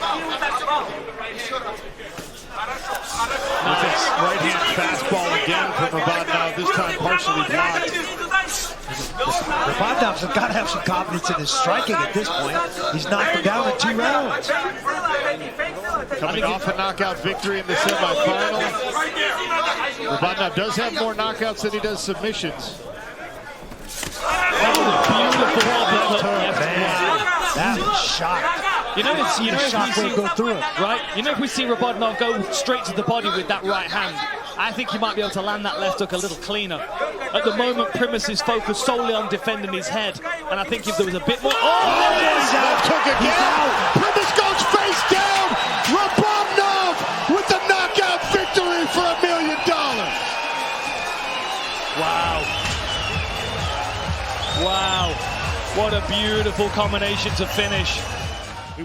Nice right-hand fastball again from Rabadanov, this time partially blocked. Rabadanov has got to have some confidence in his striking at this point. He's knocked him down in 2 rounds. Coming off a knockout victory in the semifinal. Rabadanov does have more knockouts than he does submissions. Beautiful That was shot. You know, if we see Rabadanov go straight to the body with that right hand, I think he might be able to land that left hook a little cleaner. At the moment, Primus is focused solely on defending his head, and I think if there was a bit more... Left hook again! Primus goes face down! Rabadanov with the knockout victory for $1 million! Wow. Wow. What a beautiful combination to finish.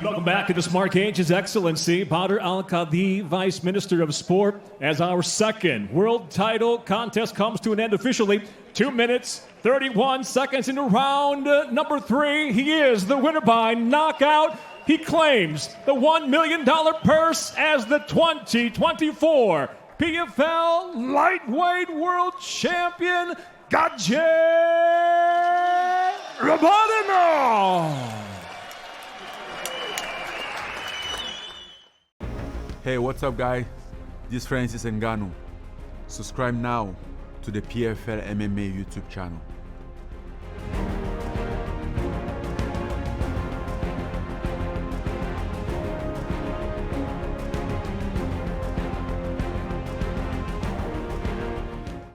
Welcome back to this Marquette, His Excellency Badr Al-Qadi, Vice Minister of Sport, as our second world title contest comes to an end officially. 2 minutes, 31 seconds into round number 3. He is the winner by knockout. He claims the $1 million purse as the 2024 PFL Lightweight World Champion, Gaji Rabadanov. Hey, what's up, guys? This is Francis Ngannou. Subscribe now to the PFL MMA YouTube channel.